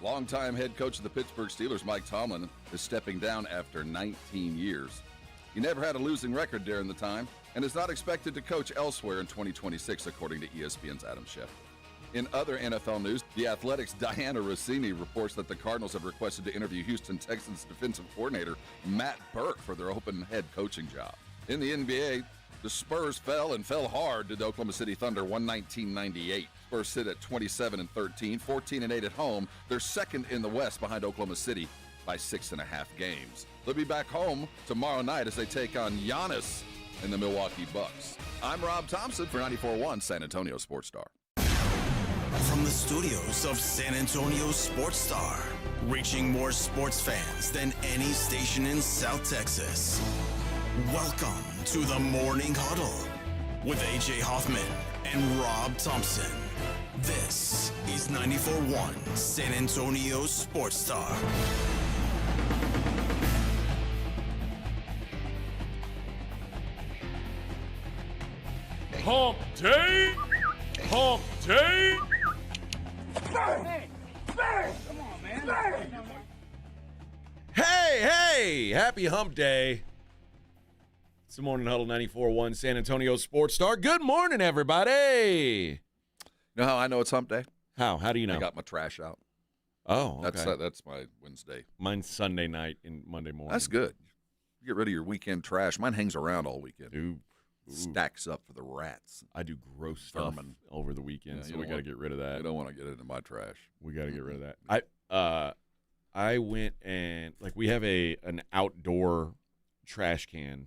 Longtime head coach of the Pittsburgh Steelers, Mike Tomlin, is stepping down after 19 years. He never had a losing record during the time and is not expected to coach elsewhere in 2026, according to ESPN's Adam Schefter. In other NFL news, The Athletic's Diana Rossini reports that the Cardinals have requested to interview Houston Texans defensive coordinator Matt Burke for their open head coaching job. In the NBA, the Spurs fell hard to the Oklahoma City Thunder 119-98. Spurs sit at 27-13, 14-8 at home. They're second in the West behind Oklahoma City by 6.5 games. They'll be back home tomorrow night as they take on Giannis and the Milwaukee Bucks. I'm Rob Thompson for 94.1 San Antonio Sports Star. From the studios of San Antonio Sports Star, reaching more sports fans than any station in South Texas. Welcome to the Morning Huddle with A.J. Hoffman and Rob Thompson. This is 94.1 San Antonio Sports Star. Hump Day! Hump Day! Hey! Come on, man. Hey! Happy Hump Day. It's the Morning Huddle 94.1 San Antonio Sports Star. Good morning, everybody. You know how I know it's hump day? How do you know? I got my trash out. Oh, okay. That's my Wednesday. Mine's Sunday night and Monday morning. That's good. You get rid of your weekend trash. Mine hangs around all weekend. Ooh. Stacks up for the rats. I do gross stuff Vermin. over the weekend, so we got to get rid of that. I don't want to get into my trash. We got to get rid of that. I went and we have an outdoor trash can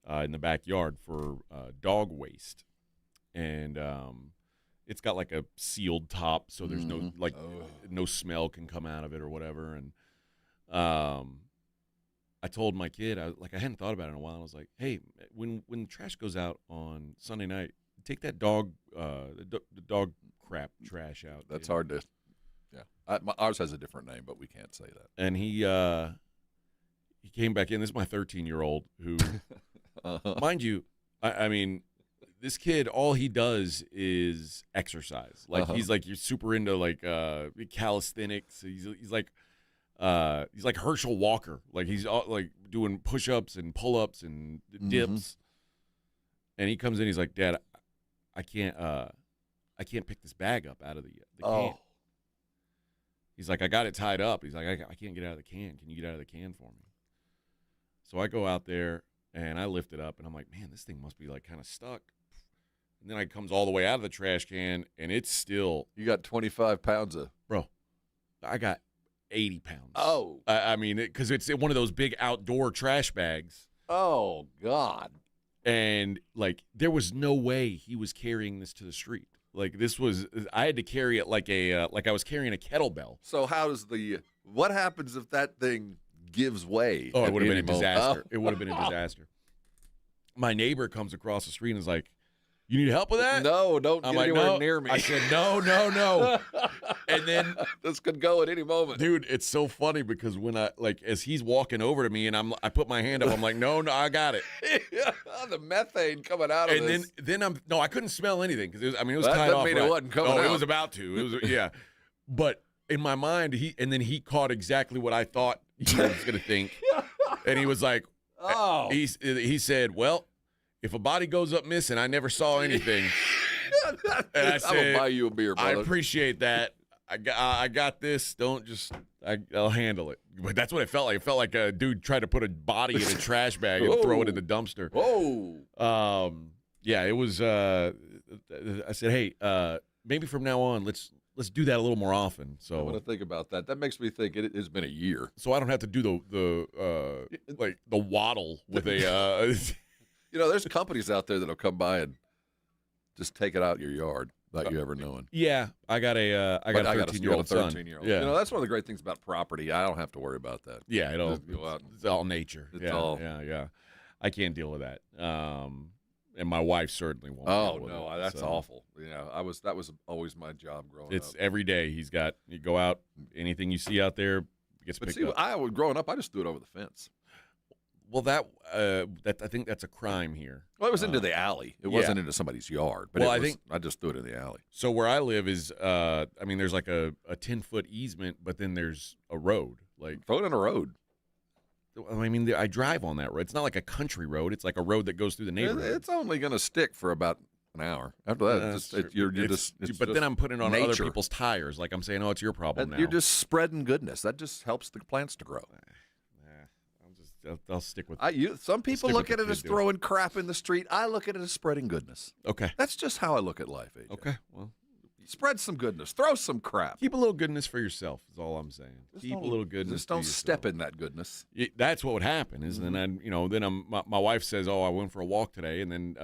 in the backyard for dog waste, and it's got like a sealed top, so there's no smell can come out of it or whatever. And I told my kid, I hadn't thought about it in a while. I was like, hey, when the trash goes out on Sunday night, take that dog the dog crap trash out. That's hard to. Yeah, ours has a different name, but we can't say that. And he came back in. This is my 13-year-old who, mind you, I mean, this kid, all he does is exercise. He's you're super into calisthenics. He's like Herschel Walker. He's doing push-ups and pull-ups and dips. And he comes in. He's like, Dad, I can't pick this bag up out of the can. He's like, I got it tied up. He's like, I can't get out of the can. Can you get out of the can for me? So I go out there and I lift it up and I'm like, man, this thing must be kind of stuck. And then it comes all the way out of the trash can and it's still. You got 25 pounds of. Bro, I got 80 pounds. Oh. I mean, because it's one of those big outdoor trash bags. Oh, God. And, there was no way he was carrying this to the street. I had to carry it like I was carrying a kettlebell. So what happens if that thing gives way? Oh, it would have been a moment? disaster. Oh. It would have been a disaster. My neighbor comes across the street and is like, you need help with that? No, don't get anywhere near me. I said, no. And then this could go at any moment. Dude, it's so funny because when as he's walking over to me and I put my hand up, I'm like, no, I got it. The methane coming out of this. And then I couldn't smell anything because it was that tied off. Mean it wasn't coming out. It was about to. It was yeah. But in my mind, he caught exactly what I thought he was going to think. And he was like, oh. He said, well, if a body goes up missing, I never saw anything. And I said, I'm gonna buy you a beer, brother. I appreciate that. I got this. Don't just. I'll handle it. But that's what it felt like. It felt like a dude tried to put a body in a trash bag and throw it in the dumpster. Whoa. Yeah, it was. I said, hey, maybe from now on, let's do that a little more often. So I'm gonna think about that. That makes me think it's been a year. So I don't have to do the waddle with a. There's companies out there that'll come by and just take it out your yard without you ever knowing. Yeah, I got a 13-year-old son. Yeah, that's one of the great things about property. I don't have to worry about that. Yeah, it's it's all nature. Yeah. I can't deal with that. And my wife certainly won't. Oh no, that's awful. That was always my job growing up. It's every day. You go out, anything you see out there gets picked up. Growing up, I just threw it over the fence. Well, that I think that's a crime here. Well, it was into the alley. It wasn't into somebody's yard. But well, I just threw it in the alley. So where I live is, there's like a 10-foot easement, but then there's a road. Like throw it in a road. I mean, I drive on that road. It's not like a country road. It's like a road that goes through the neighborhood. It's only going to stick for about an hour. After that, but then I'm putting it on nature. other people's tires. Like I'm saying, oh, it's your problem now. You're just spreading goodness. That just helps the plants to grow. I'll stick with. Some people look at it as throwing crap in the street. I look at it as spreading goodness. Okay, that's just how I look at life, AJ. Okay, well, spread some goodness. Throw some crap. Keep a little goodness for yourself. Is all I'm saying. Keep a little goodness. Just don't step in that goodness. That's what would happen. Is then my wife says, "Oh, I went for a walk today," and then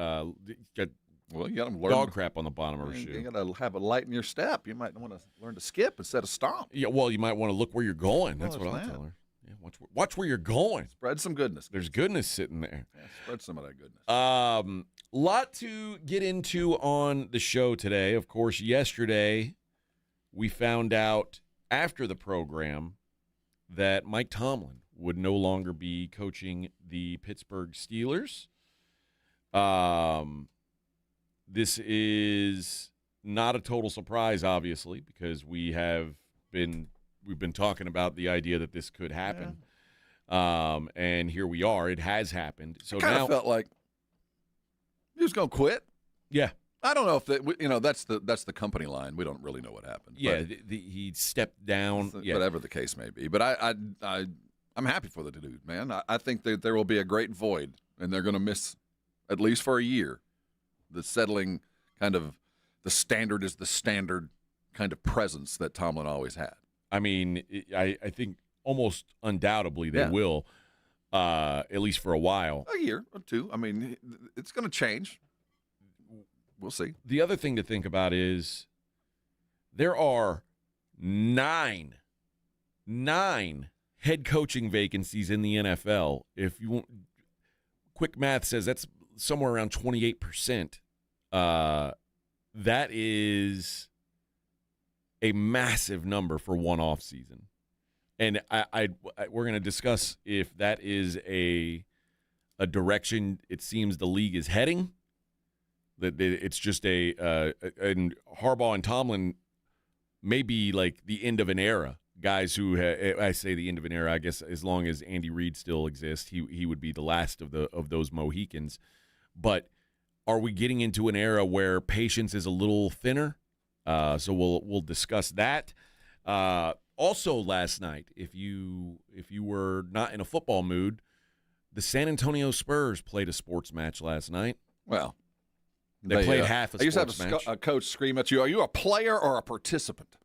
get you got to learn dog crap on the bottom of her shoe. You got to have a light in your step. You might want to learn to skip instead of stomp. Yeah, well, you might want to look where you're going. That's what I'll tell her. Yeah, watch where you're going. Spread some goodness. There's goodness sitting there. Yeah, spread some of that goodness. Lot to get into on the show today. Of course, yesterday we found out after the program that Mike Tomlin would no longer be coaching the Pittsburgh Steelers. This is not a total surprise, obviously, because we've been talking about the idea that this could happen. Yeah. And here we are. It has happened. So kind of felt like he was going to quit. Yeah. I don't know if that's the company line. We don't really know what happened. Yeah, he stepped down. Whatever the case may be. But I'm happy for the dude, man. I think that there will be a great void, and they're going to miss, at least for a year, the settling kind of the standard is the standard kind of presence that Tomlin always had. I mean, I think almost undoubtedly they will, at least for a while. A year or two. I mean, it's going to change. We'll see. The other thing to think about is there are nine head coaching vacancies in the NFL. If you want, quick math says that's somewhere around 28%. That is a massive number for one off season. And we're going to discuss if that is a direction it seems the league is heading. That it's just and Harbaugh and Tomlin may be like the end of an era. Guys who I say the end of an era. I guess as long as Andy Reid still exists, he would be the last of those Mohicans. But are we getting into an era where patience is a little thinner? So we'll discuss that. Also, last night, if you were not in a football mood, the San Antonio Spurs played a sports match last night. Well, they played half a sports match. I used to have a coach scream at you, "Are you a player or a participant?"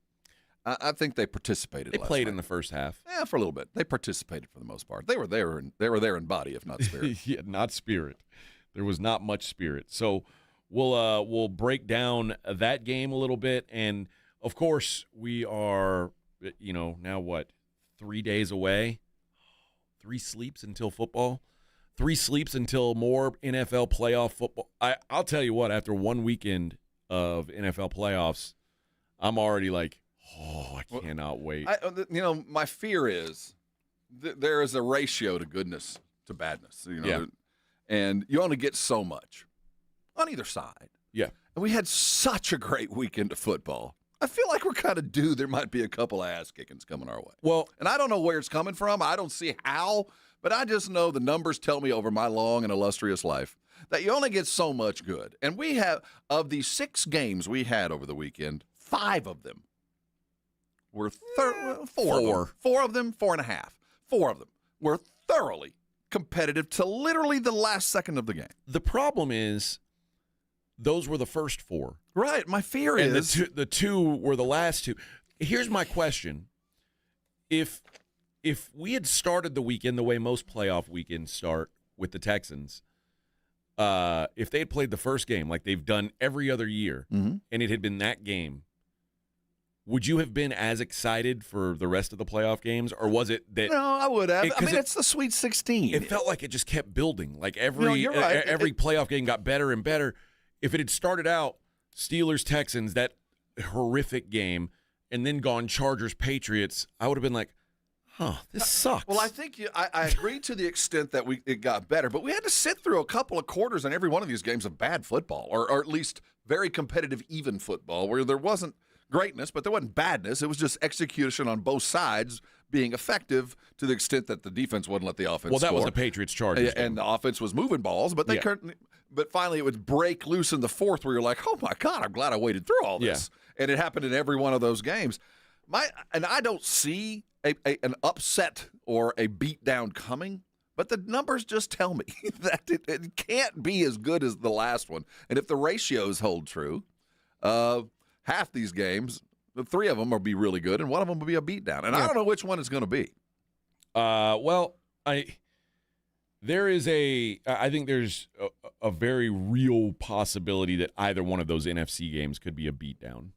I think they participated. They played in the first half. Yeah, for a little bit. They participated for the most part. They were there in body, if not spirit. Yeah, not spirit. There was not much spirit. So we'll break down that game a little bit, and of course we are now what 3 days away, 3 sleeps until football. 3 sleeps until more NFL playoff football. I'll tell you what, after one weekend of NFL playoffs, I'm already like, I cannot wait. My fear is there is a ratio to goodness to badness. And you only get so much on either side. Yeah. And we had such a great weekend of football. I feel like we're kind of due. There might be a couple of ass-kickings coming our way. Well, and I don't know where it's coming from. I don't see how. But I just know the numbers tell me over my long and illustrious life that you only get so much good. And we have, of the 6 games we had over the weekend, 5 of them were 4 of them, 4.5. 4 of them were thoroughly competitive to literally the last second of the game. The problem is those were the first 4. Right. My fear is the two were the last 2. Here's my question. If we had started the weekend the way most playoff weekends start with the Texans, if they had played the first game like they've done every other year, and it had been that game, would you have been as excited for the rest of the playoff games, or was it that? No, I would have. It's the Sweet 16. It felt like it just kept building. Like every playoff game got better and better. If it had started out Steelers-Texans, that horrific game, and then gone Chargers-Patriots, I would have been like, this sucks. Well, I think I agree to the extent that it got better, but we had to sit through a couple of quarters in every one of these games of bad football, or at least very competitive, even football, where there wasn't greatness, but there wasn't badness. It was just execution on both sides being effective to the extent that the defense wouldn't let the offense that score. was the Patriots' Chargers game. And the offense was moving balls, but but finally it would break loose in the fourth where you're like, oh, my God, I'm glad I waited through all this. Yeah. And it happened in every one of those games. And I don't see an upset or a beatdown coming, but the numbers just tell me that it can't be as good as the last one. And if the ratios hold true, half these games, the three of them will be really good, and one of them will be a beatdown. And I don't know which one it's going to be. I think there's a very real possibility that either one of those NFC games could be a beatdown.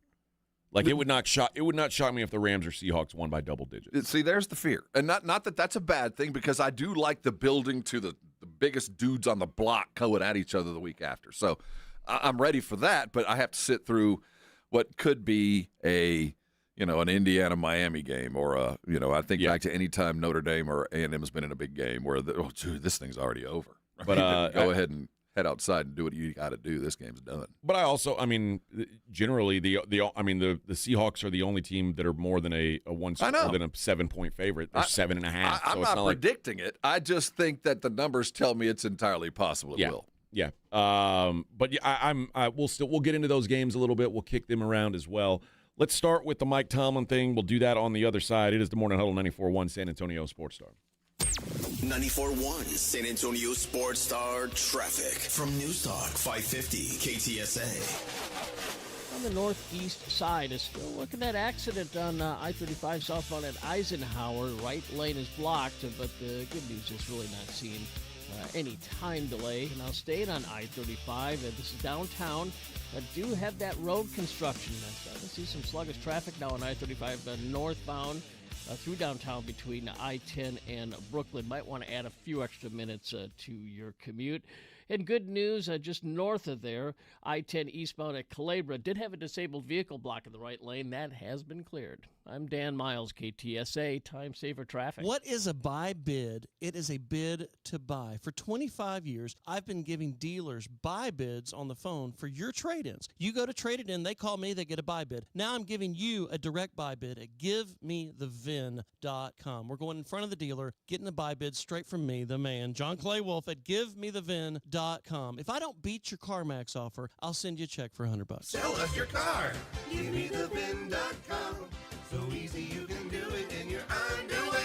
Like, it would not shock me if the Rams or Seahawks won by double digits. See, there's the fear. And not that that's a bad thing, because I do like the building to the biggest dudes on the block going at each other the week after. So I'm ready for that, but I have to sit through what could be an Indiana-Miami game, or I think back to any time Notre Dame or A&M has been in a big game where this thing's already over. Right? But go ahead and head outside and do what you got to do. This game's done. But I also, generally the Seahawks are the only team that are more than a 7-point favorite. They're 7.5. I'm not predicting it. I just think that the numbers tell me it's entirely possible it will. Yeah. We'll get into those games a little bit. We'll kick them around as well. Let's start with the Mike Tomlin thing. We'll do that on the other side. It is the Morning Huddle 94.1 San Antonio Sports Star. 94.1 San Antonio Sports Star traffic from News Talk 550 KTSA. On the northeast side is still looking at accident on I-35 southbound at Eisenhower. Right lane is blocked, but the good news is really not seeing any time delay. Now staying on I-35, this is downtown. Do have that road construction. Starting to see some sluggish traffic now on I-35 northbound through downtown between I-10 and Brooklyn. Might want to add a few extra minutes to your commute. And good news, just north of there, I-10 eastbound at Calabria did have a disabled vehicle blocking the right lane. That has been cleared. I'm Dan Miles, KTSA, Time Saver Traffic. What is a buy bid? It is a bid to buy. For 25 years, I've been giving dealers buy bids on the phone for your trade-ins. You go to trade it in, they call me, they get a buy bid. Now I'm giving you a direct buy bid at GiveMeTheVin.com. We're going in front of the dealer, getting a buy bid straight from me, the man, John Clay Wolf at GiveMeTheVin.com. If I don't beat your CarMax offer, I'll send you a check for $100. Sell us your car. GiveMeTheVin.com. So easy you can do it in your underwear.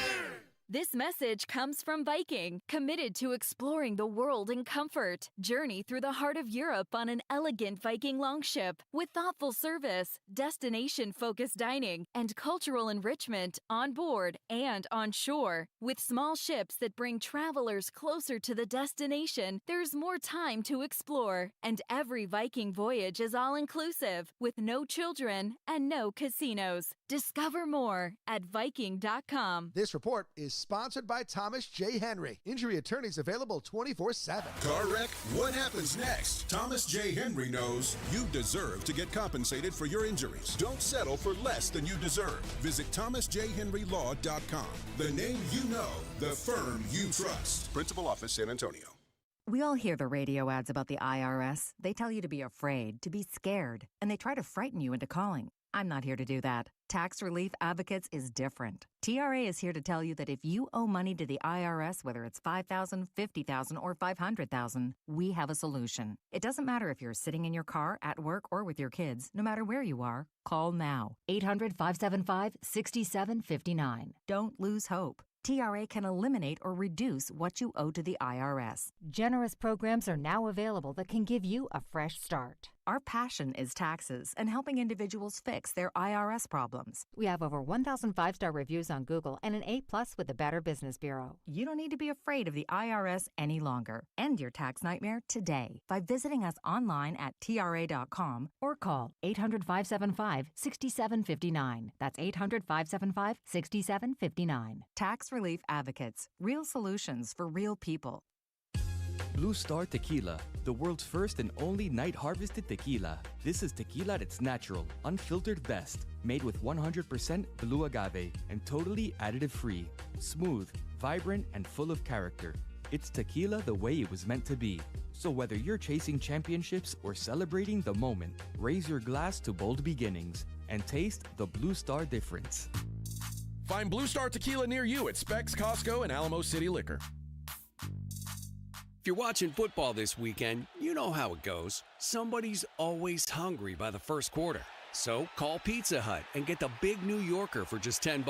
This message comes from Viking, committed to exploring the world in comfort. Journey through the heart of Europe on an elegant Viking longship with thoughtful service, destination-focused dining, and cultural enrichment on board and on shore. With small ships that bring travelers closer to the destination, there's more time to explore. And every Viking voyage is all-inclusive, with no children and no casinos. Discover more at Viking.com. This report is sponsored by Thomas J. Henry. Injury attorneys available 24/7. Car wreck? What happens next? Thomas J. Henry knows you deserve to get compensated for your injuries. Don't settle for less than you deserve. Visit thomasjhenrylaw.com. The name you know, the firm you trust. Principal Office, San Antonio. We all hear the radio ads about the IRS. They tell you to be afraid, to be scared, and they try to frighten you into calling. I'm not here to do that. Tax Relief Advocates is different. TRA is here to tell you that if you owe money to the IRS, whether it's $5,000, $50,000, or $500,000, we have a solution. It doesn't matter if you're sitting in your car, at work, or with your kids. No matter where you are, call now. 800-575-6759. Don't lose hope. TRA can eliminate or reduce what you owe to the IRS. Generous programs are now available that can give you a fresh start. Our passion is taxes and helping individuals fix their IRS problems. We have over 1,000 5-star reviews on Google and an A+ with the Better Business Bureau. You don't need to be afraid of the IRS any longer. End your tax nightmare today by visiting us online at TRA.com or call 800-575-6759. That's 800-575-6759. Tax Relief Advocates. Real solutions for real people. Blue Star Tequila, the world's first and only night-harvested tequila. This is tequila that's natural, unfiltered best, made with 100% blue agave and totally additive-free. Smooth, vibrant, and full of character. It's tequila the way it was meant to be. So whether you're chasing championships or celebrating the moment, raise your glass to bold beginnings and taste the Blue Star difference. Find Blue Star Tequila near you at Specs, Costco, and Alamo City Liquor. If you're watching football this weekend, you know how it goes. Somebody's always hungry by the first quarter. So call Pizza Hut and get the Big New Yorker for just $10.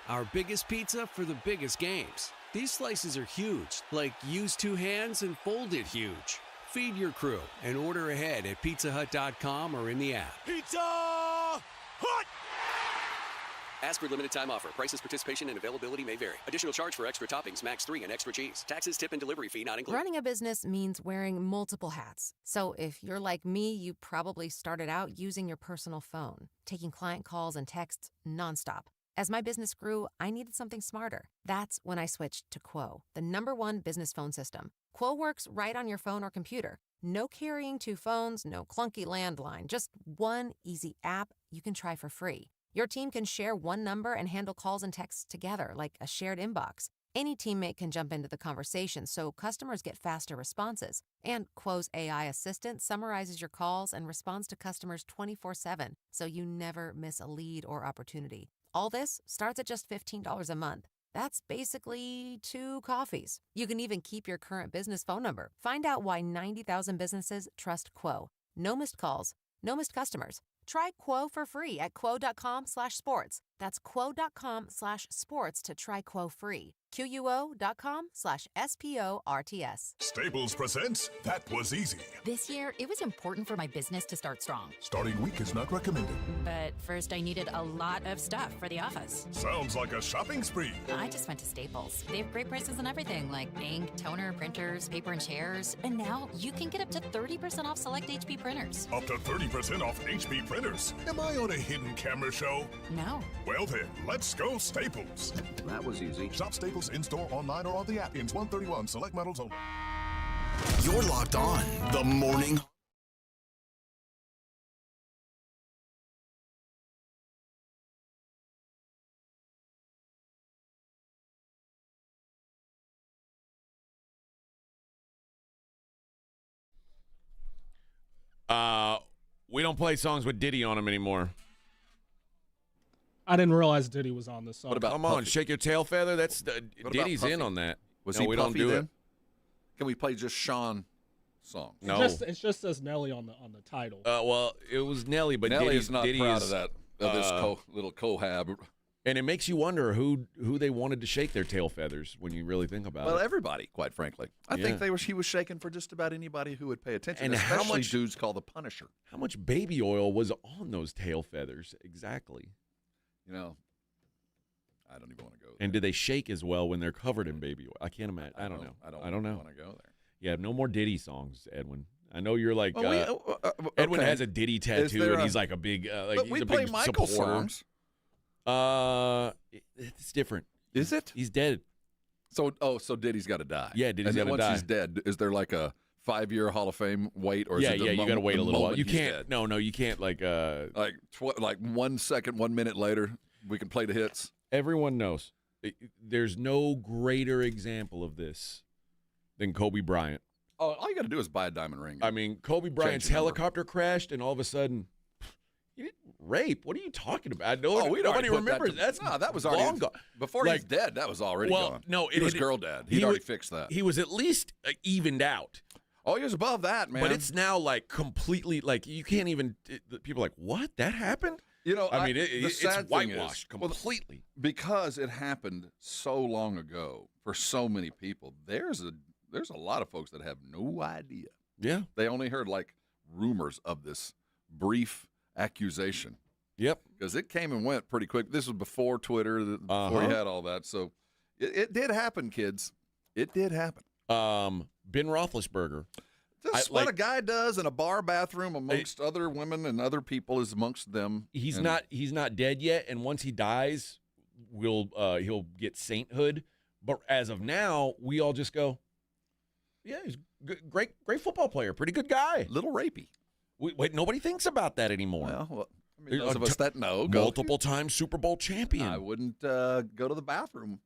Our biggest pizza for the biggest games. These slices are huge, like use two hands and fold it huge. Feed your crew and order ahead at pizzahut.com or in the app. Pizza Hut! Ask for limited time offer. Prices, participation, and availability may vary. Additional charge for extra toppings, max 3 and extra cheese. Taxes, tip, and delivery fee not included. Running a business means wearing multiple hats. So if you're like me, you probably started out using your personal phone, taking client calls and texts nonstop. As my business grew, I needed something smarter. That's when I switched to Quo, the #1 business phone system. Quo works right on your phone or computer. No carrying 2 phones, no clunky landline, just one easy app you can try for free. Your team can share one number and handle calls and texts together like a shared inbox. Any teammate can jump into the conversation so customers get faster responses. And Quo's AI assistant summarizes your calls and responds to customers 24/7, so you never miss a lead or opportunity. All this starts at just $15 a month. That's basically 2 coffees. You can even keep your current business phone number. Find out why 90,000 businesses trust Quo. No missed calls, no missed customers. Try Quo for free at quo.com/sports. That's quo.com/sports to try Quo free. QUO.com/SPORTS. Staples presents That Was Easy. This year, it was important for my business to start strong. Starting weak is not recommended. But first, I needed a lot of stuff for the office. Sounds like a shopping spree. I just went to Staples. They have great prices on everything, like ink, toner, printers, paper, and chairs. And now you can get up to 30% off select HP printers. Up to 30% off HP printers. Am I on a hidden camera show? No. Well then, let's go Staples. That was easy. Shop Staples in-store, online, or on the app. Ends 1/31. Select models only. You're locked on the Morning. We don't play songs with Diddy on them anymore. I didn't realize Diddy was on this song. What about Come on, Shake Your Tail Feather? That's Diddy's in on that. Was no, he we Puffy don't do then? it. Can we play just Sean songs? No. It just says Nelly on the title. Well, it was Nelly, but Nelly Diddy's is not Diddy proud is, of that. Of this little cohab. And it makes you wonder who they wanted to shake their tail feathers when you really think about it. Well, everybody, quite frankly. I think he was shaking for just about anybody who would pay attention, And especially how much- dudes called the Punisher. How much baby oil was on those tail feathers exactly? You know, I don't even want to go there. And do they shake as well when they're covered in baby oil? I can't imagine. I don't know. I don't know. want to go there. Yeah, no more Diddy songs, Edwin. I know you're like Well, Edwin okay. has a Diddy tattoo, and he's like a big like but he's we a play big Michael supporter. songs. It's different. Is it? He's dead. So Diddy's got to die. Yeah, Diddy's and then gotta once die. he's dead, is there like a 5-year Hall of Fame wait, or is it the you got to wait a little while. You can't. Dead? No, you can't. Like 1 second, 1 minute later, we can play the hits. Everyone knows. There's no greater example of this than Kobe Bryant. Oh, all you got to do is buy a diamond ring. I mean, Kobe Bryant's helicopter crashed, and all of a sudden, he didn't rape. What are you talking about? Nobody remembers. That was already long gone. Before he's dead. That was already gone. No, he was girl dad. He'd already fixed that. He was at least evened out. Oh, he was above that, man. But it's now like completely like you can't even. People are like, what? That happened? You know, I mean, the it's sad thing whitewashed is, completely because it happened so long ago for so many people. There's a lot of folks that have no idea. Yeah, they only heard like rumors of this brief accusation. Yep, because it came and went pretty quick. This was before Twitter, before you had all that. So it did happen, kids. It did happen. Ben Roethlisberger. Just what a guy does in a bar bathroom amongst other women and other people is amongst them. He's not dead yet, and once he dies, he'll get sainthood. But as of now, we all just go, yeah, he's Great football player. Pretty good guy. Little rapey. Wait, nobody thinks about that anymore. Well, I mean, those of us that know. Multiple-time Super Bowl champion. I wouldn't go to the bathroom.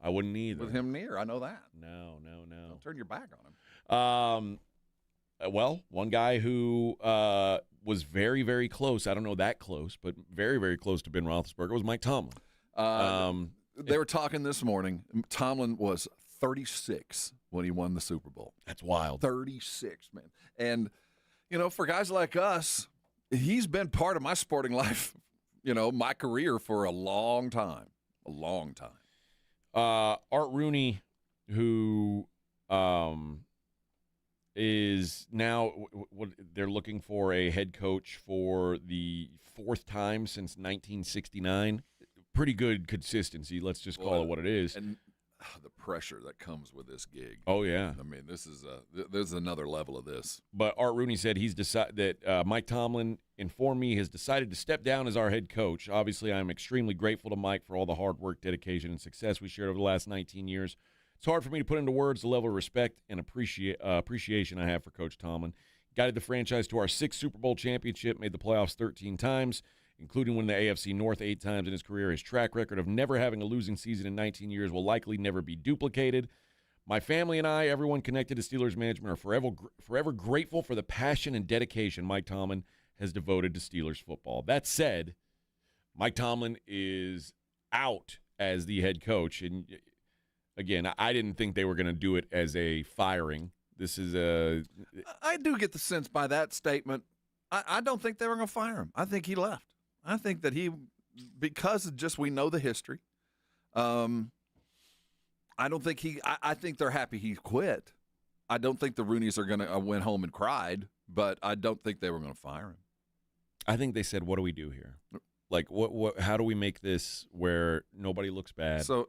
I wouldn't either. With him near. I know that. No. Don't turn your back on him. Well, one guy who was very, very close, I don't know that close, but very, very close to Ben Roethlisberger was Mike Tomlin. They were talking this morning. Tomlin was 36 when he won the Super Bowl. That's wild. 36, man. And, for guys like us, he's been part of my sporting life, my career for a long time. A long time. Art Rooney, who is now what they're looking for a head coach for the fourth time since 1969. Pretty good consistency. Let's just call it what it is. And the pressure that comes with this gig. Oh yeah. I mean, there's another level of this. But Art Rooney said he's decided that Mike Tomlin informed me has decided to step down as our head coach. Obviously, I'm extremely grateful to Mike for all the hard work, dedication, and success we shared over the last 19 years. It's hard for me to put into words the level of respect and appreciation I have for Coach Tomlin. Guided the franchise to our 6th Super Bowl championship, made the playoffs 13 times, including winning the AFC North 8 times in his career. His track record of never having a losing season in 19 years will likely never be duplicated. My family and I, everyone connected to Steelers management, are forever grateful for the passion and dedication Mike Tomlin has devoted to Steelers football. That said, Mike Tomlin is out as the head coach. And, again, I didn't think they were going to do it as a firing. This is I do get the sense by that statement, I don't think they were going to fire him. I think he left. I think that because we know the history, I don't think I think they're happy he quit. I don't think the Rooneys are going to went home and cried, but I don't think they were going to fire him. I think they said, what do we do here? Like, how do we make this where nobody looks bad? So,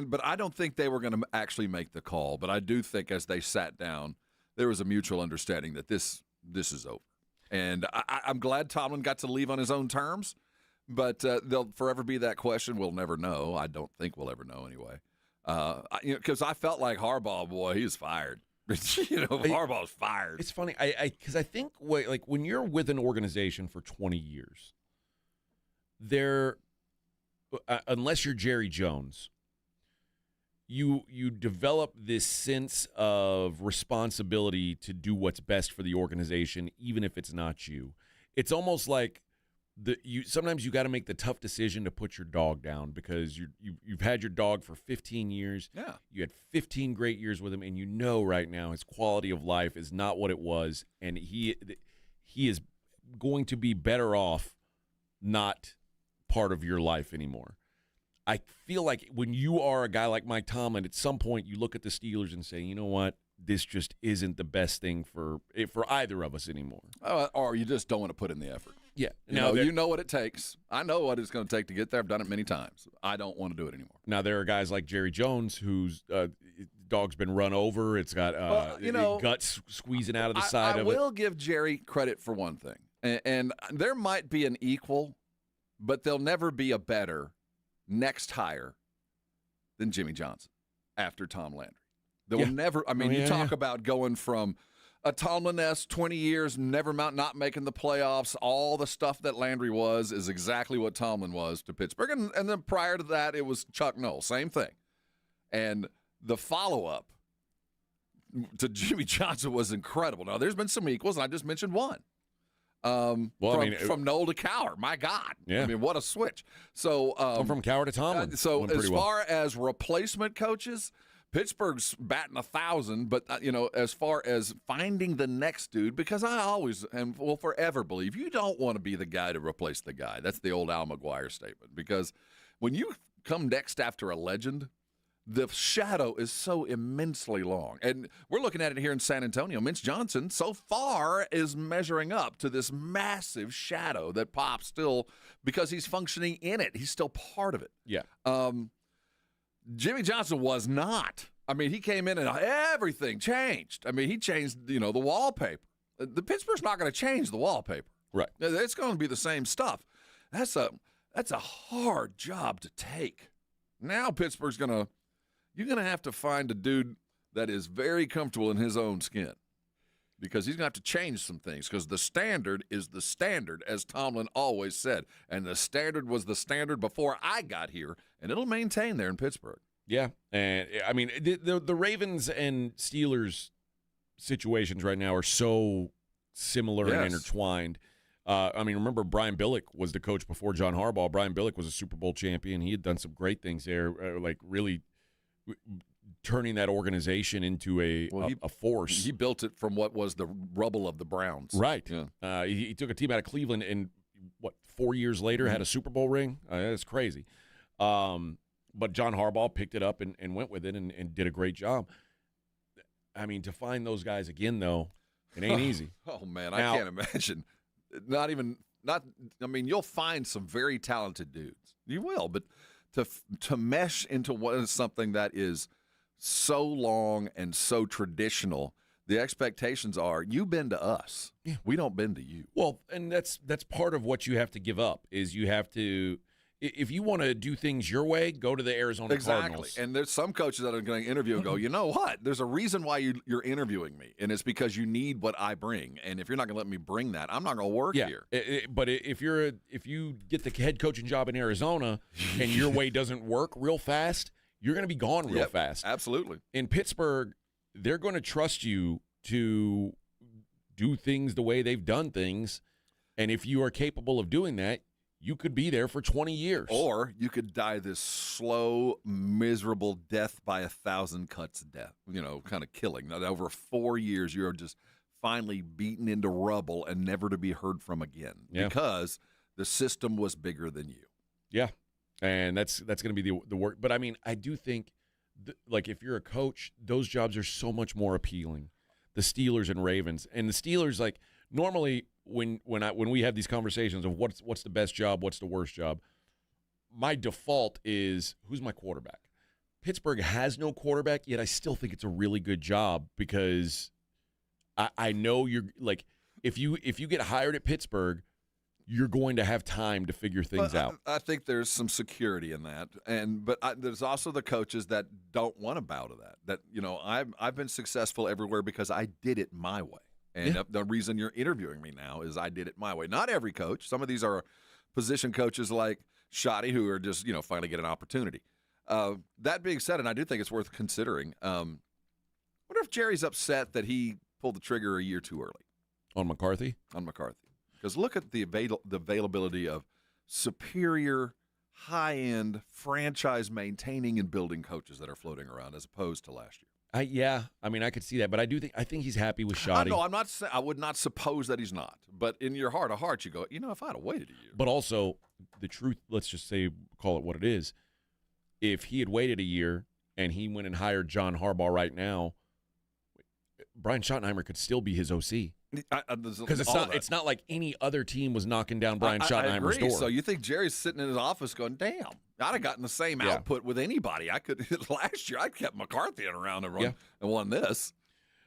but I don't think they were going to actually make the call, but I do think as they sat down, there was a mutual understanding that this is over. And I'm glad Tomlin got to leave on his own terms, but there'll forever be that question. We'll never know. I don't think we'll ever know anyway. Because I felt like Harbaugh, boy, he's fired. Harbaugh's fired. It's funny, because I think when you're with an organization for 20 years, unless you're Jerry Jones, you develop this sense of responsibility to do what's best for the organization, even if it's not you. It's almost like sometimes you got to make the tough decision to put your dog down because you've had your dog for 15 years. Yeah, you had 15 great years with him, and right now his quality of life is not what it was, and he is going to be better off not part of your life anymore. I feel like when you are a guy like Mike Tomlin, at some point you look at the Steelers and say, you know what, this just isn't the best thing for either of us anymore. Or you just don't want to put in the effort. Yeah. You know what it takes. I know what it's going to take to get there. I've done it many times. I don't want to do it anymore. Now, there are guys like Jerry Jones whose dog's been run over. It's got guts squeezing out of the side of it. I will give Jerry credit for one thing. And there might be an equal, but there'll never be a better next hire than Jimmy Johnson after Tom Landry. There will never – you talk about going from a Tomlin-esque 20 years, not making the playoffs, all the stuff that Landry was is exactly what Tomlin was to Pittsburgh. And then prior to that, it was Chuck Noll, same thing. And the follow-up to Jimmy Johnson was incredible. Now, there's been some equals, and I just mentioned one. From Noll to Cowher, my God. Yeah. I mean, what a switch. So from Cowher to Tomlin. So as far as replacement coaches, Pittsburgh's batting 1,000, but as far as finding the next dude, because I always and will forever believe you don't want to be the guy to replace the guy. That's the old Al McGuire statement. Because when you come next after a legend, the shadow is so immensely long. And we're looking at it here in San Antonio. Mitch Johnson, so far, is measuring up to this massive shadow that Pop's still, because he's functioning in it. He's still part of it. Yeah. Jimmy Johnson was not. I mean, he came in and everything changed. I mean, he changed, the wallpaper. The Pittsburgh's not going to change the wallpaper. Right. It's going to be the same stuff. That's a hard job to take. Now Pittsburgh's going to – you're going to have to find a dude that is very comfortable in his own skin. because he's going to have to change some things because the standard is the standard, as Tomlin always said. And the standard was the standard before I got here, and it'll maintain there in Pittsburgh. Yeah, and I mean the Ravens and Steelers situations right now are so similar and intertwined. I mean, remember Brian Billick was the coach before John Harbaugh. Brian Billick was a Super Bowl champion. He had done some great things there, like really turning that organization into a force. He built it from what was the rubble of the Browns. Right. Yeah. He took a team out of Cleveland and, 4 years later had a Super Bowl ring? That's crazy. But John Harbaugh picked it up and went with it and did a great job. I mean, to find those guys again, though, it ain't easy. Oh, man, I can't imagine. I mean, you'll find some very talented dudes. You will, but to mesh into what is something that is so long and so traditional, the expectations are you bend to us. Yeah. We don't bend to you. Well, and that's part of what you have to give up is you have to – if you want to do things your way, go to the Arizona Cardinals. And there's some coaches that are going to interview and go, you know what? There's a reason why you're interviewing me, and it's because you need what I bring. And if you're not going to let me bring that, I'm not going to work here. But if you get the head coaching job in Arizona and your way doesn't work real fast, you're going to be gone real fast. Absolutely. In Pittsburgh, they're going to trust you to do things the way they've done things, and if you are capable of doing that, you could be there for 20 years. Or you could die this slow, miserable death by 1,000 cuts death, kind of killing. Now, over 4 years, you're just finally beaten into rubble and never to be heard from again because the system was bigger than you. Yeah, and that's going to be the work. But, I mean, I do think, if you're a coach, those jobs are so much more appealing. The Steelers and Ravens. And the Steelers, normally – when we have these conversations of what's the best job, what's the worst job, my default is who's my quarterback. Pittsburgh has no quarterback, yet I still think it's a really good job because I know you're if you get hired at Pittsburgh, you're going to have time to figure things out. I think there's some security in that, but there's also the coaches that don't want to bow to that. That I've been successful everywhere because I did it my way. And the reason you're interviewing me now is I did it my way. Not every coach. Some of these are position coaches like Shoddy who are just, finally get an opportunity. That being said, and I do think it's worth considering, wonder if Jerry's upset that he pulled the trigger a year too early. On McCarthy? On McCarthy. Because look at the availability of superior, high-end, franchise-maintaining and building coaches that are floating around as opposed to last year. I mean, I could see that, but I think he's happy with Shoddy. No, I'm not. I would not suppose that he's not. But in your heart of hearts, you go, if I'd have waited a year. But also, the truth, let's just call it what it is. If he had waited a year and he went and hired John Harbaugh right now, Brian Schottenheimer could still be his OC. Because it's not like any other team was knocking down Brian Schottenheimer's door. So you think Jerry's sitting in his office going, damn, I'd have gotten the same output with anybody. I could last year. I kept McCarthy around and won this.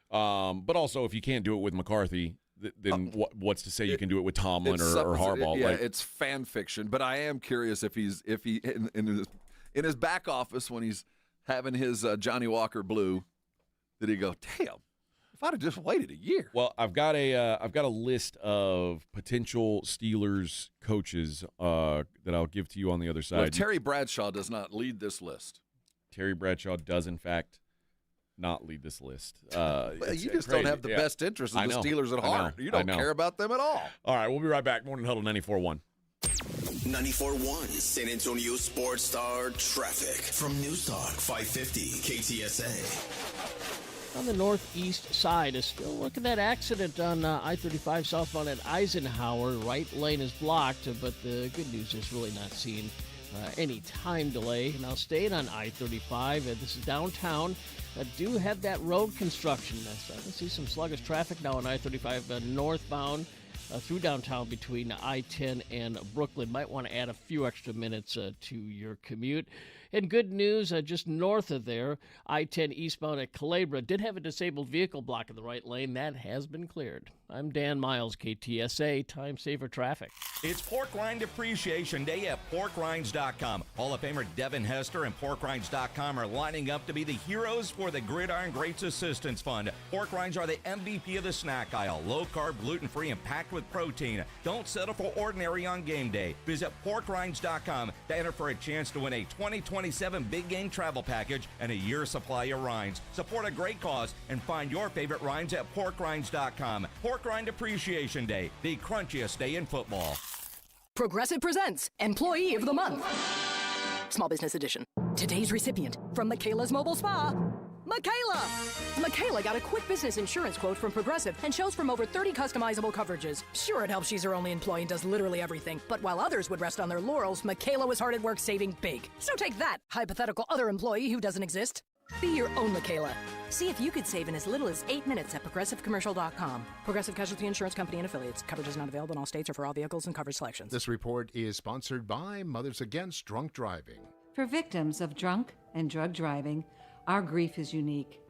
But also, if you can't do it with McCarthy, then what's to say you can do it with Tomlin or Harbaugh? It's fan fiction. But I am curious if he in his back office when he's having his Johnny Walker Blue, did he go, damn? If I'd have just waited a year. Well, I've got a list of potential Steelers coaches that I'll give to you on the other side. Well, Terry Bradshaw does not lead this list. Terry Bradshaw does, in fact, not lead this list. You just don't have the best interest of the Steelers at heart. You don't care about them at all. All right, we'll be right back. Morning Huddle 94.1. 94.1 San Antonio Sports Star Traffic from News Talk 550 KTSA. On the northeast side, is still looking at that accident on I-35 southbound at Eisenhower. Right lane is blocked, but the good news is really not seeing any time delay. Now staying on I-35, this is downtown. Do have that road construction. I see some sluggish traffic now on I-35 northbound through downtown between I-10 and Brooklyn. Might want to add a few extra minutes to your commute. And good news, just north of there, I-10 eastbound at Calabria did have a disabled vehicle blocking the right lane. That has been cleared. I'm Dan Miles, KTSA, Time Saver Traffic. It's Pork Rind Appreciation Day at PorkRinds.com. Hall of Famer Devin Hester and PorkRinds.com are lining up to be the heroes for the Gridiron Greats Assistance Fund. Pork rinds are the MVP of the snack aisle. Low-carb, gluten-free, and packed with protein. Don't settle for ordinary on game day. Visit PorkRinds.com to enter for a chance to win a 2027 Big Game Travel Package and a year's supply of rinds. Support a great cause and find your favorite rinds at PorkRinds.com. Pork Rind Appreciation Day, the crunchiest day in football. Progressive presents Employee of the Month. Small Business Edition. Today's recipient from Michaela's Mobile Spa, Michaela! Michaela got a quick business insurance quote from Progressive and chose from over 30 customizable coverages. Sure, it helps she's her only employee and does literally everything. But while others would rest on their laurels, Michaela was hard at work saving big. So take that, hypothetical other employee who doesn't exist. Be your own Michaela. See if you could save in as little as 8 minutes at ProgressiveCommercial.com. Progressive Casualty Insurance Company and Affiliates. Coverage is not available in all states or for all vehicles and coverage selections. This report is sponsored by Mothers Against Drunk Driving. For victims of drunk and drug driving, our grief is unique.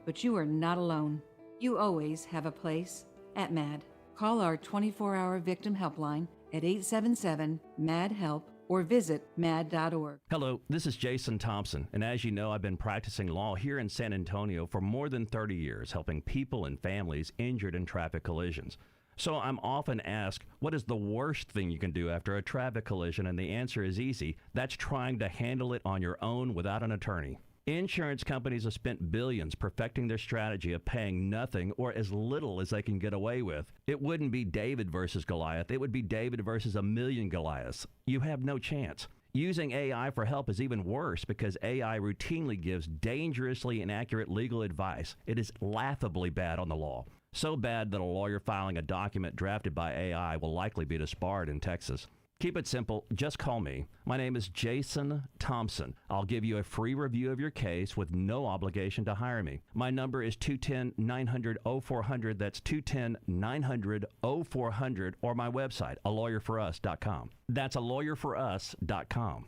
But you are not alone. You always have a place at MAD. Call our 24-hour victim helpline at 877-MAD-HELP or visit mad.org. Hello, this is Jason Thompson, and as you know, I've been practicing law here in San Antonio for more than 30 years, helping people and families injured in traffic collisions. So I'm often asked, what is the worst thing you can do after a traffic collision? And the answer is easy. That's trying to handle it on your own without an attorney. Insurance companies have spent billions perfecting their strategy of paying nothing or as little as they can get away with. It wouldn't be David versus Goliath. It would be David versus a million Goliaths. You have no chance. Using AI for help is even worse because AI routinely gives dangerously inaccurate legal advice. It is laughably bad on the law. So bad that a lawyer filing a document drafted by AI will likely be disbarred in Texas. Keep it simple. Just call me. My name is Jason Thompson. I'll give you a free review of your case with no obligation to hire me. My number is 210-900-0400. That's 210-900-0400 or my website, alawyerforus.com. That's alawyerforus.com.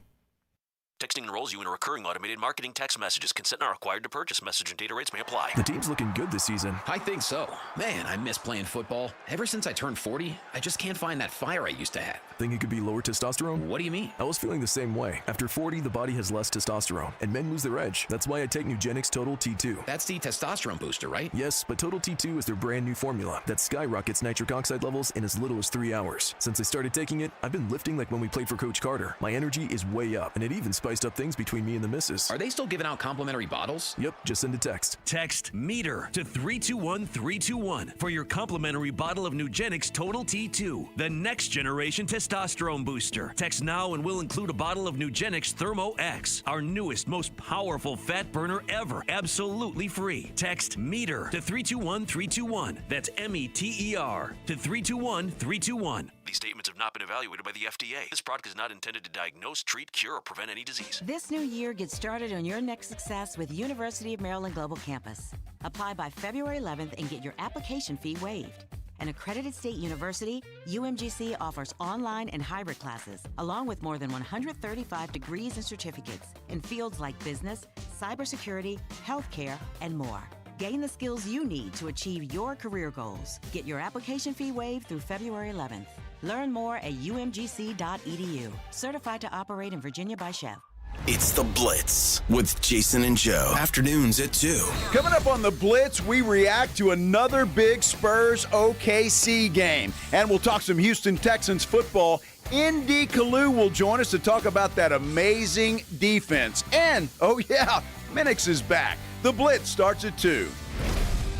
Texting enrolls you in a recurring automated marketing text messages. Consent not required to purchase. Message and data rates may apply. The team's looking good this season. I think so. Man, I miss playing football. Ever since I turned 40, I just can't find that fire I used to have. Think it could be lower testosterone? What do you mean? I was feeling the same way. After 40, the body has less testosterone, and men lose their edge. That's why I take Nugenix Total T2. That's the testosterone booster, right? Yes, but Total T2 is their brand new formula that skyrockets nitric oxide levels in as little as 3 hours. Since I started taking it, I've been lifting like when we played for Coach Carter. My energy is way up, and it even spiced up things between me and the missus. Are they still giving out complimentary bottles? Yep, just send a text. Text METER to 321-321 for your complimentary bottle of Nugenix Total T2, the next generation testosterone booster. Text now and we'll include a bottle of Nugenix Thermo X, our newest, most powerful fat burner ever, absolutely free. Text METER to 321-321. That's METER to 321-321. These statements have not been evaluated by the FDA. This product is not intended to diagnose, treat, cure, or prevent any disease. This new year, get started on your next success with University of Maryland Global Campus. Apply by February 11th and get your application fee waived. An accredited state university, UMGC offers online and hybrid classes, along with more than 135 degrees and certificates in fields like business, cybersecurity, healthcare, and more. Gain the skills you need to achieve your career goals. Get your application fee waived through February 11th. Learn more at umgc.edu. Certified to operate in Virginia by Chef. It's The Blitz with Jason and Joe. Afternoons at 2. Coming up on The Blitz, we react to another big Spurs OKC game. And we'll talk some Houston Texans football. Indy Kalu will join us to talk about that amazing defense. And, oh yeah, Minix is back. The Blitz starts at 2.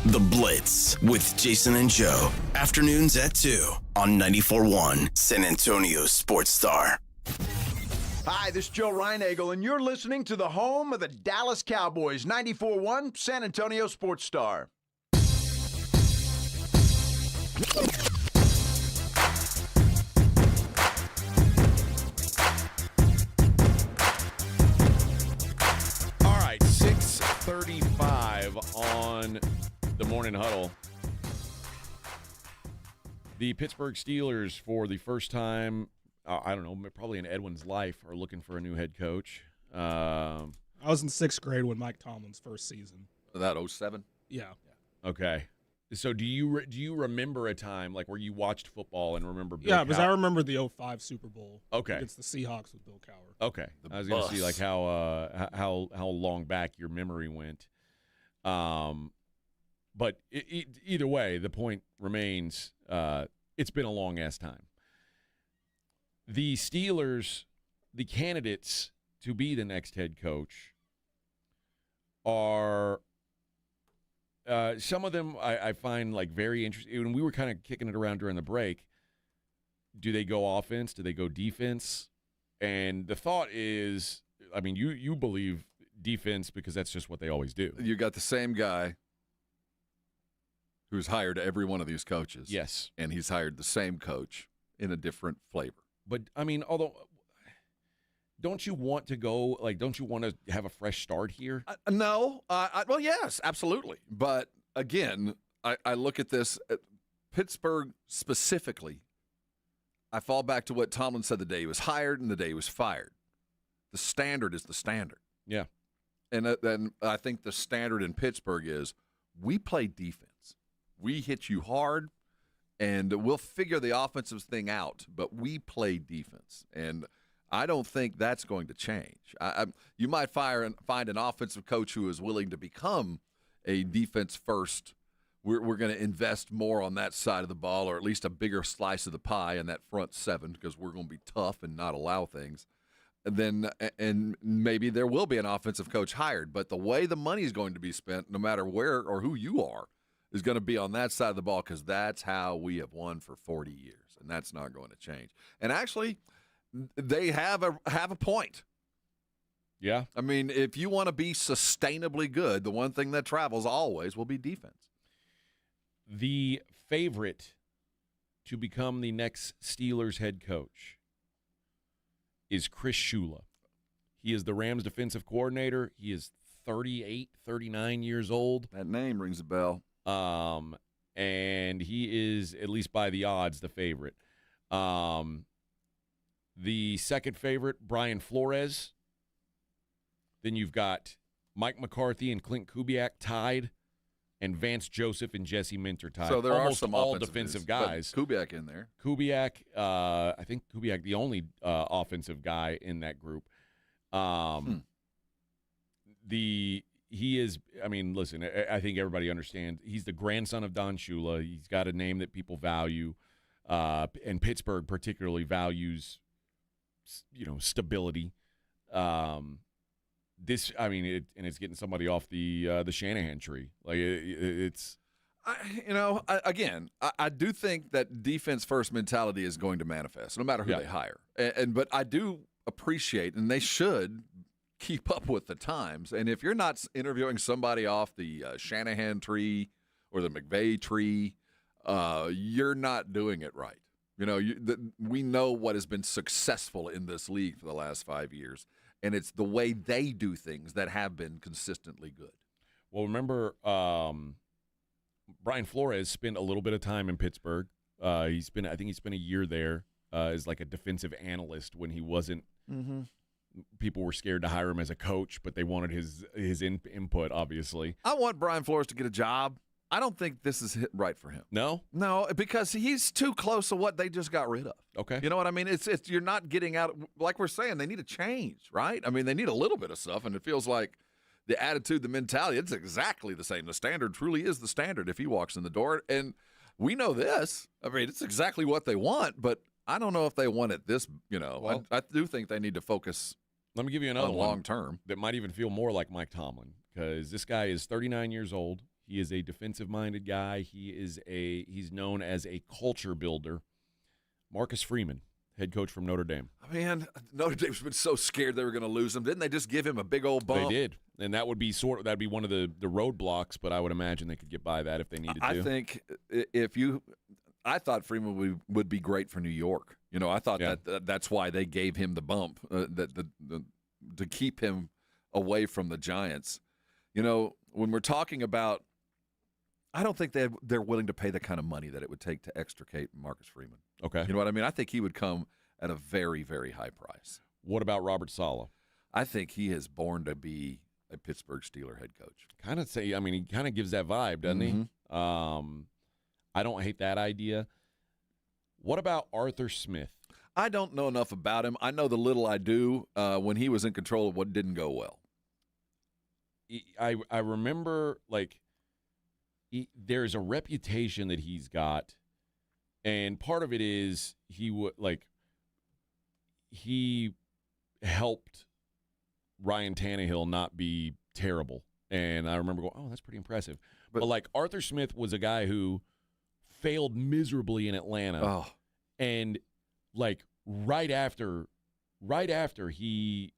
The Blitz with Jason and Joe. Afternoons at 2 on 94.1 San Antonio Sports Star. Hi, this is Joe Reinagel, and you're listening to the home of the Dallas Cowboys, 94.1 San Antonio Sports Star. All right, 6:35 on the Morning Huddle. The Pittsburgh Steelers, for the first time, I don't know, probably in Edwin's life, are looking for a new head coach. I was in 6th grade when Mike Tomlin's first season. That 07? Yeah. Okay. So do you remember a time like where you watched football and remember Bill Yeah, because Cowher? I remember the 05 Super Bowl Okay. against the Seahawks with Bill Cowher. Okay. I was going to see like how long back your memory went. But either way, the point remains it's been a long-ass time. The Steelers, the candidates to be the next head coach are some of them I find like very interesting. And we were kind of kicking it around during the break. Do they go offense? Do they go defense? And the thought is, I mean, you believe defense because that's just what they always do. You got the same guy who's hired every one of these coaches. Yes. And he's hired the same coach in a different flavor. But, I mean, although, don't you want to go, like, don't you want to have a fresh start here? No. Well, yes, absolutely. But, again, I look at this, Pittsburgh specifically, I fall back to what Tomlin said the day he was hired and the day he was fired. The standard is the standard. Yeah. And then I think the standard in Pittsburgh is we play defense. We hit you hard, and we'll figure the offensive thing out, but we play defense. And I don't think that's going to change. You might find an offensive coach who is willing to become a defense-first. We're going to invest more on that side of the ball, or at least a bigger slice of the pie in that front seven, because we're going to be tough and not allow things. And maybe there will be an offensive coach hired, but the way the money is going to be spent, no matter where or who you are, is going to be on that side of the ball, because that's how we have won for 40 years, and that's not going to change. And actually, they have a point. Yeah. I mean, if you want to be sustainably good, the one thing that travels always will be defense. The favorite to become the next Steelers head coach is Chris Shula. He is the Rams defensive coordinator. He is 38, 39 years old. That name rings a bell. And he is, at least by the odds, the favorite. The second favorite, Brian Flores. Then you've got Mike McCarthy and Clint Kubiak tied, and Vance Joseph and Jesse Minter tied. So there Almost are some all defensive guys. Kubiak in there. Kubiak, I think Kubiak the only offensive guy in that group. He is, I mean, listen, I think everybody understands. He's the grandson of Don Shula. He's got a name that people value, and Pittsburgh particularly values, stability. It's getting somebody off the Shanahan tree. Like it's. I do think that defense-first mentality is going to manifest, no matter who they hire. But I do appreciate, and they should keep up with the times. And if you're not interviewing somebody off the Shanahan tree or the McVay tree, you're not doing it right. We know what has been successful in this league for the last 5 years, and it's the way they do things that have been consistently good. Well, remember, Brian Flores spent a little bit of time in Pittsburgh. I think he spent a year there as like a defensive analyst when he wasn't. Mm-hmm. People were scared to hire him as a coach, but they wanted his input, obviously. I want Brian Flores to get a job. I don't think this is right for him. No, because he's too close to what they just got rid of. Okay, you know what I mean? It's you're not getting out. Like we're saying, they need a change, right? I mean, they need a little bit of stuff, and it feels like the attitude, the mentality, it's exactly the same. The standard truly is the standard if he walks in the door, and we know this. I mean, it's exactly what they want, but I don't know if they want it this. Well, I do think they need to focus. Let me give you another one long term that might even feel more like Mike Tomlin, because this guy is 39 years old. He is a defensive-minded guy. He's known as a culture builder. Marcus Freeman, head coach from Notre Dame. Man, Notre Dame's been so scared they were going to lose him. Didn't they just give him a big old bump? They did, and that would be that'd be one of the roadblocks. But I would imagine they could get by that if they needed to. I think I thought Freeman would be great for New York. I thought that's why they gave him the bump to keep him away from the Giants. When we're talking about, I don't think they're willing to pay the kind of money that it would take to extricate Marcus Freeman. Okay. You know what I mean? I think he would come at a very, very high price. What about Robert Saleh? I think he is born to be a Pittsburgh Steeler head coach. He kind of gives that vibe, doesn't he? I don't hate that idea. What about Arthur Smith? I don't know enough about him. I know the little I do when he was in control of what didn't go well. I remember, there's a reputation that he's got, and part of it is he helped Ryan Tannehill not be terrible. And I remember going, oh, that's pretty impressive. But Arthur Smith was a guy who failed miserably in Atlanta. Oh. And right after he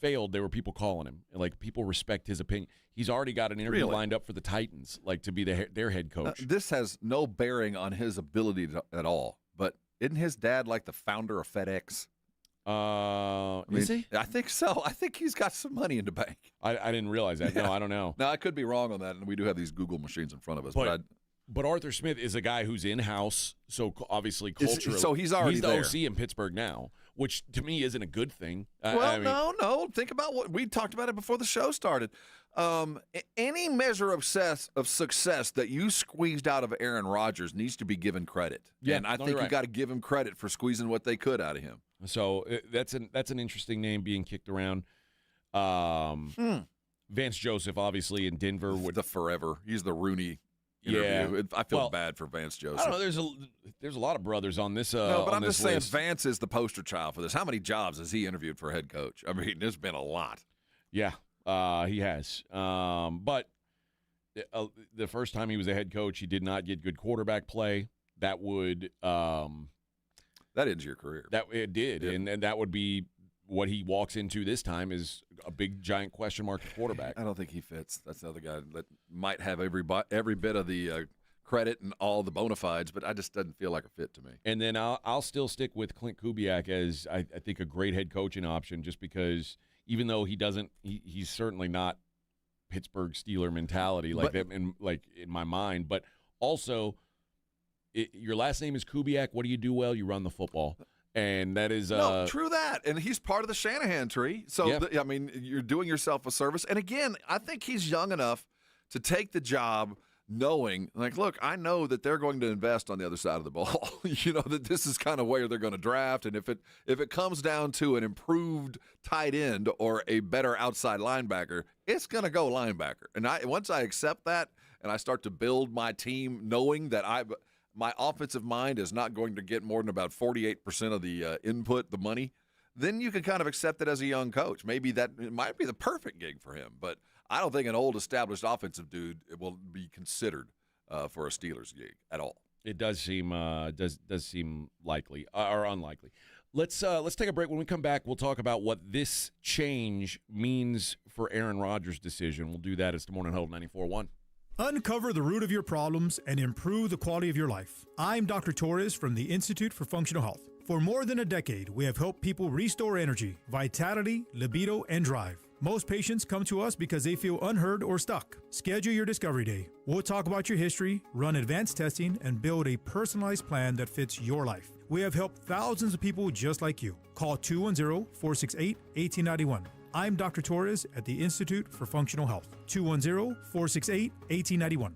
failed, there were people calling him. People respect his opinion. He's already got an interview lined up for the Titans, to be their head coach. This has no bearing on his ability at all. But isn't his dad the founder of FedEx? Is he? I think so. I think he's got some money in the bank. I didn't realize that. No, I don't know. Now, I could be wrong on that, and we do have these Google machines in front of us. But Arthur Smith is a guy who's in-house, so obviously culturally. So he's already there. He's the OC in Pittsburgh now, which to me isn't a good thing. No. Think about what we talked about it before the show started. Any measure of success that you squeezed out of Aaron Rodgers needs to be given credit. Yeah, and I think you got to give him credit for squeezing what they could out of him. So that's an interesting name being kicked around. Vance Joseph, obviously, in Denver. The forever. He's the Rooney interview. I feel bad for Vance Joseph. I don't know. There's a lot of brothers on this. No, but I'm just saying list. Vance is the poster child for this. How many jobs has he interviewed for head coach? I mean, there's been a lot. Yeah, he has. But the first time he was a head coach, he did not get good quarterback play. That would that ends your career. That it did, yeah. and that would be what he walks into this time is a big giant question mark at quarterback. I don't think he fits. That's the other guy that might have every bit of the credit and all the bona fides, but I just doesn't feel like a fit to me. And then I'll still stick with Clint Kubiak as I think a great head coaching option, just because even though he's certainly not Pittsburgh Steeler mentality in my mind, but also your last name is Kubiak. What do you do well? You run the football. And that is no, true that. And he's part of the Shanahan tree. So, you're doing yourself a service. And again, I think he's young enough to take the job knowing, look, I know that they're going to invest on the other side of the ball. That this is kind of where they're going to draft. And if it comes down to an improved tight end or a better outside linebacker, it's going to go linebacker. And once I accept that and I start to build my team knowing that my offensive mind is not going to get more than about 48% of the input, the money, then you can kind of accept it as a young coach. Maybe it might be the perfect gig for him, but I don't think an old established offensive dude will be considered for a Steelers gig at all. It does seem seem likely or unlikely. Let's take a break. When we come back, we'll talk about what this change means for Aaron Rodgers' decision. We'll do that as the Morning Huddle 94.1. Uncover the root of your problems and improve the quality of your life. I'm Dr. Torres from the Institute for Functional Health. For more than a decade, we have helped people restore energy, vitality, libido, and drive. Most patients come to us because they feel unheard or stuck. Schedule your discovery day. We'll talk about your history, run advanced testing, and build a personalized plan that fits your life. We have helped thousands of people just like you. Call 210-468-1891. I'm Dr. Torres at the Institute for Functional Health. 210-468-1891.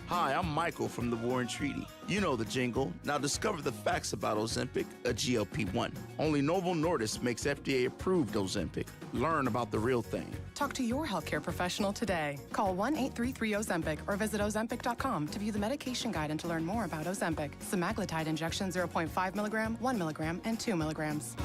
Hi, I'm Michael from the War and Treaty. You know the jingle. Now discover the facts about Ozempic, a GLP-1. Only Novo Nordisk makes FDA-approved Ozempic. Learn about the real thing. Talk to your healthcare professional today. Call 1-833-OZEMPIC or visit Ozempic.com to view the medication guide and to learn more about Ozempic. Semaglutide injection 0.5 milligram, 1 milligram, and 2 milligrams.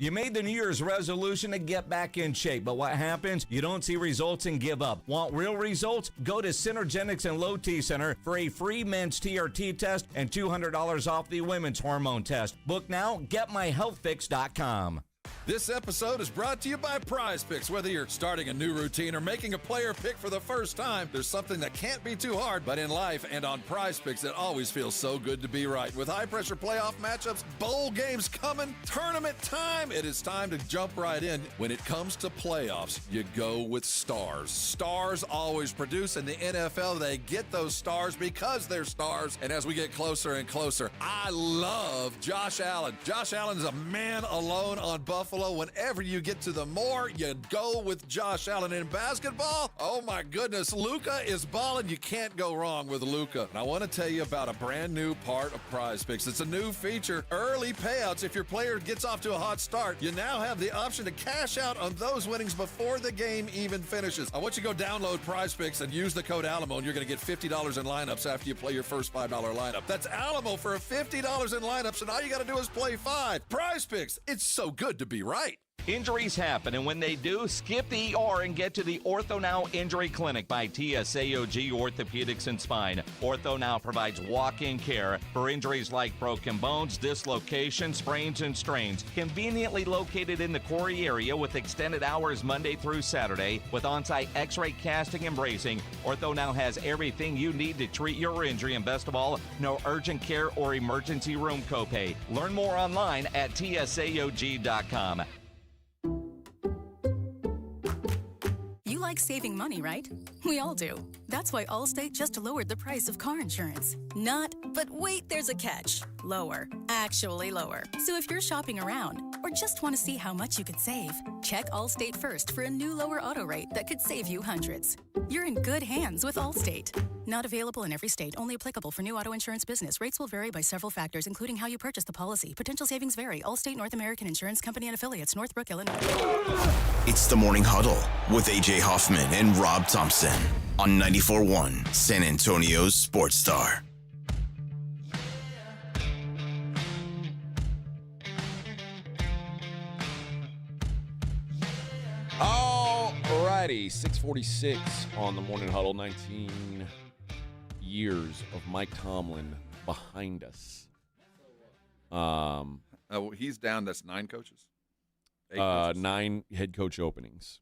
You made the New Year's resolution to get back in shape, but what happens? You don't see results and give up. Want real results? Go to Synergenics and Low T Center for a free men's TRT test and $200 off the women's hormone test. Book now, getmyhealthfix.com. This episode is brought to you by Prize Picks. Whether you're starting a new routine or making a player pick for the first time, there's something that can't be too hard. But in life and on Prize Picks, it always feels so good to be right. With high-pressure playoff matchups, bowl games coming, tournament time, it is time to jump right in. When it comes to playoffs, you go with stars. Stars always produce. In the NFL, they get those stars because they're stars. And as we get closer and closer, I love Josh Allen. Josh Allen is a man alone on Buffalo. Whenever you get to the more, you go with Josh Allen. In basketball, oh my goodness, Luka is balling. You can't go wrong with Luka. And I want to tell you about a brand new part of Prize Picks. It's a new feature, early payouts. If your player gets off to a hot start, you now have the option to cash out on those winnings before the game even finishes. I want you to go download Prize Picks and use the code Alamo, and you're going to get $50 in lineups after you play your first $5 lineup. That's Alamo for $50 in lineups, and all you got to do is play 5. Prize Picks, it's so good to be right. Injuries happen, and when they do, skip the ER and get to the Ortho Now Injury Clinic by TSAOG Orthopedics and Spine. Ortho Now provides walk-in care for injuries like broken bones, dislocations, sprains, and strains. Conveniently located in the Quarry area with extended hours Monday through Saturday with on-site x-ray casting and bracing, Ortho Now has everything you need to treat your injury, and best of all, no urgent care or emergency room copay. Learn more online at tsaog.com. You like saving money, right? We all do. That's why Allstate just lowered the price of car insurance. Not, but wait, there's a catch. Lower. Actually lower. So if you're shopping around or just want to see how much you could save, check Allstate first for a new lower auto rate that could save you hundreds. You're in good hands with Allstate. Not available in every state. Only applicable for new auto insurance business. Rates will vary by several factors, including how you purchase the policy. Potential savings vary. Allstate North American Insurance Company and affiliates. Northbrook, Illinois. It's the Morning Huddle with AJ Hoffman and Rob Thompson on 94.1 San Antonio's Sports Star. Alrighty, 646 on the Morning Huddle. 19 years of Mike Tomlin behind us. He's down. That's 9 coaches. 8 coaches. 9 head coach openings.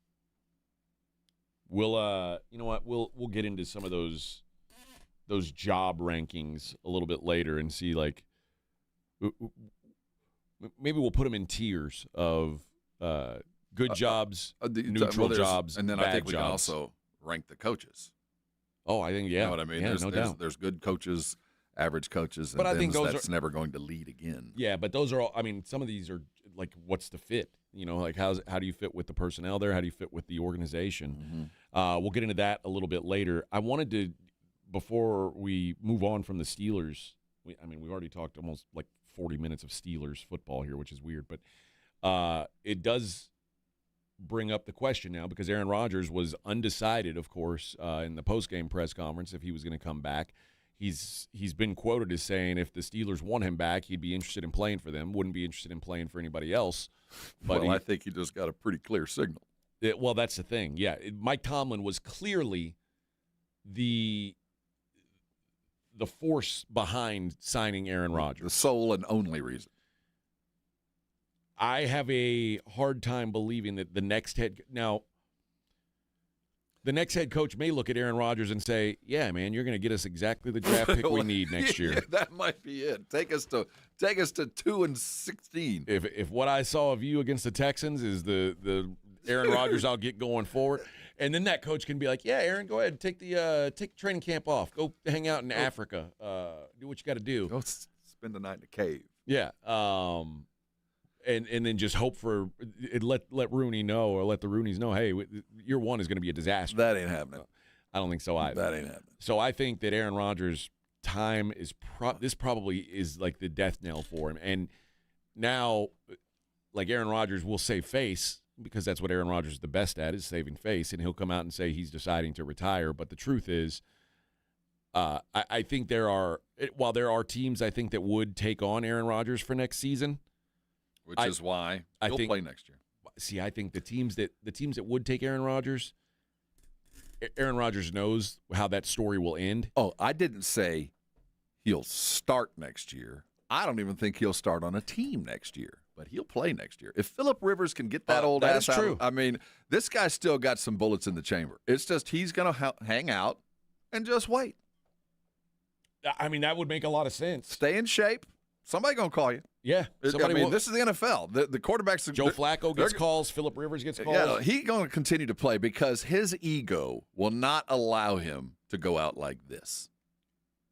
We'll you know what? We'll get into some of those job rankings a little bit later and see, like, maybe we'll put them in tiers of good jobs, neutral jobs, and then bad I think we jobs. can also rank the coaches. Oh, I think, yeah. You know what I mean? Yeah, There's good coaches, average coaches, and but I think that's never going to lead again. Yeah, but those are all, I mean, some of these are like, what's the fit? You know, like how do you fit with the personnel there? How do you fit with the organization? Mm-hmm. We'll get into that a little bit later. I wanted to, before we move on from the Steelers, we've already talked almost like 40 minutes of Steelers football here, which is weird, but it does bring up the question now, because Aaron Rodgers was undecided, of course, in the postgame press conference if he was going to come back. He's been quoted as saying if the Steelers want him back, he'd be interested in playing for them, wouldn't be interested in playing for anybody else. But I think he just got a pretty clear signal. Well, that's the thing. Yeah, Mike Tomlin was clearly the force behind signing Aaron Rodgers. The sole and only reason. I have a hard time believing that the next head coach may look at Aaron Rodgers and say, "Yeah, man, you're going to get us exactly the draft pick we need next year." Yeah, that might be it. Take us to 2-16. If what I saw of you against the Texans is the Aaron Rodgers I'll get going forward, and then that coach can be like, "Yeah, Aaron, go ahead, take training camp off, go hang out in Africa, do what you got to do, go spend the night in a cave." Yeah. And then just hope for it. Let Rooney know, or let the Rooneys know, hey, year one is going to be a disaster. That ain't happening. I don't think so either. That ain't happening. So I think that Aaron Rodgers' time is this probably is like the death knell for him. And now, like, Aaron Rodgers will save face, because that's what Aaron Rodgers is the best at, is saving face, and he'll come out and say he's deciding to retire. But the truth is, I think while there are teams I think that would take on Aaron Rodgers for next season. Which is why he'll play next year. See, I think the teams that would take Aaron Rodgers knows how that story will end. Oh, I didn't say he'll start next year. I don't even think he'll start on a team next year. but he'll play next year. If Phillip Rivers can get that old ass out, true. I mean, this guy's still got some bullets in the chamber. It's just he's going to hang out and just wait. I mean, that would make a lot of sense. Stay in shape. Somebody going to call you. Yeah. This is the NFL. The quarterbacks. Joe Flacco gets calls. Phillip Rivers gets calls. Yeah, he's going to continue to play because his ego will not allow him to go out like this.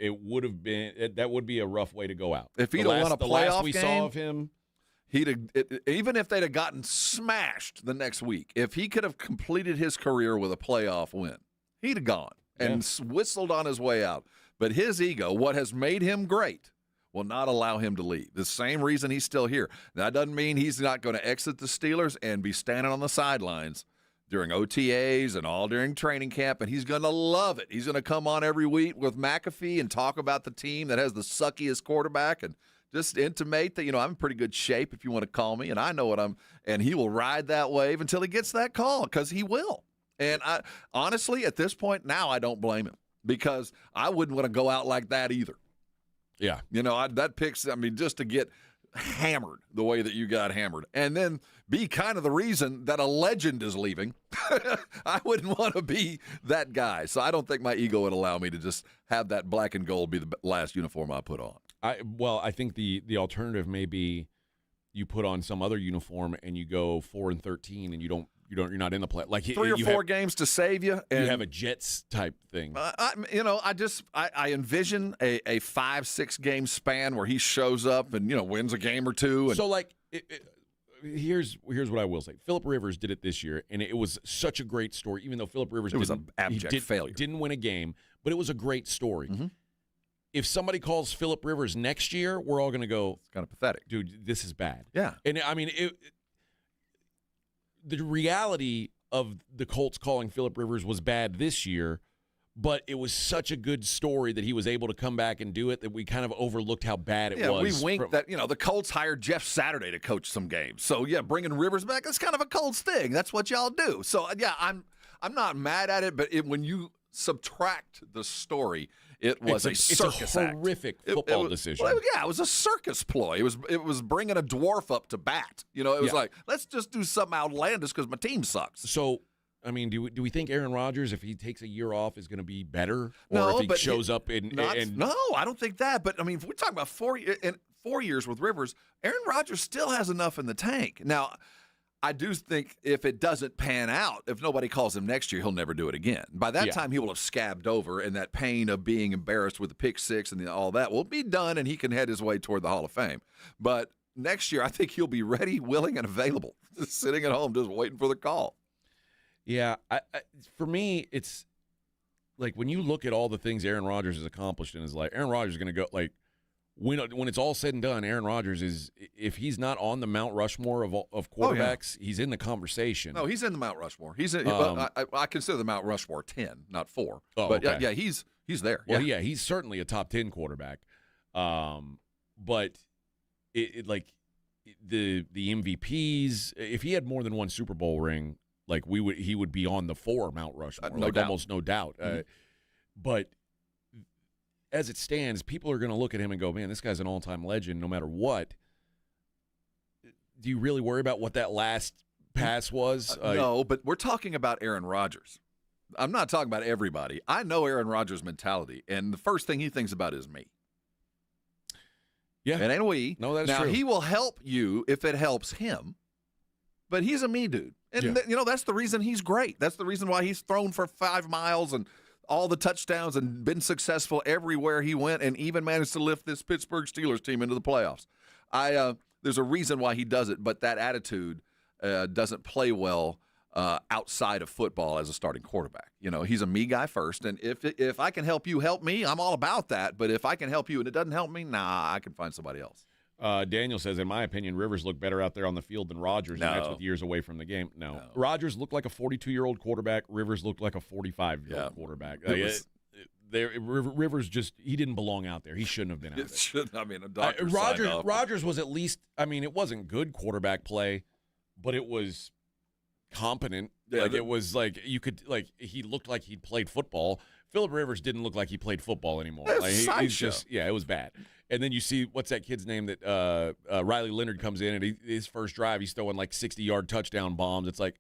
It would have been that would be a rough way to go out. If he'd have won a the playoff last we game, saw of him, even if they'd have gotten smashed the next week, if he could have completed his career with a playoff win, he'd have gone and whistled on his way out. But his ego, what has made him great, will not allow him to leave. The same reason he's still here. That doesn't mean he's not going to exit the Steelers and be standing on the sidelines during OTAs and all during training camp, and he's going to love it. He's going to come on every week with McAfee and talk about the team that has the suckiest quarterback and just intimate that, I'm in pretty good shape if you want to call me, and I know what and he will ride that wave until he gets that call, because he will. And I honestly, at this point now, I don't blame him, because I wouldn't want to go out like that either. Yeah. That picks, just to get hammered the way that you got hammered and then be kind of the reason that a legend is leaving. I wouldn't want to be that guy. So I don't think my ego would allow me to just have that black and gold be the last uniform I put on. I think the alternative may be you put on some other uniform and you go 4-13 and you're not in the play. Like 3 or 4 games to save you. And you have a Jets type thing. I envision a 5-6 game span where he shows up and wins a game or two. And so here's what I will say. Phillip Rivers did it this year, and it was such a great story. Even though Phillip Rivers was an abject failure, didn't win a game, but it was a great story. Mm-hmm. If somebody calls Phillip Rivers next year, we're all going to go, it's kind of pathetic, dude. This is bad. Yeah, and the reality of the Colts calling Phillip Rivers was bad this year, but it was such a good story that he was able to come back and do it that we kind of overlooked how bad it was. Yeah, we winked that, the Colts hired Jeff Saturday to coach some games. So, bringing Rivers back, that's kind of a Colts thing. That's what y'all do. So, I'm not mad at it, but when you subtract the story, it was a circus act. It's a horrific football decision. It was a circus ploy. It was bringing a dwarf up to bat. It was like, let's just do something outlandish because my team sucks. So, do we think Aaron Rodgers, if he takes a year off, is going to be better? No, or if he shows up No, I don't think that. But, if we're talking about 4 years with Rivers, Aaron Rodgers still has enough in the tank. Now, I do think if it doesn't pan out, if nobody calls him next year, he'll never do it again. By that time, he will have scabbed over, and that pain of being embarrassed with the pick six and all that will be done, and he can head his way toward the Hall of Fame. But next year, I think he'll be ready, willing, and available, just sitting at home, just waiting for the call. Yeah, for me, it's like when you look at all the things Aaron Rodgers has accomplished in his life, Aaron Rodgers is going to go when it's all said and done, Aaron Rodgers is, if he's not on the Mount Rushmore of quarterbacks, he's in the conversation. No, he's in the Mount Rushmore. He's in, I consider the Mount Rushmore 10, not 4. Oh, but okay. He's there. Well, he's certainly a top 10 quarterback. But the MVPs, if he had more than one Super Bowl ring, he would be on the 4 Mount Rushmore, almost no doubt. Mm-hmm. But as it stands, people are going to look at him and go, man, this guy's an all-time legend no matter what. Do you really worry about what that last pass was? No, but we're talking about Aaron Rodgers. I'm not talking about everybody. I know Aaron Rodgers' mentality, and the first thing he thinks about is me. Yeah. And ain't we? No, that's true. Now, he will help you if it helps him, but he's a me dude. And, that's the reason he's great. That's the reason why he's thrown for 5 miles and all the touchdowns and been successful everywhere he went and even managed to lift this Pittsburgh Steelers team into the playoffs. There's a reason why he does it, but that attitude doesn't play well outside of football as a starting quarterback. He's a me guy first, and if I can help you help me, I'm all about that. But if I can help you and it doesn't help me, I can find somebody else. Daniel says, in my opinion, Rivers looked better out there on the field than Rodgers, and that's with years away from the game. No. Rodgers looked like a 42-year-old quarterback. Rivers looked like a 45-year-old quarterback. Rivers he didn't belong out there. He shouldn't have been out there. Rodgers was at least, it wasn't good quarterback play, but it was competent. Yeah, it was he looked like he'd played football. Phillip Rivers didn't look like he played football anymore. It was it was bad. And then you see, what's that kid's name that Riley Leonard comes in, and his first drive, he's throwing like 60-yard touchdown bombs. It's like,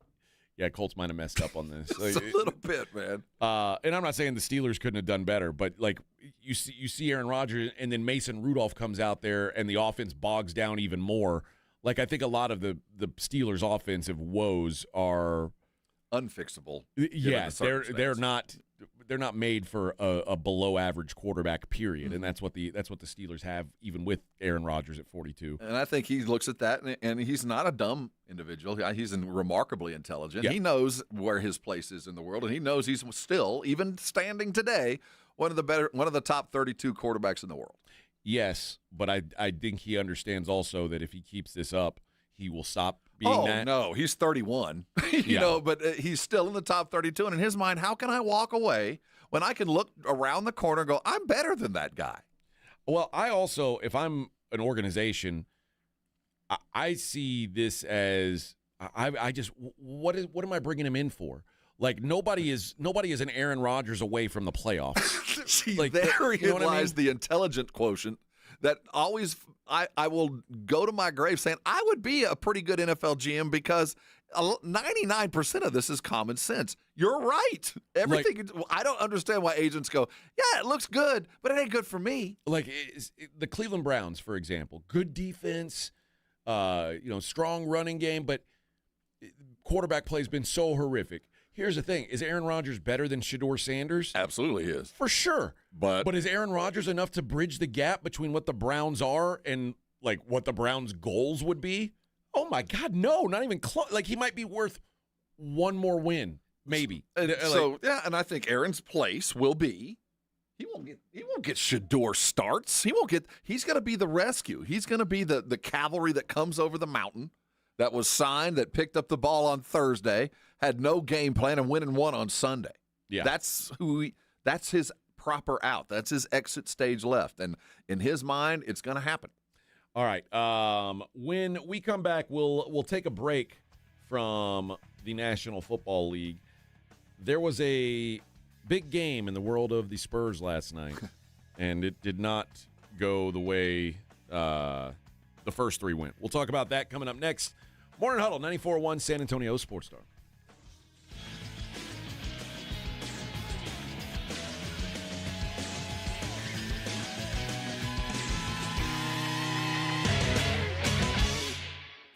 yeah, Colts might have messed up on this. Just a little bit, man. And I'm not saying the Steelers couldn't have done better, but like you see Aaron Rodgers, and then Mason Rudolph comes out there, and the offense bogs down even more. Like, I think a lot of the Steelers' offensive woes are unfixable. Yeah, they're not made for a below average quarterback, period. Mm-hmm. And that's what the Steelers have, even with Aaron Rodgers at 42. And I think he looks at that, and he's not a dumb individual. He's remarkably intelligent. Yeah. He knows where his place is in the world, and he knows he's still, even standing today, one of the top 32 quarterbacks in the world. Yes, but I think he understands also that if he keeps this up, he will stop being that. No, he's 31, but he's still in the top 32. And in his mind, how can I walk away when I can look around the corner and go, I'm better than that guy? Well, I also, if I'm an organization, I see this as I just what am I bringing him in for? Like nobody is an Aaron Rodgers away from the playoffs. See, like, therein lies I mean? the intelligent quotient that always I will go to my grave saying I would be a pretty good NFL GM because 99% of this is common sense. You're right. Everything. I don't understand why agents go, yeah, it looks good, but it ain't good for me. Like the Cleveland Browns, for example, good defense, strong running game, but quarterback play has been so horrific. Here's the thing. Is Aaron Rodgers better than Shedeur Sanders? Absolutely he is. For sure. But is Aaron Rodgers enough to bridge the gap between what the Browns are and, like, what the Browns' goals would be? Oh, my God, no. Not even close. Like, he might be worth one more win, maybe. And I think Aaron's place will be he won't get Shedeur starts. He's going to be the rescue. He's going to be the cavalry that comes over the mountain that was signed, that picked up the ball on Thursday, had no game plan, and went and won on Sunday. Yeah. That's his proper out. That's his exit stage left. And in his mind, it's going to happen. All right. When we come back, we'll take a break from the National Football League. There was a big game in the world of the Spurs last night, and it did not go the way the first three went. We'll talk about that coming up next. Morning Huddle, 94.1 San Antonio Sports Star.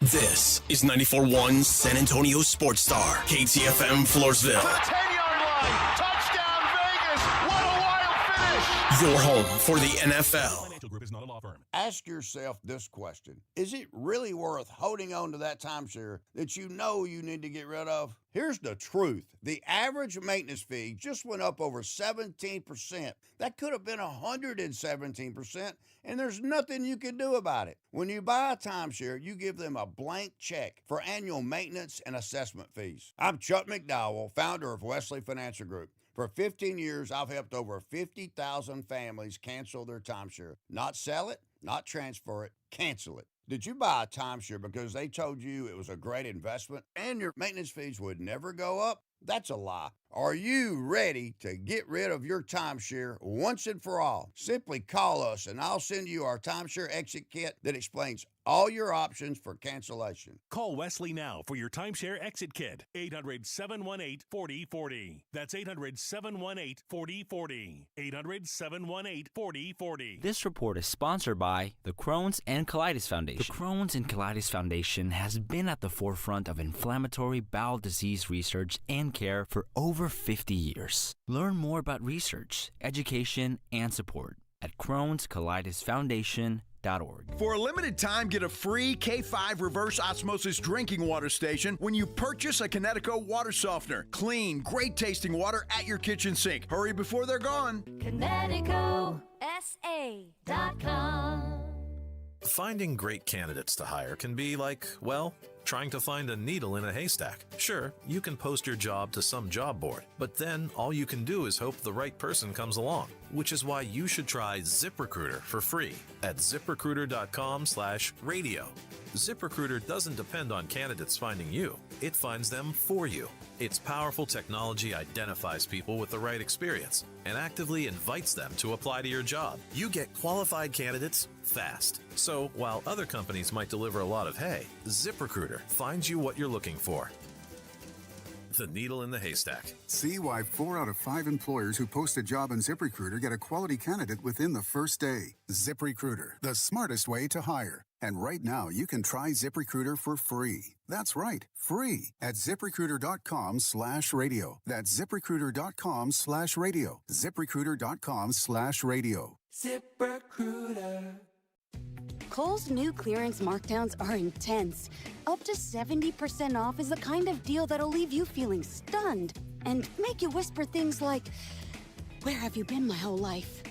This is 94.1 San Antonio Sports Star, KTFM Floresville. 10-yard line, touchdown Vegas, what a wild finish! Your home for the NFL. Financial Group is not a law firm. Ask yourself this question. Is it really worth holding on to that timeshare that you know you need to get rid of? Here's the truth. The average maintenance fee just went up over 17%. That could have been 117%, and there's nothing you can do about it. When you buy a timeshare, you give them a blank check for annual maintenance and assessment fees. I'm Chuck McDowell, founder of Wesley Financial Group. For 15 years, I've helped over 50,000 families cancel their timeshare. Not sell it, not transfer it, cancel it. Did you buy a timeshare because they told you it was a great investment and your maintenance fees would never go up? That's a lie. Are you ready to get rid of your timeshare once and for all? Simply call us and I'll send you our timeshare exit kit that explains all your options for cancellation. Call Wesley now for your timeshare exit kit. 800-718-4040. That's 800-718-4040. 800-718-4040. This report is sponsored by the Crohn's and Colitis Foundation. The Crohn's and Colitis Foundation has been at the forefront of inflammatory bowel disease research and care for over 50 years. Learn more about research, education, and support at Crohn'sColitisFoundation.org. For a limited time, get a free K5 reverse osmosis drinking water station when you purchase a Connecticut water softener. Clean, great tasting water at your kitchen sink. Hurry before they're gone. ConnecticutSA.com. Finding great candidates to hire can be like, well, trying to find a needle in a haystack. Sure, you can post your job to some job board, but then all you can do is hope the right person comes along, which is why you should try ZipRecruiter for free at ziprecruiter.com/radio. ZipRecruiter doesn't depend on candidates finding you. It finds them for you. Its powerful technology identifies people with the right experience and actively invites them to apply to your job. You get qualified candidates fast. So while other companies might deliver a lot of hay, ZipRecruiter finds you what you're looking for. The needle in the haystack. See why 4 out of 5 employers who post a job on ZipRecruiter get a quality candidate within the first day. ZipRecruiter, the smartest way to hire. And right now, you can try ZipRecruiter for free. That's right, free at ZipRecruiter.com/radio. That's ZipRecruiter.com/radio. ZipRecruiter.com/radio. ZipRecruiter. Kohl's new clearance markdowns are intense. Up to 70% off is the kind of deal that'll leave you feeling stunned and make you whisper things like, "Where have you been my whole life?"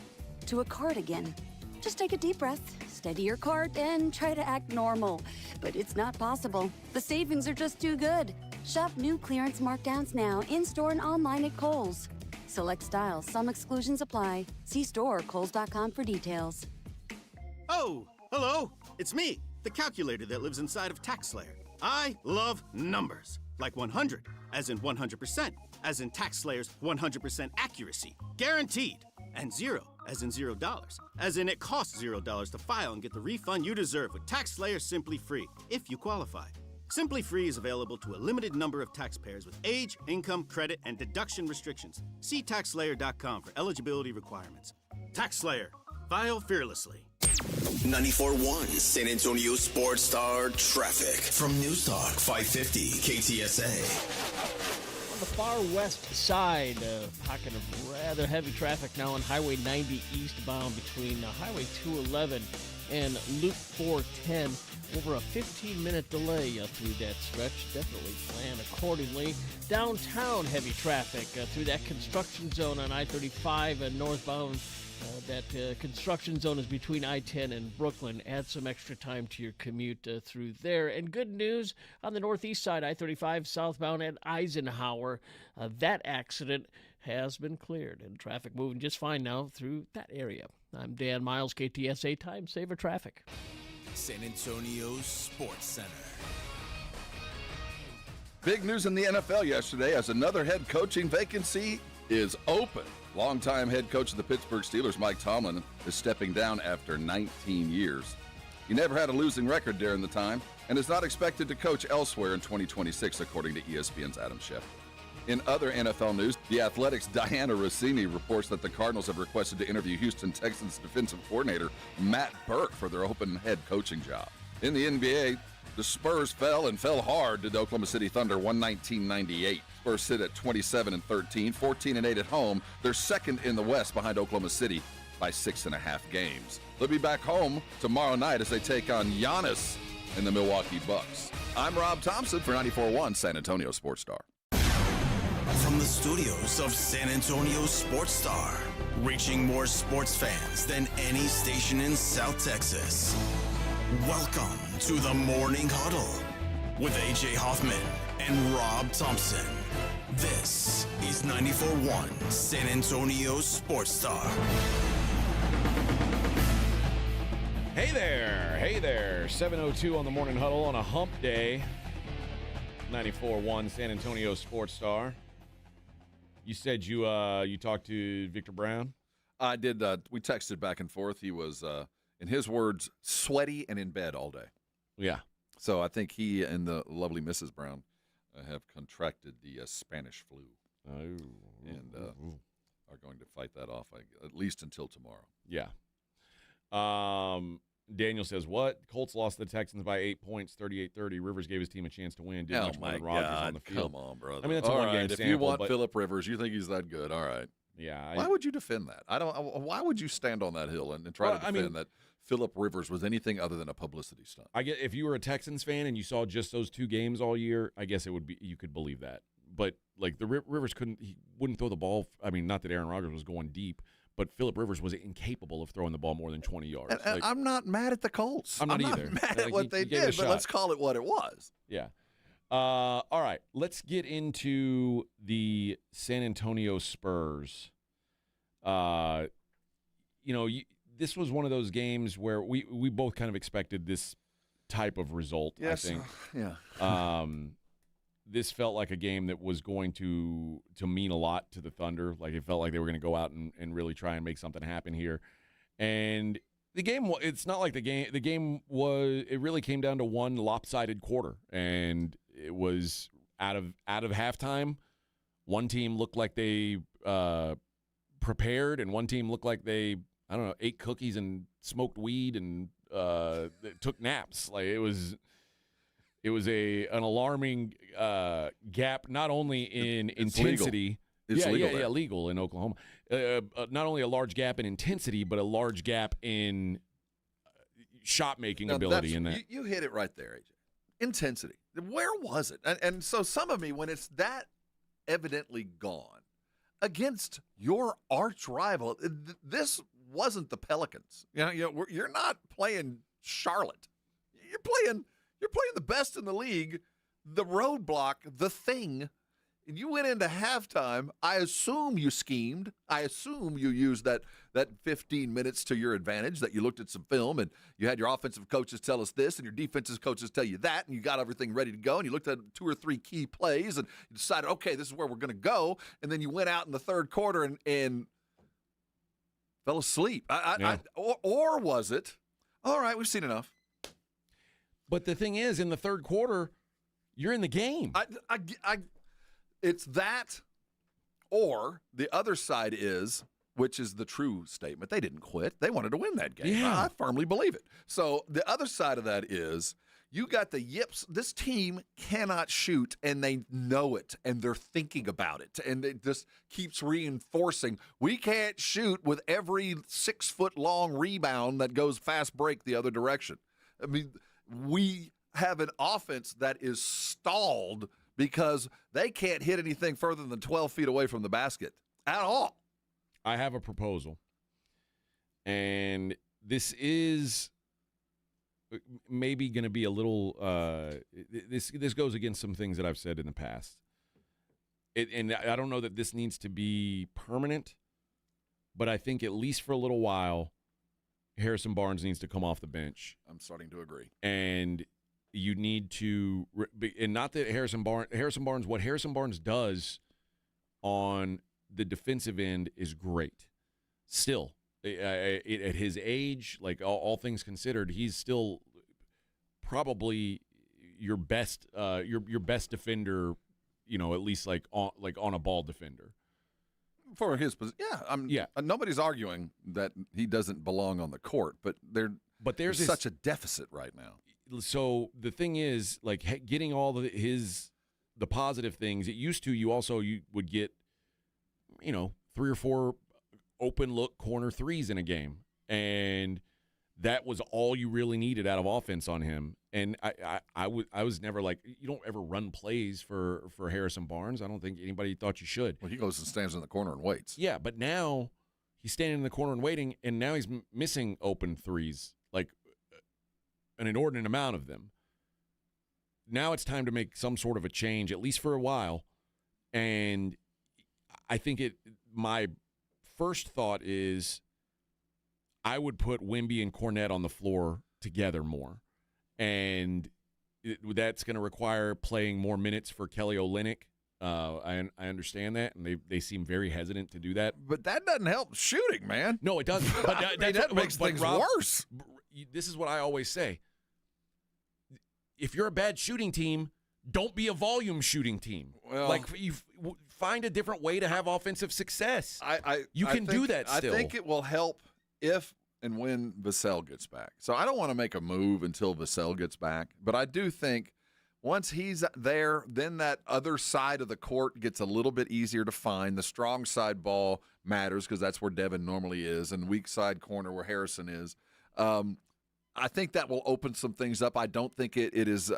to a cardigan. Just take a deep breath, steady your cart, and try to act normal. But it's not possible. The savings are just too good. Shop new clearance markdowns now in-store and online at Kohl's. Select styles, some exclusions apply. See store or Kohls.com for details. Oh, hello. It's me, the calculator that lives inside of TaxSlayer. I love numbers. Like 100, as in 100%, as in TaxSlayer's 100% accuracy, guaranteed. And 0, as in $0, as in it costs $0 to file and get the refund you deserve with TaxSlayer Simply Free, if you qualify. Simply Free is available to a limited number of taxpayers with age, income, credit, and deduction restrictions. See TaxSlayer.com for eligibility requirements. TaxSlayer. File fearlessly. 94.1 San Antonio Sports Star traffic from News Talk 550 KTSA. On the far west side, a pocket of rather heavy traffic now on Highway 90 eastbound between Highway 211 and Loop 410. Over a 15-minute delay through that stretch. Definitely plan accordingly. Downtown, heavy traffic through that construction zone on I-35 and northbound. That construction zone is between I-10 and Brooklyn. Add some extra time to your commute through there. And good news on the northeast side, I-35 southbound at Eisenhower. That accident has been cleared and traffic moving just fine now through that area. I'm Dan Miles, KTSA Time Saver Traffic. San Antonio Sports Center. Big news in the NFL yesterday as another head coaching vacancy is open. Longtime head coach of the Pittsburgh Steelers, Mike Tomlin, is stepping down after 19 years. He never had a losing record during the time and is not expected to coach elsewhere in 2026, according to ESPN's Adam Schefter. In other NFL news, The Athletic's Diana Rossini reports that the Cardinals have requested to interview Houston Texans defensive coordinator Matt Burke for their open head coaching job. In the NBA, the Spurs fell hard to the Oklahoma City Thunder 119-98. Spurs sit at 27-13, 14-8 at home. They're second in the West behind Oklahoma City by 6.5 games. They'll be back home tomorrow night as they take on Giannis and the Milwaukee Bucks. I'm Rob Thompson for 94.1 San Antonio Sports Star. From the studios of San Antonio Sports Star, reaching more sports fans than any station in South Texas. Welcome to the Morning Huddle with AJ Hoffman and Rob Thompson. This is 94.1 San Antonio Sports Star. Hey there. 7:02 on the Morning Huddle on a hump day. 94.1 San Antonio Sports Star. You said you talked to Victor Brown? I did. We texted back and forth. He was, in his words, sweaty and in bed all day. Yeah. So I think he and the lovely Mrs. Brown have contracted the Spanish flu. And are going to fight that off, at least until tomorrow. Yeah. Daniel says, what? Colts lost the Texans by 8 points, 38-30. Rivers gave his team a chance to win. Didn't much more than Rodgers on the field. Come on, brother. I mean, that's a all one-game right, sample. If you want Phillip Rivers, you think he's that good, all right. Yeah. Why would you defend that? Why would you stand on that hill and try to defend that Phillip Rivers was anything other than a publicity stunt? I get if you were a Texans fan and you saw just those 2 games all year, I guess it would be you could believe that. But like the Rivers he wouldn't throw the ball. I mean, not that Aaron Rodgers was going deep, but Phillip Rivers was incapable of throwing the ball more than 20 yards. And I'm not mad at the Colts. I'm not either. Mad at what they did, but let's call it what it was. Yeah. All right. Let's get into the San Antonio Spurs. This was one of those games where we both kind of expected this type of result, Yes. I think. Yeah. This felt like a game that was going to mean a lot to the Thunder. Like, it felt like they were going to go out and really try and make something happen here. And the game, it's not like the game was, it really came down to one lopsided quarter. And it was out of halftime, one team looked like they prepared, and one team looked like they, I don't know, ate cookies and smoked weed and took naps. Like, it was an alarming gap, not only in intensity. It's legal. Legal in Oklahoma. Not only a large gap in intensity, but a large gap in shot making ability. In that, you hit it right there, AJ. Intensity. Where was it? And so some of me, when it's that evidently gone against your arch rival, this wasn't the Pelicans. You're not playing Charlotte. You're playing the best in the league, the roadblock, the thing. And you went into halftime. I assume you schemed. I assume you used that 15 minutes to your advantage, that you looked at some film and you had your offensive coaches tell us this and your defensive coaches tell you that, and you got everything ready to go, and you looked at 2 or 3 key plays and you decided, okay, this is where we're going to go. And then you went out in the third quarter and fell asleep. Or was it, all right, we've seen enough. But the thing is, in the third quarter, you're in the game. It's that, or the other side is, which is the true statement, they didn't quit. They wanted to win that game. Yeah. I firmly believe it. So the other side of that is, you got the yips. This team cannot shoot, and they know it, and they're thinking about it. And it just keeps reinforcing, we can't shoot with every 6-foot-long rebound that goes fast break the other direction. I mean, we have an offense that is stalled because they can't hit anything further than 12 feet away from the basket at all. I have a proposal, and this is maybe going to be a little this goes against some things that I've said in the past. And I don't know that this needs to be permanent, but I think at least for a little while, Harrison Barnes needs to come off the bench. I'm starting to agree. And you need to, and not that Harrison Barnes, what Harrison Barnes does on the defensive end is great. Still, at his age, like all things considered, he's still probably your best defender. At least like on a ball defender. For his position, nobody's arguing that he doesn't belong on the court, but there's such a deficit right now. So the thing is, like, getting all the positive things. It used to, you would get, 3 or 4 open look corner threes in a game, and that was all you really needed out of offense on him. And I was never like, you don't ever run plays for Harrison Barnes. I don't think anybody thought you should. Well, he goes and stands in the corner and waits. Yeah, but now he's standing in the corner and waiting, and now he's missing open threes, like an inordinate amount of them. Now it's time to make some sort of a change, at least for a while. And I think my first thought is I would put Wemby and Cornette on the floor together more. And that's going to require playing more minutes for Kelly Olynyk. I understand that, and they seem very hesitant to do that. But that doesn't help shooting, man. No, it doesn't. But that makes things worse. This is what I always say. If you're a bad shooting team, don't be a volume shooting team. Well, you find a different way to have offensive success. You can think, do that still. I think it will help if and when Vassell gets back. So I don't want to make a move until Vassell gets back, but I do think once he's there, then that other side of the court gets a little bit easier to find. The strong side ball matters because that's where Devin normally is, and weak side corner where Harrison is. I think that will open some things up. I don't think it is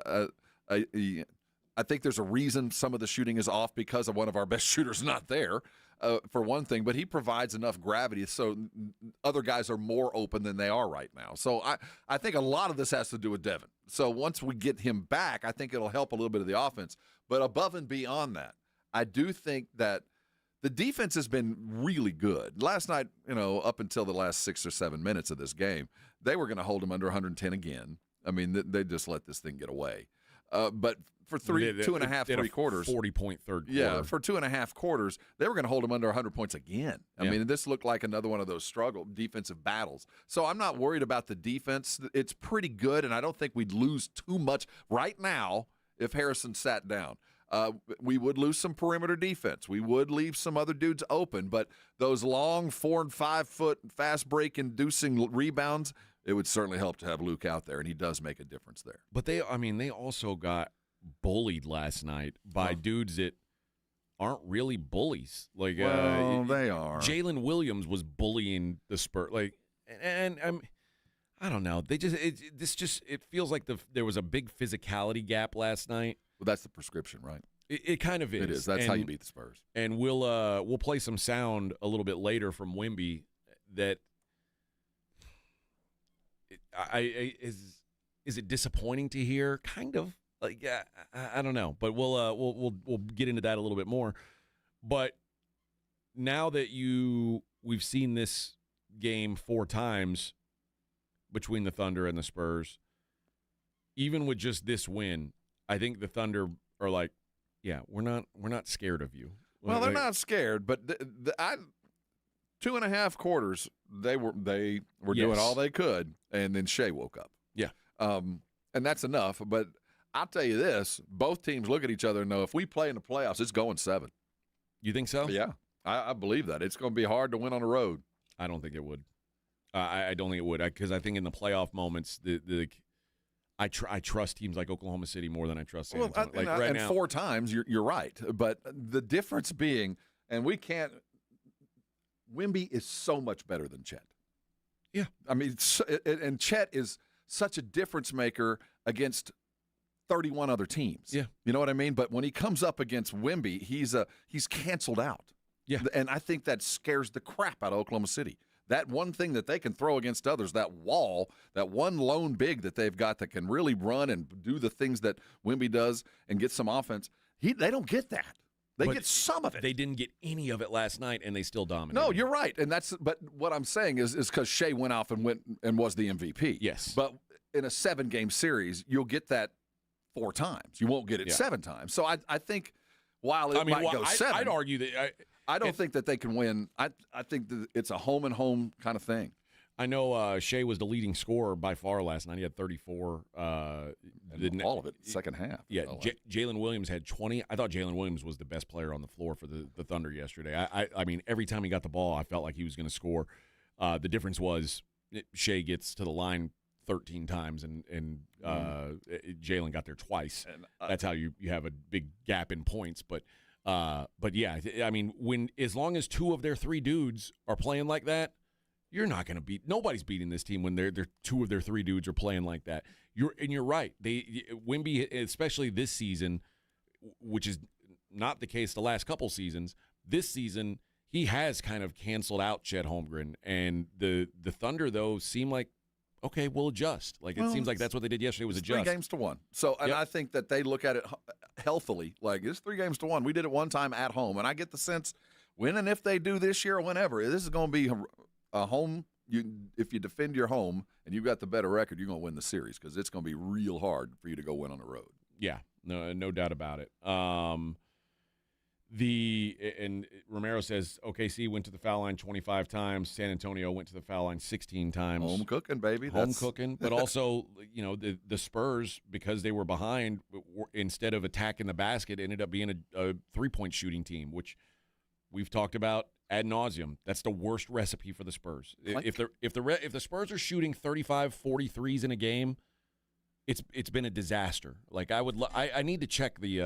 I think there's a reason some of the shooting is off because of one of our best shooters not there, for one thing. But he provides enough gravity so other guys are more open than they are right now. So I think a lot of this has to do with Devin. So once we get him back, I think it'll help a little bit of the offense. But above and beyond that, I do think that the defense has been really good. Last night, up until the last 6 or 7 minutes of this game, they were going to hold him under 110 again. I mean, they just let this thing get away. But for 2.5, 3 quarters. 40-point third quarter. Yeah, for 2.5 quarters, they were going to hold them under 100 points again. I mean, this looked like another one of those defensive battles. So I'm not worried about the defense. It's pretty good, and I don't think we'd lose too much right now if Harrison sat down. We would lose some perimeter defense. We would leave some other dudes open, but those long 4 and 5 foot fast break inducing rebounds, it would certainly help to have Luke out there, and he does make a difference there. But they also got bullied last night by dudes that aren't really bullies. Like, they are. Jalen Williams was bullying the Spurs. Like, and I don't know. It feels like there was a big physicality gap last night. Well, that's the prescription, right? It kind of is. It is. That's how you beat the Spurs. And we'll play some sound a little bit later from Wemby that is it disappointing to hear? Kind of. Like, I don't know, but we'll get into that a little bit more. But now that we've seen this game 4 times between the Thunder and the Spurs, even with just this win, I think the Thunder are like, yeah, we're not scared of you. Well, they're not scared, but 2.5 quarters they were doing all they could, and then Shea woke up. Yeah, and that's enough. But I'll tell you this: both teams look at each other and know if we play in the playoffs, it's going 7. You think so? Yeah, I believe that. It's going to be hard to win on the road. I don't think it would. I don't think it would, because I think in the playoff moments, I trust teams like Oklahoma City more than I trust San Antonio. Right now, 4 times, you're right. But the difference being, and we can't. Wemby is so much better than Chet. Yeah, I mean, and Chet is such a difference maker against 31 other teams. Yeah. You know what I mean? But when he comes up against Wemby, he's canceled out. Yeah. And I think that scares the crap out of Oklahoma City. That one thing that they can throw against others, that wall, that one lone big that they've got that can really run and do the things that Wemby does and get some offense, they don't get that. They get some of it. They didn't get any of it last night, and they still dominated. No, you're right. But what I'm saying is because Shea went off and was the MVP. Yes. But in a 7-game series, you'll get that 4 times. You won't get it 7 times. So I think while it might go 7, I'd argue that I don't think that they can win. I think that it's a home and home kind of thing. I know Shea was the leading scorer by far last night. He had 34. All of it, second half. Yeah, Jalen Williams had 20. I thought Jalen Williams was the best player on the floor for the Thunder yesterday. I mean, every time he got the ball, I felt like he was going to score. The difference was Shea gets to the line 13 times, and Jalen got there twice. And, that's how you have a big gap in points. But yeah, I mean, as long as 2 of their 3 dudes are playing like that, you're not going to beat. Nobody's beating this team when they're 2 of their 3 dudes are playing like that. You're right. Wemby, especially this season, which is not the case the last couple seasons. This season, he has kind of canceled out Chet Holmgren, and the Thunder though seem like, okay, we'll adjust. Like it seems like that's what they did yesterday was adjust. 3 games to 1. So, and I think that they look at it healthily. Like it's 3 games to 1. We did it one time at home, and I get the sense when and if they do this year or whenever, this is going to be a home. If you defend your home and you've got the better record, you're going to win the series because it's going to be real hard for you to go win on the road. Yeah, no doubt about it. And Romero says OKC went to the foul line 25 times. San Antonio went to the foul line 16 times. Home cooking, baby. Cooking. But also, the Spurs, because they were behind, instead of attacking the basket, ended up being a 3-point shooting team, which we've talked about ad nauseum. That's the worst recipe for the Spurs. If the Spurs are shooting 35, 40 threes in a game, it's been a disaster. Like I need to check the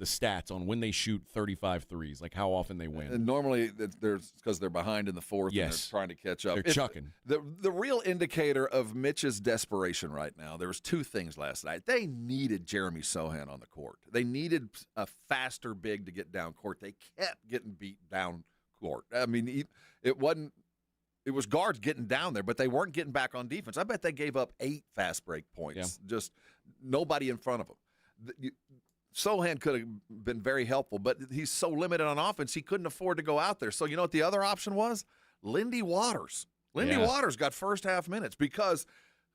stats on when they shoot 35 threes, like how often they win. And normally there's because they're behind in the fourth. Yes. And they're trying to catch up. They're chucking. The real indicator of Mitch's desperation right now, there was 2 things last night. They needed Jeremy Sohan on the court. They needed a faster big to get down court. They kept getting beat down court. I mean, it wasn't. It was guards getting down there, but they weren't getting back on defense. I bet they gave up 8 fast break points. Yeah. Just nobody in front of them. Sohan could have been very helpful, but he's so limited on offense, he couldn't afford to go out there. So you know what the other option was? Lindy Waters. Lindy Waters got first half minutes because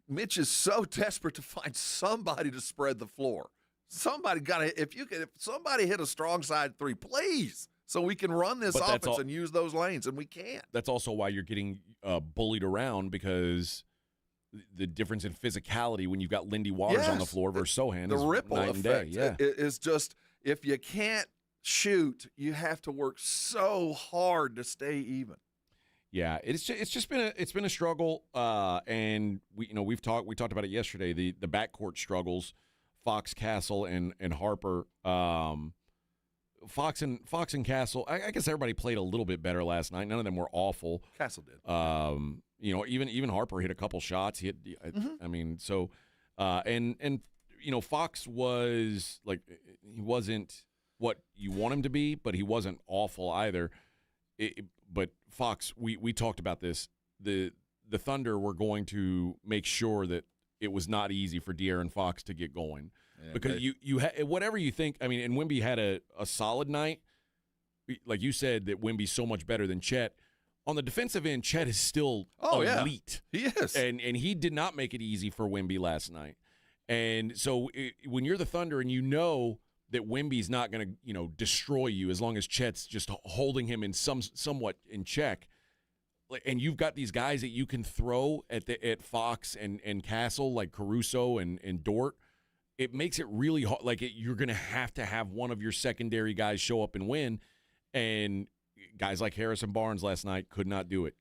Mitch is so desperate to find somebody to spread the floor. Somebody got to, if somebody hit a strong side three, please, so we can run this offense and use those lanes, and we can't. That's also why you're getting bullied around, because the difference in physicality when you've got Lindy Waters on the floor versus Sohan the is ripple night effect. and day. Is just, if you can't shoot, you have to work so hard to stay even. Yeah, it's just been a struggle, and we talked about it yesterday. The backcourt struggles, Fox, Castle, and Harper. Fox and Castle. I guess everybody played a little bit better last night. None of them were awful. Castle did. Even Harper hit a couple shots. He hit. I mean, so and Fox was like, he wasn't what you want him to be, but he wasn't awful either. But Fox, we talked about this. The Thunder were going to make sure that it was not easy for De'Aaron Fox to get going, because whatever you think. I mean, and Wemby had a solid night, like you said, that Wemby's so much better than Chet. On the defensive end, Chet is still elite. He is, and he did not make it easy for Wemby last night. And so when you're the Thunder and you know that Wemby's not going to, destroy you as long as Chet's just holding him in somewhat in check, and you've got these guys that you can throw at Fox and Castle, like Caruso and Dort, it makes it really hard. Like, you're going to have one of your secondary guys show up and win, and guys like Harrison Barnes last night could not do it.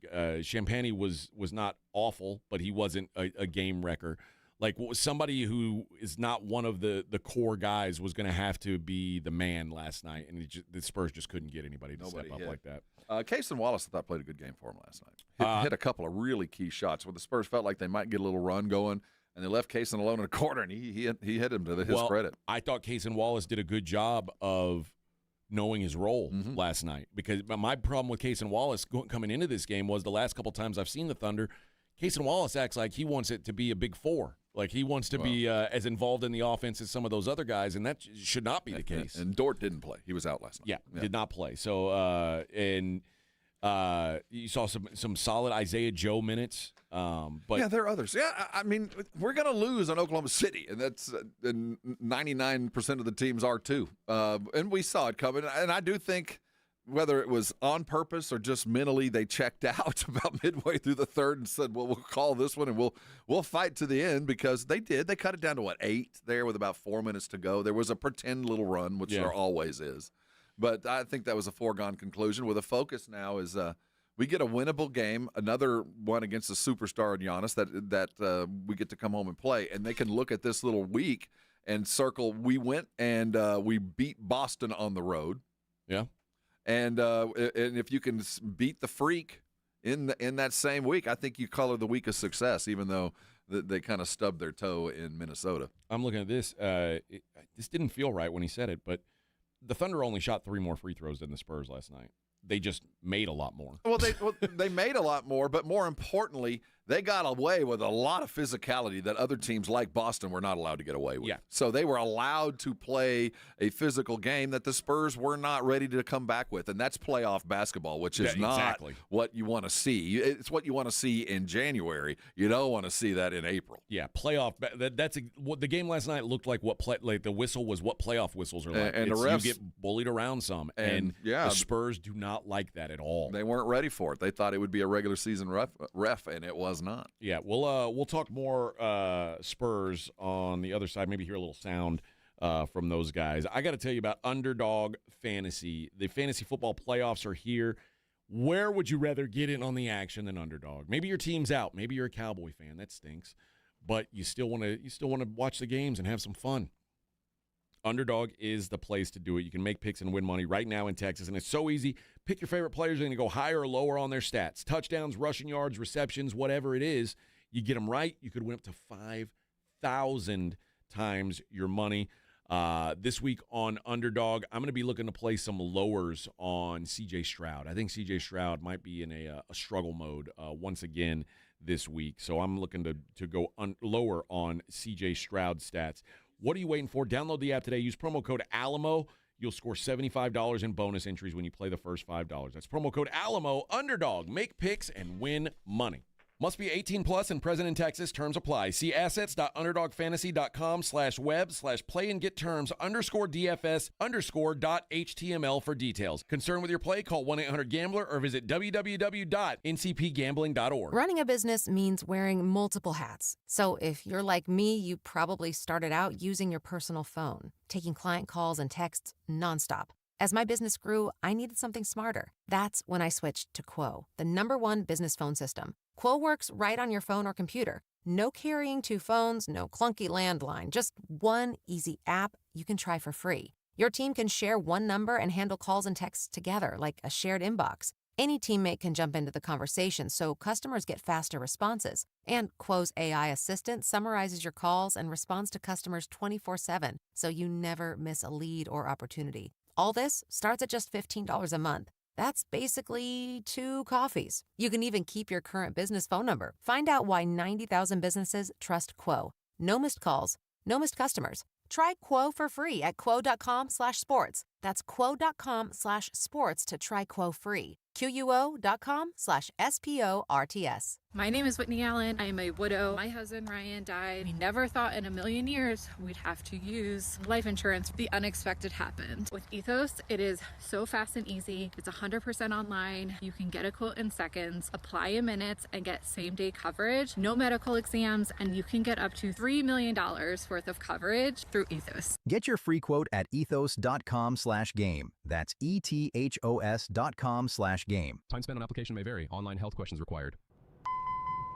Champagny was not awful, but he wasn't a game wrecker. Like, somebody who is not one of the core guys was going to have to be the man last night, and the Spurs just couldn't get anybody to step up like that. Casey Wallace, I thought, played a good game for him last night. Hit a couple of really key shots where the Spurs felt like they might get a little run going, and they left Casey alone in the corner, and he hit him to his credit. I thought Casey Wallace did a good job of knowing his role last night, because my problem with Casey Wallace coming into this game was the last couple times I've seen the Thunder, Casey Wallace acts like he wants it to be a big four. Like, he wants to be as involved in the offense as some of those other guys, and that should not be the case. And Dort didn't play. He was out last night. Yeah, did not play. So, you saw some solid Isaiah Joe minutes. But yeah, there are others. Yeah, I mean, we're going to lose in Oklahoma City, and that's 99% of the teams are too. And we saw it coming. And I do think, whether it was on purpose or just mentally, they checked out about midway through the third and said, well, we'll call this one and we'll fight to the end, because they did. They cut it down to, 8 there with about 4 minutes to go. There was a pretend little run, which there always is. But I think that was a foregone conclusion. With a focus now is we get a winnable game, another one against the superstar in Giannis that we get to come home and play. And they can look at this little week and circle, we went and we beat Boston on the road. Yeah. And if you can beat the Freak in that same week, I think you color the week a success, even though they kind of stubbed their toe in Minnesota. I'm looking at this. This didn't feel right when he said it, but the Thunder only shot 3 more free throws than the Spurs last night. They just made a lot more. Well, they made a lot more, but more importantly, they got away with a lot of physicality that other teams like Boston were not allowed to get away with. Yeah. So they were allowed to play a physical game that the Spurs were not ready to come back with, and that's playoff basketball, which is not what you want to see. It's what you want to see in January. You don't want to see that in April. Yeah, playoff. That's what the game last night looked like. Like the whistle was what playoff whistles are like. And the refs, you get bullied around some, and the Spurs do not like that at all. They weren't ready for it. They thought it would be a regular season ref, and it was not. Yeah, we'll talk more Spurs on the other side. Maybe hear a little sound from those guys. I got to tell you about Underdog Fantasy. The fantasy football playoffs are here. Where would you rather get in on the action than Underdog? Maybe your team's out. Maybe you're a Cowboy fan. That stinks. But you still want to watch the games and have some fun. Underdog is the place to do it. You can make picks and win money right now in Texas, and it's so easy. Pick your favorite players. They're going to go higher or lower on their stats. Touchdowns, rushing yards, receptions, whatever it is. You get them right, you could win up to 5,000 times your money. This week on Underdog, I'm going to be looking to play some lowers on C.J. Stroud. I think C.J. Stroud might be in a struggle mode once again this week. So I'm looking to go lower on C.J. Stroud stats. What are you waiting for? Download the app today. Use promo code ALAMO. You'll score $75 in bonus entries when you play the first $5. That's promo code ALAMO. Underdog. Make picks and win money. Must be 18 plus and present in Texas. Terms apply. See assets.underdogfantasy.com/web/play and get terms _DFS_.html for details. Concerned with your play? Call 1-800-GAMBLER or visit www.ncpgambling.org. Running a business means wearing multiple hats. So if you're like me, you probably started out using your personal phone, taking client calls and texts nonstop. As my business grew, I needed something smarter. That's when I switched to Quo, the #1 business phone system. Quo works right on your phone or computer. No carrying 2 phones, no clunky landline, just one easy app you can try for free. Your team can share one number and handle calls and texts together like a shared inbox. Any teammate can jump into the conversation so customers get faster responses. And Quo's AI assistant summarizes your calls and responds to customers 24/7, so you never miss a lead or opportunity. All this starts at just $15 a month. That's basically 2 coffees. You can even keep your current business phone number. Find out why 90,000 businesses trust Quo. No missed calls, no missed customers. Try Quo for free at quo.com/sports. That's quo.com/sports to try Quo free. QUO.com/SPORTS. My name is Whitney Allen. I am a widow. My husband Ryan died. We never thought in a million years we'd have to use life insurance. The unexpected happened. With Ethos, it is so fast and easy. It's 100% online. You can get a quote in seconds, apply in minutes, and get same-day coverage. No medical exams, and you can get up to $3 million worth of coverage through Ethos. Get your free quote at ethos.com/game. That's ETHOS.com/game. Time spent on application may vary. Online health questions required.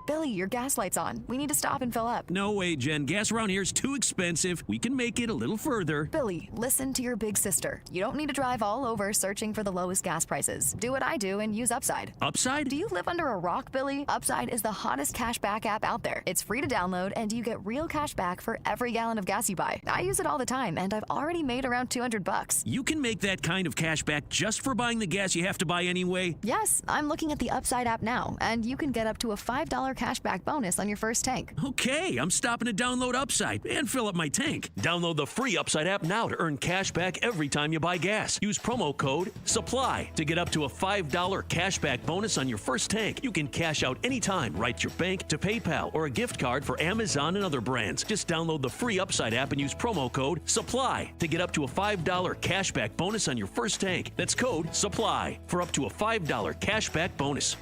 Billy, your gas light's on. We need to stop and fill up. No way, Jen. Gas around here is too expensive. We can make it a little further. Billy, listen to your big sister. You don't need to drive all over searching for the lowest gas prices. Do what I do and use Upside. Upside? Do you live under a rock, Billy? Upside is the hottest cashback app out there. It's free to download, and you get real cash back for every gallon of gas you buy. I use it all the time, and I've already made around $200. You can make that kind of cash back just for buying the gas you have to buy anyway? Yes, I'm looking at the Upside app now, and you can get up to a $5 cashback bonus on your first tank. Okay, I'm stopping to download Upside and fill up my tank. Download the free Upside app now to earn cash back every time you buy gas. Use promo code SUPPLY to get up to a $5 cashback bonus on your first tank. You can cash out anytime right to your bank, to PayPal, or a gift card for Amazon and other brands. Just download the free Upside app and use promo code SUPPLY to get up to a $5 cashback bonus on your first tank. That's code SUPPLY for up to a $5 cashback bonus.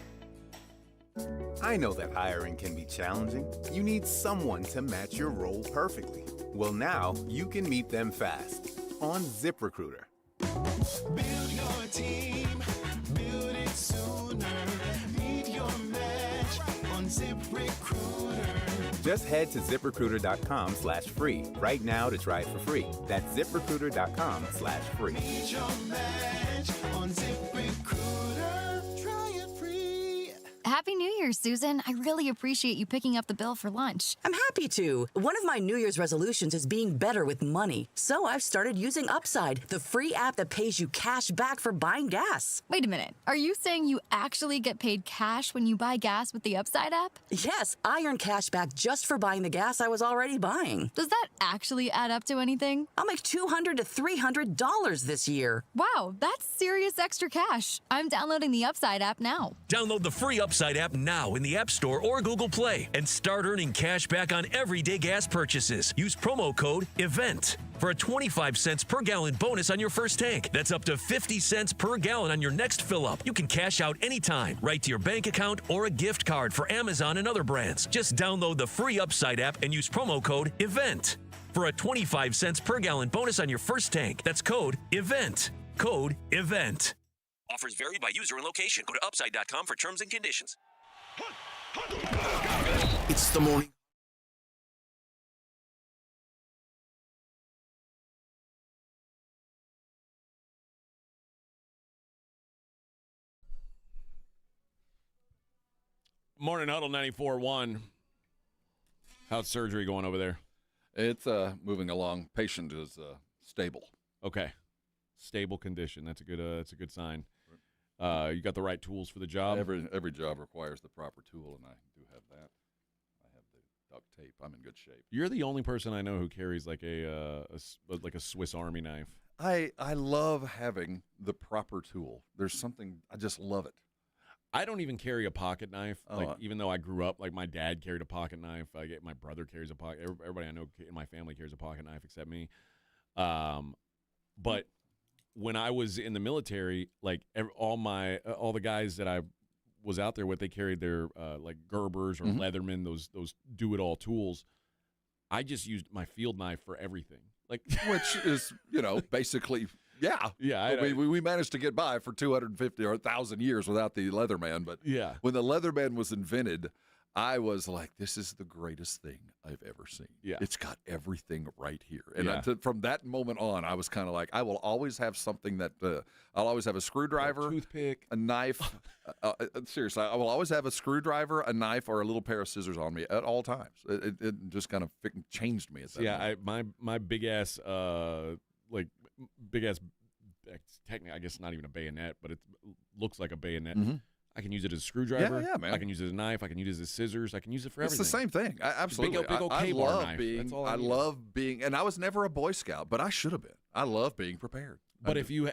I know that hiring can be challenging. You need someone to match your role perfectly. Well, now you can meet them fast on ZipRecruiter. Build your team, build it sooner. Meet your match on ZipRecruiter. Just head to ZipRecruiter.com/free right now to try it for free. That's ZipRecruiter.com/free. Meet your match on ZipRecruiter. Try it free. Happy New Year, Susan. I really appreciate you picking up the bill for lunch. I'm happy to. One of my New Year's resolutions is being better with money. So I've started using Upside, the free app that pays you cash back for buying gas. Wait a minute. Are you saying you actually get paid cash when you buy gas with the Upside app? Yes, I earn cash back just for buying the gas I was already buying. Does that actually add up to anything? I'll make $200 to $300 this year. Wow, that's serious extra cash. I'm downloading the Upside app now. Download the free Upside app now in the App Store or Google Play and start earning cash back on everyday gas purchases. Use promo code EVENT for a 25 cents per gallon bonus on your first tank. That's up to 50 cents per gallon on your next fill up. You can cash out anytime, right to your bank account or a gift card for Amazon and other brands. Just download the free Upside app and use promo code EVENT for a 25 cents per gallon bonus on your first tank. That's code EVENT. Code EVENT. Offers vary by user and location. Go to upside.com for terms and conditions. It's the morning. Morning Huddle 94.1. How's surgery going over there? It's moving along. Patient is stable. Okay. Stable condition. That's a good sign. You got the right tools for the job? Every job requires the proper tool, and I do have that. I have the duct tape. I'm in good shape. You're the only person I know who carries like a Swiss Army knife. I love having the proper tool. There's something, I just love it. I don't even carry a pocket knife. Oh, Like, even though I grew up, like, my dad carried a pocket knife. My brother carries a pocket. Everybody I know in my family carries a pocket knife except me. But when I was in the military, like, all the guys that I was out there with, they carried their like Gerbers or Leatherman, those do-it-all tools. I just used my field knife for everything. Like, which is, basically, yeah. Yeah. We managed to get by for 250 or 1,000 years without the Leatherman. But yeah, when the Leatherman was invented, I was like, this is the greatest thing I've ever seen. Yeah. It's got everything right here. And from that moment on, I was kind of like, I will always have something that I'll always have a screwdriver, a toothpick, a knife. Seriously, I will always have a screwdriver, a knife, or a little pair of scissors on me at all times. It just kind of changed me at that moment. My big ass technically, I guess not even a bayonet, but it looks like a bayonet. I can use it as a screwdriver. Yeah, man. I can use it as a knife. I can use it as scissors. I can use it for everything. It's the same thing. Absolutely. Big old K-bar knife. That's all I love being, and I was never a Boy Scout, but I should have been. I love being prepared. But if you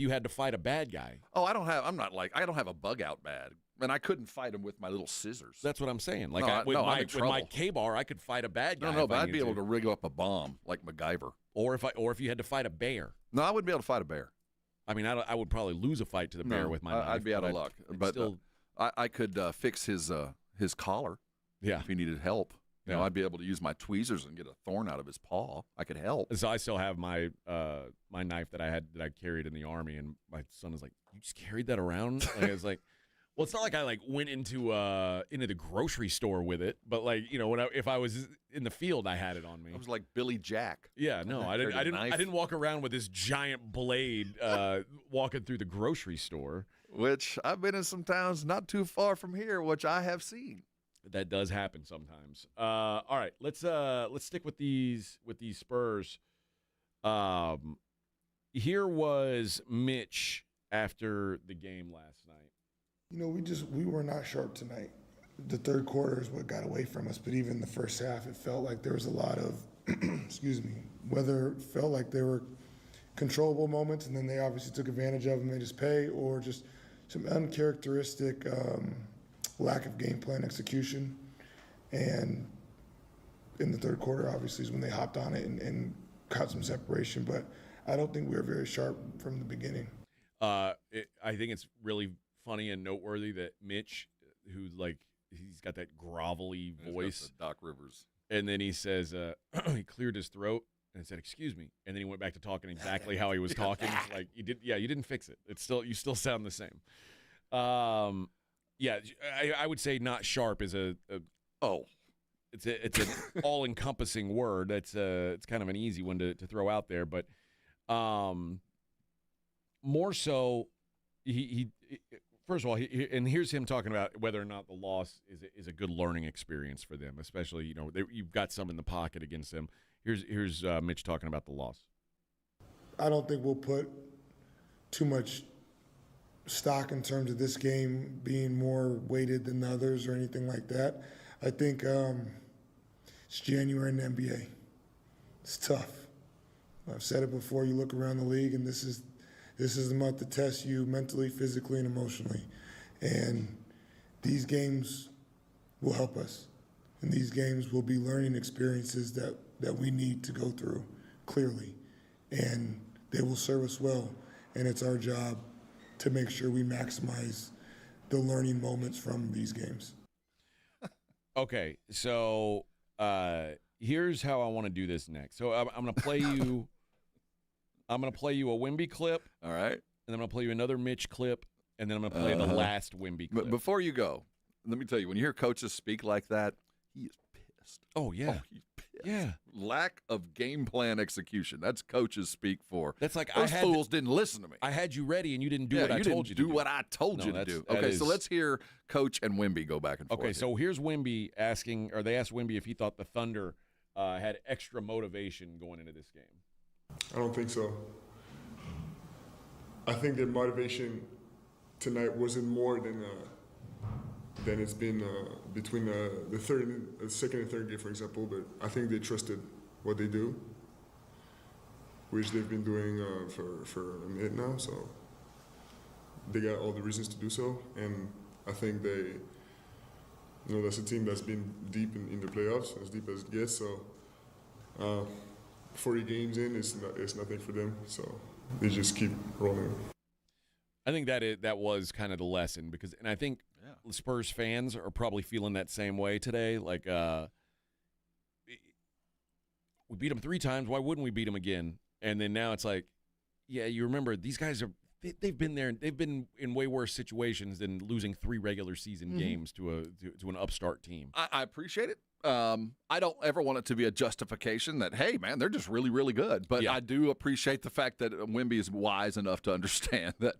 had to fight a bad guy. Oh, I don't have a bug out bag. And I couldn't fight him with my little scissors. That's what I'm saying. Like, with my K-bar, I could fight a bad guy. No, but I'd be able to rig up a bomb like MacGyver. Or if you had to fight a bear. No, I wouldn't be able to fight a bear. I mean, I would probably lose a fight to the bear with my knife. I'd be out of luck. But I could fix his collar. Yeah. If he needed help. I'd be able to use my tweezers and get a thorn out of his paw. I could help. So I still have my my knife that I carried in the Army, and my son was like, "You just carried that around?" Like, I was like, "Well, it's not like I went into the grocery store with it, but if I was in the field, I had it on me." I was like Billy Jack. Yeah, no, I didn't walk around with this giant blade walking through the grocery store. Which I've been in some towns not too far from here, which I have seen. That does happen sometimes. All right, let's stick with these Spurs. Here was Mitch after the game last night. We were not sharp tonight. The third quarter is what got away from us, but even the first half, it felt like there was a lot of, whether it felt like there were controllable moments and then they obviously took advantage of them, made us pay, or just some uncharacteristic lack of game plan execution. And in the third quarter, obviously, is when they hopped on it and caught some separation. But I don't think we were very sharp from the beginning. I think it's really funny and noteworthy that Mitch, who he's got that grovelly voice, Doc Rivers, and then he says he cleared his throat and said, "Excuse me," and then he went back to talking exactly how he was talking. Like, you didn't fix it. You still sound the same. Yeah, I would say not sharp is it's an all-encompassing word. It's kind of an easy one to throw out there, but more so, he first of all, and here's him talking about whether or not the loss is a good learning experience for them, especially you've got some in the pocket against them. Here's Mitch talking about the loss. I don't think we'll put too much stock in terms of this game being more weighted than the others or anything like that. I think it's January in the NBA. It's tough. I've said it before. You look around the league, and this is the month to test you mentally, physically, and emotionally. And these games will help us. And these games will be learning experiences that we need to go through, clearly. And they will serve us well. And it's our job to make sure we maximize the learning moments from these games. Okay, so here's how I want to do this next. So I'm going to play you. I'm going to play you a Wemby clip. All right. And then I'm going to play you another Mitch clip, and then I'm going to play the last Wemby clip. But before you go, let me tell you, when you hear coaches speak like that, he is pissed. Oh yeah. He's pissed. Yeah. Lack of game plan execution. That's coaches speak for. That's like those fools didn't listen to me. I had you ready, and you didn't do what I told you to do. What I told you to do. Okay, so let's hear Coach and Wemby go back and forth. Okay, so here's Wemby asking, or they asked Wemby if he thought the Thunder had extra motivation going into this game. I don't think so. I think their motivation tonight wasn't more than it's been between the second and third game, for example. But I think they trusted what they do, which they've been doing for a minute now. So they got all the reasons to do so, and I think they, that's a team that's been deep in the playoffs, as deep as it gets. So 40 games in is nothing for them. So they just keep rolling. I think that was kind of the lesson and I think Spurs fans are probably feeling that same way today. Like, we beat them 3 times. Why wouldn't we beat them again? And then now it's like, yeah, you remember these guys they've been there. They've been in way worse situations than losing 3 regular season games to an upstart team. I appreciate it. I don't ever want it to be a justification that, hey, man, they're just really, really good. But I do appreciate the fact that Wemby is wise enough to understand that,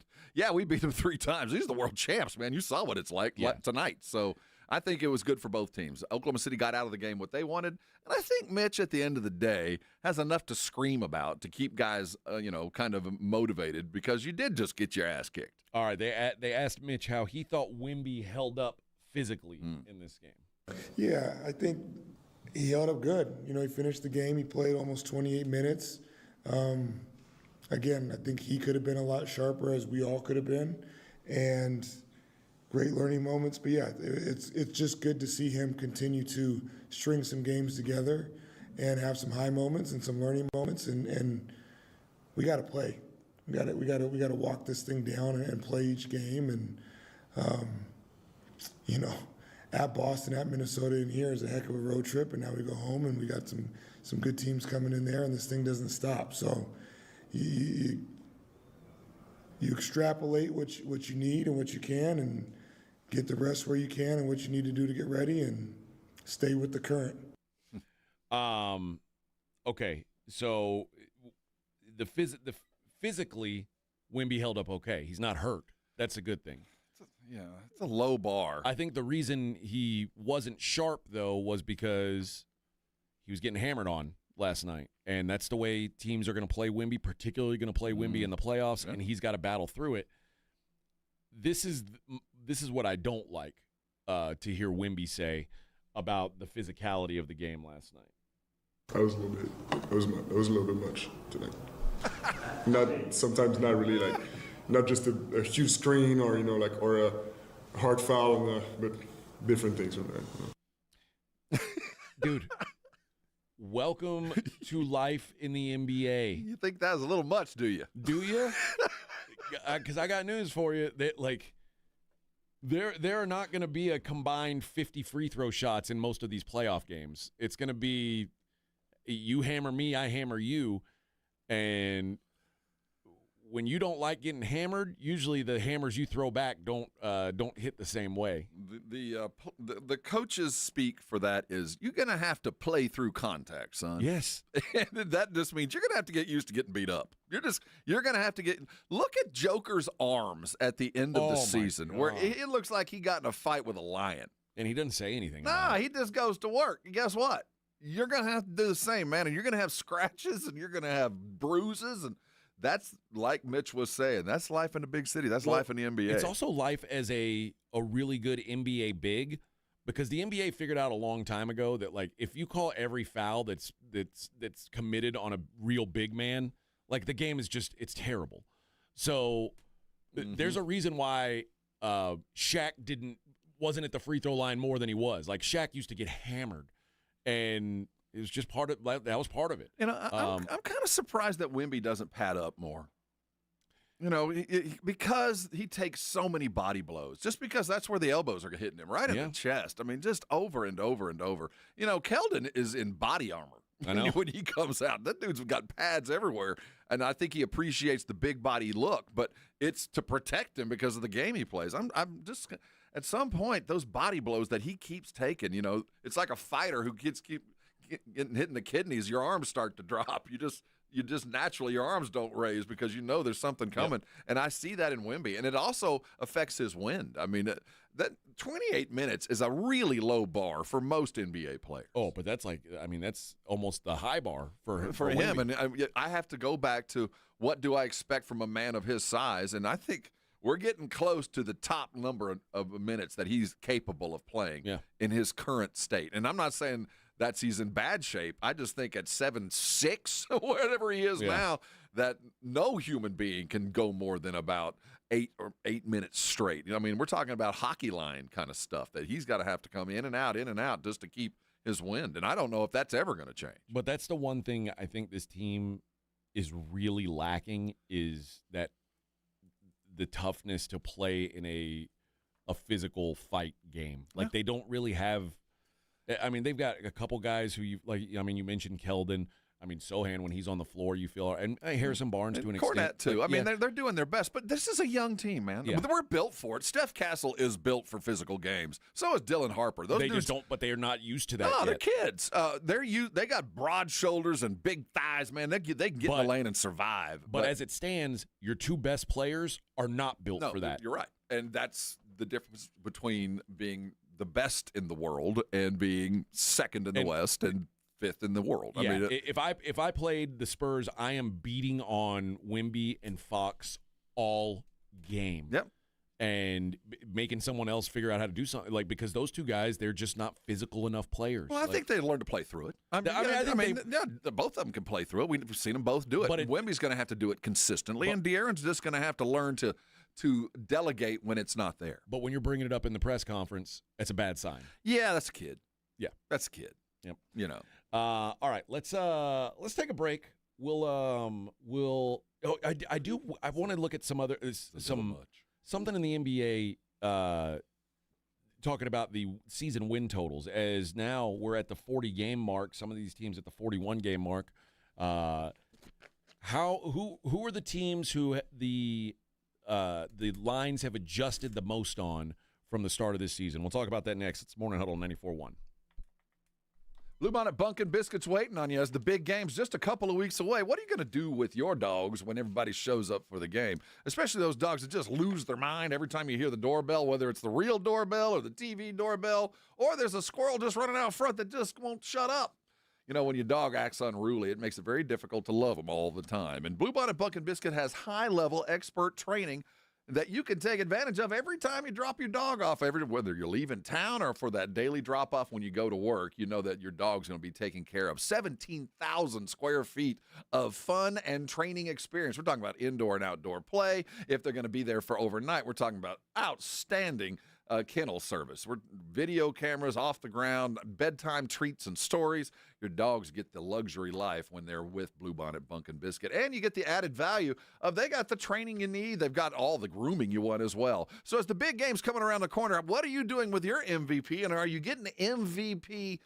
we beat them 3 times. These are the world champs, man. You saw what it's like tonight. So I think it was good for both teams. Oklahoma City got out of the game what they wanted. And I think Mitch, at the end of the day, has enough to scream about to keep guys, kind of motivated, because you did just get your ass kicked. All right, they asked Mitch how he thought Wemby held up physically in this game. Yeah, I think he held up good. He finished the game. He played almost 28 minutes. Again, I think he could have been a lot sharper, as we all could have been, and great learning moments. But yeah, it's just good to see him continue to string some games together and have some high moments and some learning moments. And we got to play. We got to walk this thing down and play each game. And at Boston, at Minnesota, and here is a heck of a road trip. And now we go home, and we got some good teams coming in there, and this thing doesn't stop. So you extrapolate what you need and what you can, and get the rest where you can and what you need to do to get ready, and stay with the current. Okay, so the physically, Wemby held up okay. He's not hurt. That's a good thing. It's a low bar. I think the reason he wasn't sharp, though, was because he was getting hammered on last night. And that's the way teams are going to play Wemby, particularly going to play Wemby in the playoffs, and he's got to battle through it. This is what I don't like to hear Wemby say about the physicality of the game last night. It was a little bit much tonight. Sometimes not really, like, not just a huge screen or or a hard foul, but different things from that. Dude, welcome to life in the NBA. You think that was a little much, do you? Do you? Because I got news for you. That, there are not going to be a combined 50 free throw shots in most of these playoff games. It's going to be you hammer me, I hammer you, and when you don't like getting hammered, usually the hammers you throw back don't hit the same way. The coaches speak for that is you're going to have to play through contact, son. Yes. And that just means you're going to have to get used to getting beat up. You're going to have to look at Joker's arms at the end of the season, where it looks like he got in a fight with a lion. And he doesn't say anything. Nah, he just goes to work. And guess what? You're going to have to do the same, man. And you're going to have scratches, and you're going to have bruises, and that's, like Mitch was saying, that's life in the big city. That's life in the NBA. It's also life as a really good NBA big, because the NBA figured out a long time ago that, like, if you call every foul that's committed on a real big man, like, the game is just, it's terrible. So there's a reason why Shaq wasn't at the free throw line more than he was. Like, Shaq used to get hammered, and it was just that was part of it. And I'm kind of surprised that Wemby doesn't pad up more. Because he takes so many body blows, just because that's where the elbows are hitting him, right in the chest. I mean, just over and over and over. Keldon is in body armor. I know. When he comes out. That dude's got pads everywhere, and I think he appreciates the big body look, but it's to protect him because of the game he plays. I'm just – at some point, those body blows that he keeps taking, it's like a fighter who keeps getting hit in the kidneys. Your arms start to drop. You just naturally, your arms don't raise because there's something coming. Yep. And I see that in Wemby, and it also affects his wind. I mean, that 28 minutes is a really low bar for most NBA players. Oh, but that's almost the high bar for him. Wemby. And I have to go back to what do I expect from a man of his size, and I think we're getting close to the top number of minutes that he's capable of playing in his current state. And I'm not saying he's in bad shape. I just think at 7'6", whatever he is now, that no human being can go more than about 8 minutes straight. I mean, we're talking about hockey line kind of stuff that he's got to have to come in and out just to keep his wind. And I don't know if that's ever going to change. But that's the one thing I think this team is really lacking is that the toughness to play in a physical fight game. Like they don't really have. I mean, they've got a couple guys who you mentioned Keldon. I mean, Sohan, when he's on the floor, you feel, and Harrison Barnes to an extent. Cornette, too. I mean, they're doing their best, but this is a young team, man. Yeah. We're built for it. Steph Castle is built for physical games. So is Dylan Harper. Those they dudes, just don't, but they are not used to that No, yet. they're kids. They got broad shoulders and big thighs, man. They can get in the lane and survive. But as it stands, your two best players are not built for that. You're right. And that's the difference between being the best in the world and being second in the West and fifth in the world. Yeah, I mean, if I played the Spurs, I am beating on Wemby and Fox all game. Yep. And making someone else figure out how to do something, because those two guys, they're just not physical enough players. Well, I think they learned to play through it. I mean, both of them can play through it. We've seen them both do it. But Wemby's going to have to do it consistently, and De'Aaron's just going to have to learn to delegate when it's not there. But when you're bringing it up in the press conference, that's a bad sign. Yeah, that's a kid. Yeah, that's a kid. Yep. You know. All right, let's take a break. I want to look at some other something in the NBA talking about the season win totals, as now we're at the 40 game mark. Some of these teams at the 41 game mark. Who are the teams who the lines have adjusted the most on from the start of this season? We'll talk about that next. It's Morning Huddle 94.1. Bluebonnet Bunkin' Biscuits waiting on you as the big game's just a couple of weeks away. What are you going to do with your dogs when everybody shows up for the game? Especially those dogs that just lose their mind every time you hear the doorbell, whether it's the real doorbell or the TV doorbell, or there's a squirrel just running out front that just won't shut up. You know, when your dog acts unruly, it makes it very difficult to love them all the time. And Bluebonnet Bunkin' Biscuit has high-level expert training that you can take advantage of every time you drop your dog off, whether you're leaving town or for that daily drop-off when you go to work. You know that your dog's going to be taken care of. 17,000 square feet of fun and training experience. We're talking about indoor and outdoor play. If they're going to be there for overnight, we're talking about outstanding kennel service. We're video cameras off the ground, bedtime treats and stories. Your dogs get the luxury life when they're with Bluebonnet Bunkin' Biscuit. And you get the added value of they got the training you need. They've got all the grooming you want as well. So as the big game's coming around the corner, what are you doing with your MVP? And are you getting MVP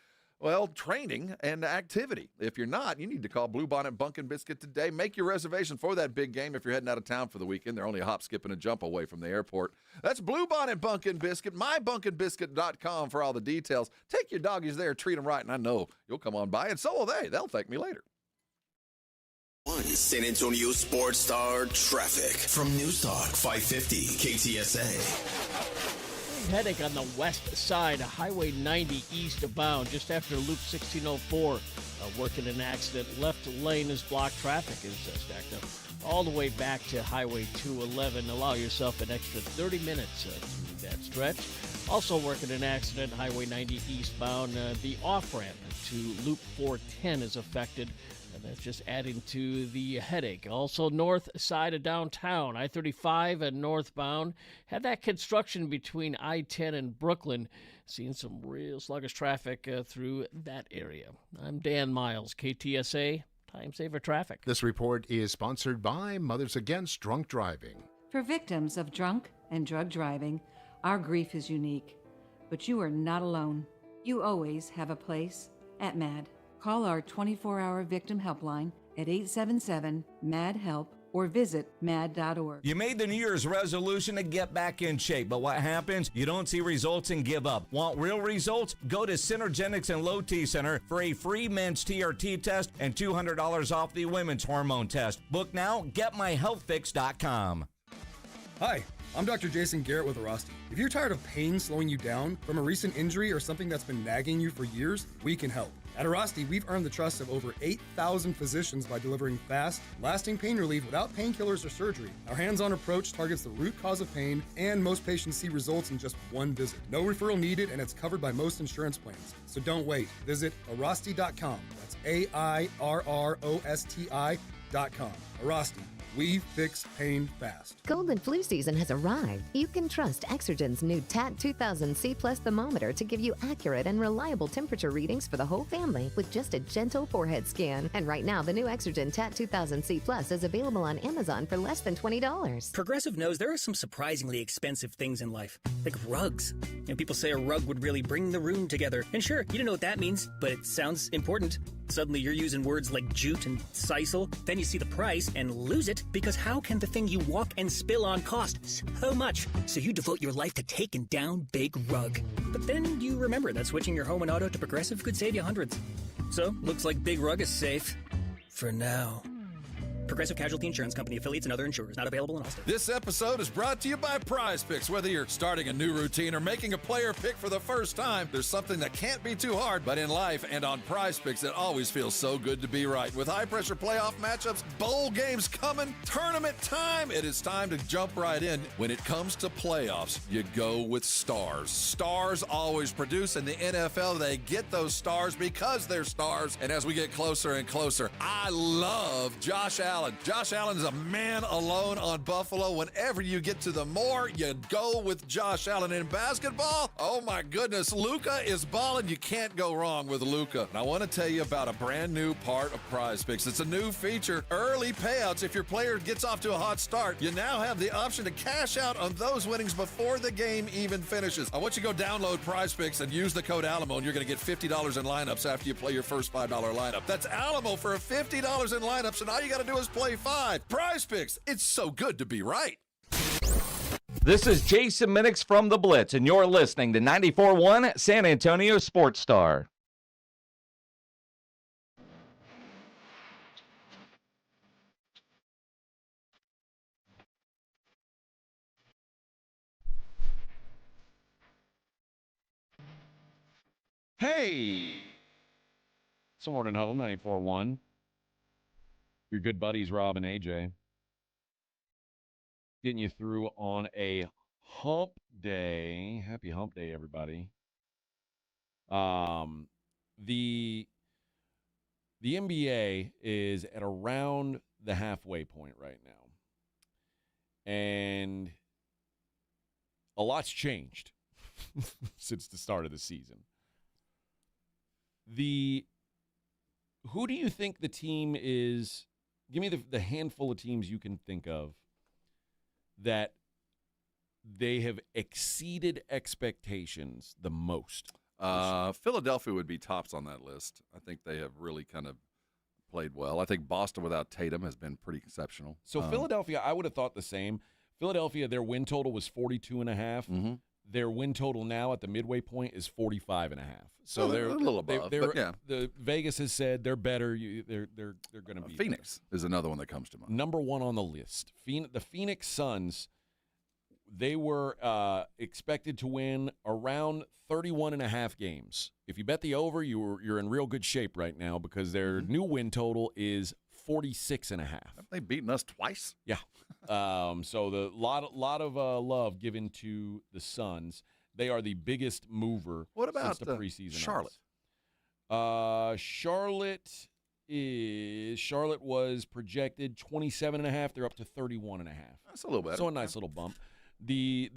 training and activity? If you're not, you need to call Bluebonnet Bunkin' Biscuit today. Make your reservation for that big game if you're heading out of town for the weekend. They're only a hop, skip, and a jump away from the airport. That's Bluebonnet Bunkin' Biscuit, mybunkinbiscuit.com for all the details. Take your doggies there, treat them right, and I know you'll come on by, and so will they. They'll thank me later. San Antonio Sports Star traffic from News Talk 550 KTSA. Headache on the west side, Highway 90 eastbound, just after Loop 1604. Working an accident. Left lane is blocked. Traffic is stacked up all the way back to Highway 211. Allow yourself an extra 30 minutes through that stretch. Also working an accident, Highway 90 eastbound. The off-ramp to Loop 410 is affected. And that's just adding to the headache. Also, north side of downtown, I-35 and northbound. Had that construction between I-10 and Brooklyn. Seeing some real sluggish traffic through that area. I'm Dan Miles, KTSA, Time Saver Traffic. This report is sponsored by Mothers Against Drunk Driving. For victims of drunk and drug driving, our grief is unique. But you are not alone. You always have a place at MAD. Call our 24-hour victim helpline at 877-MAD-HELP or visit mad.org. You made the New Year's resolution to get back in shape, but what happens? You don't see results and give up. Want real results? Go to Synergenics and Low T Center for a free men's TRT test and $200 off the women's hormone test. Book now, getmyhealthfix.com. Hi, I'm Dr. Jason Garrett with Arasti. If you're tired of pain slowing you down from a recent injury or something that's been nagging you for years, we can help. At Arasti, we've earned the trust of over 8,000 physicians by delivering fast, lasting pain relief without painkillers or surgery. Our hands-on approach targets the root cause of pain, and most patients see results in just one visit. No referral needed, and it's covered by most insurance plans. So don't wait. Visit Arasti.com. That's AIRROSTI.com. Arasti. We fix pain fast. Cold and flu season has arrived. You can trust Exergen's new TAT 2000C Plus thermometer to give you accurate and reliable temperature readings for the whole family with just a gentle forehead scan. And right now, the new Exergen TAT 2000C Plus is available on Amazon for less than $20. Progressive knows there are some surprisingly expensive things in life, like rugs. And people say a rug would really bring the room together. And sure, you don't know what that means, but it sounds important. Suddenly you're using words like jute and sisal. Then you see the price and lose it, because how can the thing you walk and spill on cost so much? So you devote your life to taking down Big Rug. But then you remember that switching your home and auto to Progressive could save you hundreds. So, looks like Big Rug is safe. For now. Progressive Casualty Insurance Company, affiliates, and other insurers. Not available in all states. This episode is brought to you by Prize Picks. Whether you're starting a new routine or making a player pick for the first time, there's something that can't be too hard. But in life and on Prize Picks, it always feels so good to be right. With high-pressure playoff matchups, bowl games coming, tournament time, it is time to jump right in. When it comes to playoffs, you go with stars. Stars always produce. In the NFL, they get those stars because they're stars. And as we get closer and closer, I love Josh Allen. Josh Allen is a man alone on Buffalo. Whenever you get to the more, you go with Josh Allen. In basketball, oh my goodness, Luka is balling. You can't go wrong with Luka. And I want to tell you about a brand new part of Prize Picks. It's a new feature, early payouts. If your player gets off to a hot start, you now have the option to cash out on those winnings before the game even finishes. I want you to go download Prize Picks and use the code Alamo, and you're going to get $50 in lineups after you play your first $5 lineup. That's Alamo for $50 in lineups, and all you got to do is play 5. Prize Picks. It's so good to be right. This is Jason Minix from The Blitz, and you're listening to 94.1 San Antonio Sports Star. Hey! It's Morning Huddle, 94.1. Your good buddies, Rob and AJ. Getting you through on a hump day. Happy hump day, everybody. The NBA is at around the halfway point right now. And a lot's changed since the start of the season. Who do you think the team is? Give me the handful of teams you can think of that they have exceeded expectations the most. Philadelphia would be tops on that list. I think they have really kind of played well. I think Boston without Tatum has been pretty exceptional. So Philadelphia, I would have thought the same. Philadelphia, their win total was 42.5. Mm-hmm. Their win total now at the midway point is 45.5. So well, they're a little above, but yeah. The Vegas has said they're better. They're going to be Phoenix is another one that comes to mind. Number one on the list. The Phoenix Suns, they were expected to win around 31.5 games. If you bet the over, you're in real good shape right now because their new win total is 46.5. Have they beaten us twice? Yeah. So the lot of love given to the Suns. They are the biggest mover. What about since the preseason? Charlotte? Charlotte was projected 27.5. They're up to 31.5. That's a little better. So a nice little bump. The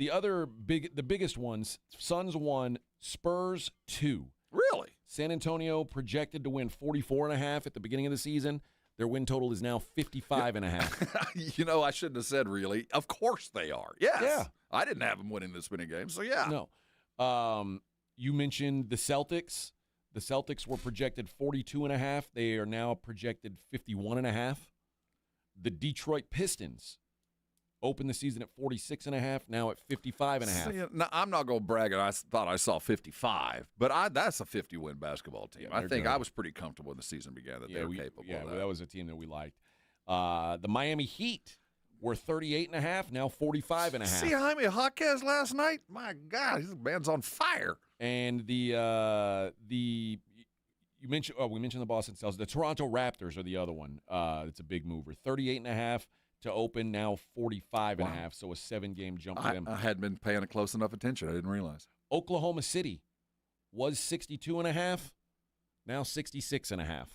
biggest ones: Suns 1, Spurs 2. Really? San Antonio projected to win 44.5 at the beginning of the season. Their win total is now 55.5. You know, I shouldn't have said really. Of course they are. Yes. Yeah. I didn't have them winning this many games, so yeah. No. You mentioned the Celtics. The Celtics were projected 42.5. They are now projected 51.5. The Detroit Pistons opened the season at 46.5, now at 55.5. See, now, I'm not going to brag. I thought I saw 55, but that's a 50-win basketball team. Yeah, I think good. I was pretty comfortable when the season began that they were capable of that. That was a team that we liked. The Miami Heat were 38.5, now 45.5. See Jaime Jaquez last night? My God, this man's on fire. And we mentioned the Boston Celtics. The Toronto Raptors are the other one. It's a big mover. 38.5 to open, now 45.5. Wow. So a 7-game jump for them. I hadn't been paying close enough attention. I didn't realize. Oklahoma City was 62.5, now 66.5.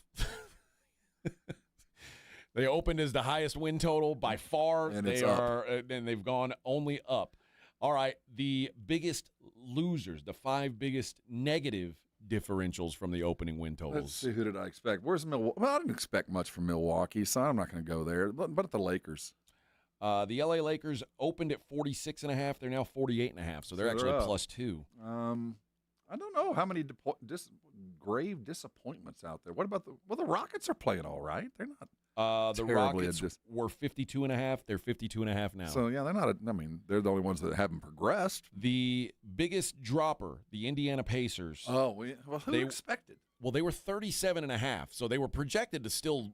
They opened as the highest win total by far. And and they've gone only up. All right, the biggest losers, the 5 biggest negative differentials from the opening win totals. Let's see, who did I expect? Where's Milwaukee? Well, I didn't expect much from Milwaukee, so I'm not going to go there. But the Lakers. The L.A. Lakers opened at 46.5. They're now 48.5, so they're actually up. +2. I don't know how many grave disappointments out there. What about the Rockets are playing all right. They're not The terribly Rockets were 52.5. They're 52.5 now. So, yeah, they're not they're the only ones that haven't progressed. The biggest dropper, the Indiana Pacers. Oh, well, who expected? Well, they were 37.5, so they were projected to still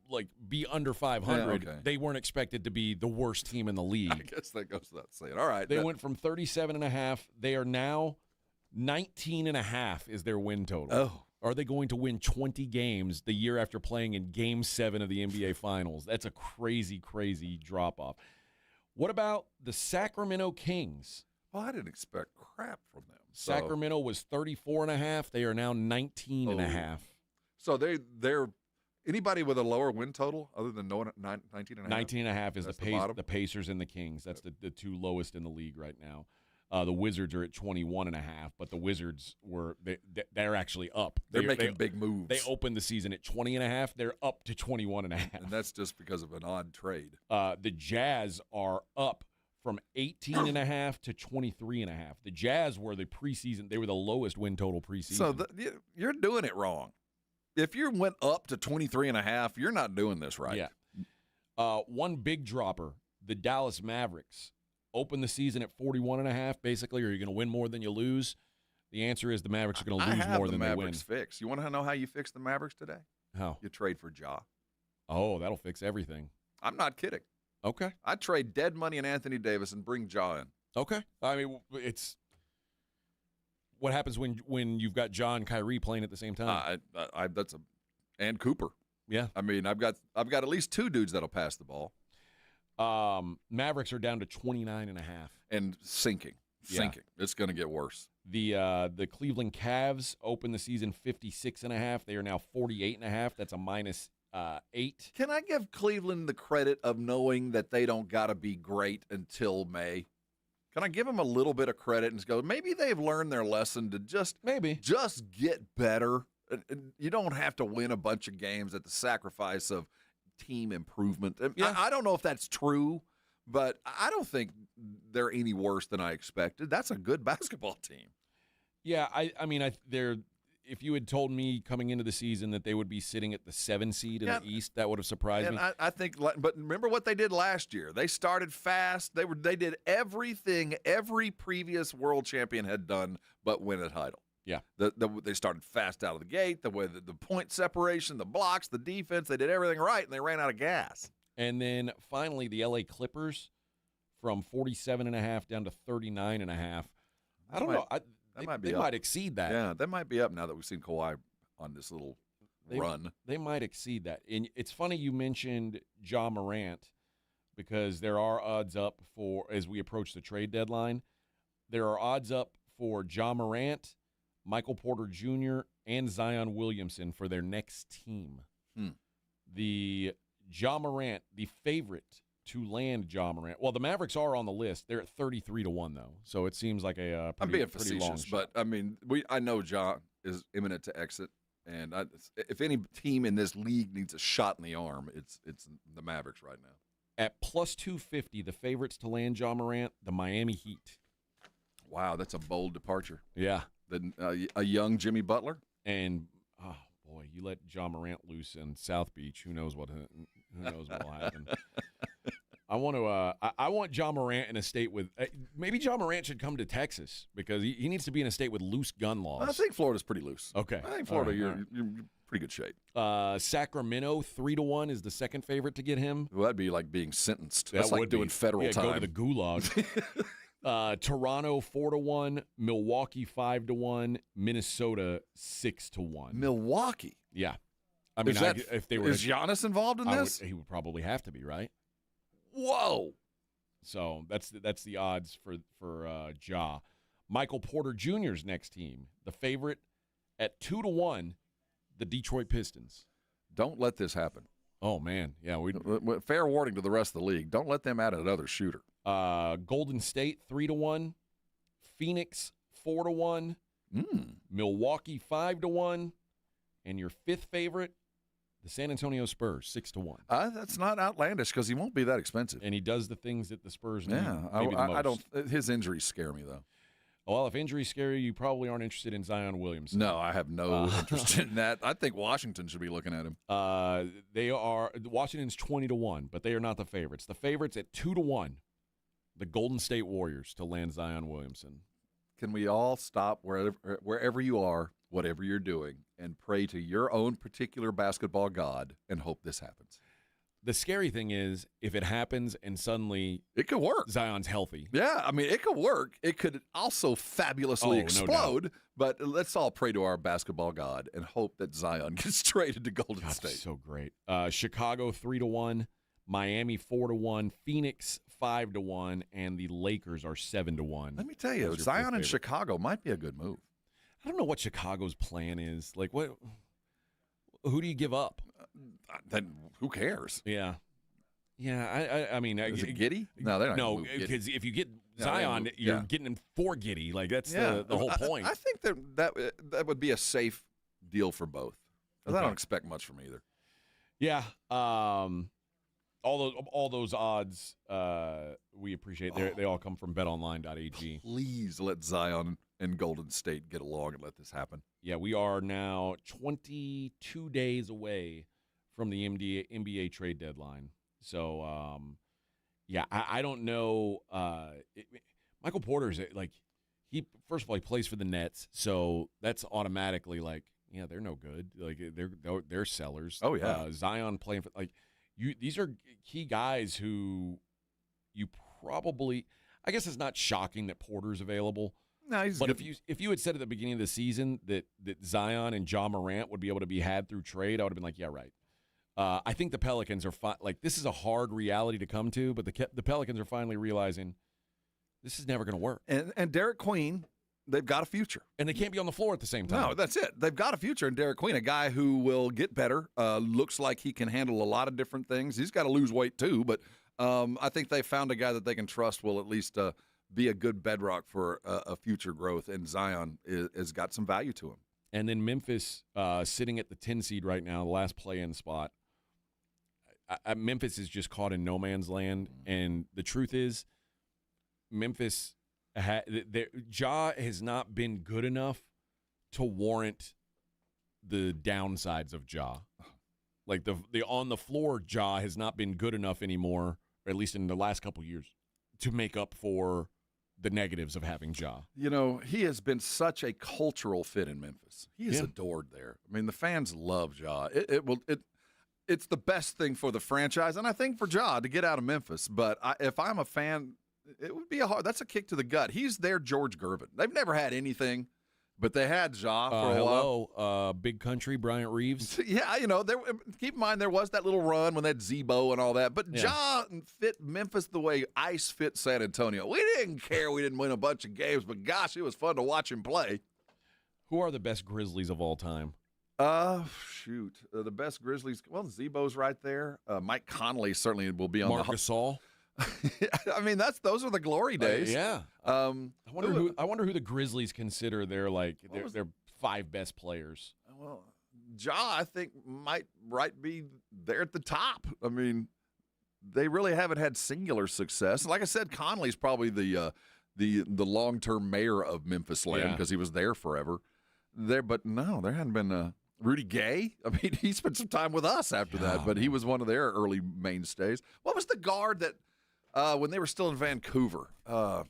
be under 500. Yeah, okay. They weren't expected to be the worst team in the league. I guess that goes without saying. All right. They went from 37.5. They are now 19.5 is their win total. Oh. Are they going to win 20 games the year after playing in Game 7 of the NBA Finals? That's a crazy, crazy drop-off. What about the Sacramento Kings? Well, I didn't expect crap from them. Sacramento was 34.5. They are now 19.5. So they're anybody with a lower win total other than 19.5? 19.5 is the the Pacers and the Kings. That's the 2 lowest in the league right now. The Wizards are at 21.5, but the Wizards they're actually up. They're making big moves. They opened the season at 20.5. They're up to 21.5. And that's just because of an odd trade. The Jazz are up from 18.5 to 23.5. The Jazz were the preseason. They were the lowest win total preseason. So you're doing it wrong. If you went up to 23.5, you're not doing this right. Yeah. One big dropper, the Dallas Mavericks. Open the season at 41.5, basically. Are you going to win more than you lose? The answer is the Mavericks are going to lose more than they win. Mavericks fixed. You want to know how you fix the Mavericks today? How? You trade for Ja. Oh, that'll fix everything. I'm not kidding. Okay. I'd trade dead money in Anthony Davis and bring Ja in. Okay. I mean, it's what happens when you've got Ja and Kyrie playing at the same time. And Cooper. Yeah. I mean, I've got at least 2 dudes that'll pass the ball. Mavericks are down to 29.5 and sinking. It's going to get worse. The Cleveland Cavs opened the season 56.5. They are now 48.5. That's a -8. Can I give Cleveland the credit of knowing that they don't got to be great until May? Can I give them a little bit of credit and go, maybe they've learned their lesson to just get better? You don't have to win a bunch of games at the sacrifice of team improvement. Yeah. I don't know if that's true, but I don't think they're any worse than I expected. That's a good basketball team. Yeah, I mean, if you had told me coming into the season that they would be sitting at the 7 seed in the East, that would have surprised me. I think, but remember what they did last year. They started fast. They did everything every previous world champion had done but win a title. Yeah. They started fast out of the gate, the way the point separation, the blocks, the defense, they did everything right, and they ran out of gas. And then finally the LA Clippers from 47.5 down to 39.5. I don't know. They might exceed that. Yeah, they might be up now that we've seen Kawhi on this little run. They might exceed that. And it's funny you mentioned Ja Morant because there are odds up for, as we approach the trade deadline, there are odds up for Ja Morant, Michael Porter Jr., and Zion Williamson for their next team. The Ja Morant, the favorite to land Ja Morant. Well, the Mavericks are on the list. They're at 33-1, though. So it seems like a I'm pretty being long facetious, shot. but, I mean, I know Ja is imminent to exit. And if any team in this league needs a shot in the arm, it's the Mavericks right now. At plus 250, the favorites to land Ja Morant, the Miami Heat. Wow, that's a bold departure. Yeah. A young Jimmy Butler. And, oh, boy, you let Ja Morant loose in South Beach, who knows what will happen. I want Ja Morant in a state with maybe Ja Morant should come to Texas because he needs to be in a state with loose gun laws. I think Florida's pretty loose. Okay. I think Florida, you're pretty good shape. Sacramento 3-1 is the second favorite to get him. Well, that'd be like being sentenced. That's like doing federal time. Go to the gulag. Toronto 4-1, Milwaukee 5-1, Minnesota 6-1. Milwaukee. Yeah. I mean, if they were, is Giannis involved in this? He would probably have to be, right? Whoa. So that's the odds for Ja. Michael Porter Jr.'s next team, the favorite at 2-1, the Detroit Pistons. Don't let this happen. Oh, man. Yeah. Fair warning to the rest of the league. Don't let them add another shooter. Golden State, 3-1. Phoenix, 4-1. Milwaukee, 5-1. And your fifth favorite, the San Antonio Spurs, 6-1. That's not outlandish because he won't be that expensive. And he does the things that the Spurs need. Yeah, I don't. His injuries scare me, though. Well, if injuries scare you probably aren't interested in Zion Williamson. No, I have no interest in that. I think Washington should be looking at him. Washington's 20-1, but they are not the favorites. The favorites at 2-1, the Golden State Warriors to land Zion Williamson. Can we all stop wherever you are, whatever you're doing, and pray to your own particular basketball god and hope this happens? The scary thing is, if it happens and suddenly it could work. Zion's healthy. Yeah, I mean, it could work. It could also fabulously explode. No, but let's all pray to our basketball god and hope that Zion gets traded to Golden State. So great. Chicago 3-1, Miami 4-1, Phoenix 5-1, and the Lakers are 7-1. Let me tell you, Zion in Chicago might be a good move. I don't know what Chicago's plan is. Like, what? Who do you give up? Then who cares? Yeah. I mean, is it Giddie? No, they're not. No, because if you get Zion, you're getting him for Giddie. Like that's the whole point. I think that would be a safe deal for both. Because I don't expect much from either. Yeah. All those odds we appreciate. They all come from betonline.ag. Please let Zion and Golden State get along and let this happen. Yeah, we are now 22 days away from the NBA trade deadline. So, I don't know. Michael Porter's he first of all, he plays for the Nets, so that's automatically they're no good. Like they're sellers. Oh yeah, Zion playing for these are key guys who you probably. I guess it's not shocking that Porter's available. No, but if you had said at the beginning of the season that Zion and Ja Morant would be able to be had through trade, I would have been like, yeah, right. I think the Pelicans are this is a hard reality to come to, but the Pelicans are finally realizing this is never going to work. And Derek Queen, they've got a future, and they can't be on the floor at the same time. No, that's it. They've got a future in Derek Queen, a guy who will get better. Looks like he can handle a lot of different things. He's got to lose weight too, but I think they found a guy that they can trust will at least be a good bedrock for a future growth, and Zion has got some value to him. And then Memphis sitting at the 10 seed right now, the last play-in spot. Memphis is just caught in no man's land, and the truth is Memphis Ja has not been good enough to warrant the downsides of Ja. Like the on the floor Ja has not been good enough anymore, or at least in the last couple years, to make up for the negatives of having Ja. You know, he has been such a cultural fit in Memphis. He is adored there. I mean, the fans love Ja. It's the best thing for the franchise, and I think for Ja to get out of Memphis. But if I'm a fan, it would be that's a kick to the gut. He's their George Gervin. They've never had anything, but they had Ja for a while. Big Country, Bryant Reeves. Yeah, keep in mind there was that little run when they had Zebo and all that. But Ja fit Memphis the way Ice fit San Antonio. We didn't care we didn't win a bunch of games, but gosh, it was fun to watch him play. Who are the best Grizzlies of all time? The best Grizzlies. Well, Zebo's right there. Mike Conley certainly will be on Marc Gasol. I mean, those are the glory days. Yeah. I wonder who the Grizzlies consider their five best players. Well, Ja, I think might be there at the top. I mean, they really haven't had singular success. Like I said, Conley's probably the long-term mayor of Memphis land because he was there forever. But no, there hadn't been Rudy Gay. I mean, he spent some time with us after that, but he was one of their early mainstays. What was the guard that when they were still in Vancouver? He'll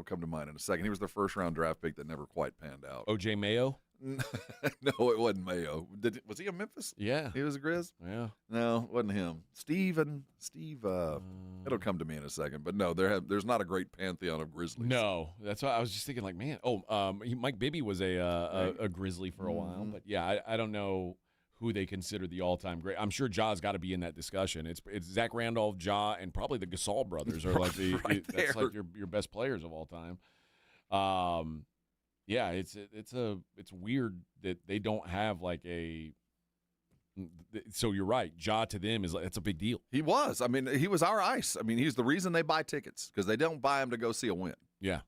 come to mind in a second. He was their first-round draft pick that never quite panned out. O.J. Mayo? No, it wasn't Mayo. Was he a Memphis? Yeah. He was a Grizz? Yeah. No, it wasn't him. Steve, it'll come to me in a second. But no, there's not a great pantheon of Grizzlies. No, that's why I was just thinking man. Mike Bibby was a Grizzly for a while. But yeah, I don't know who they consider the all-time great. I'm sure Ja's got to be in that discussion. It's Zach Randolph, Ja, and probably the Gasol brothers are like that's like your best players of all time. Yeah, it's weird that they don't have like a So you're right. Ja to them is it's a big deal. He was. I mean, he was our ice. I mean, he's the reason they buy tickets because they don't buy them to go see a win. Yeah.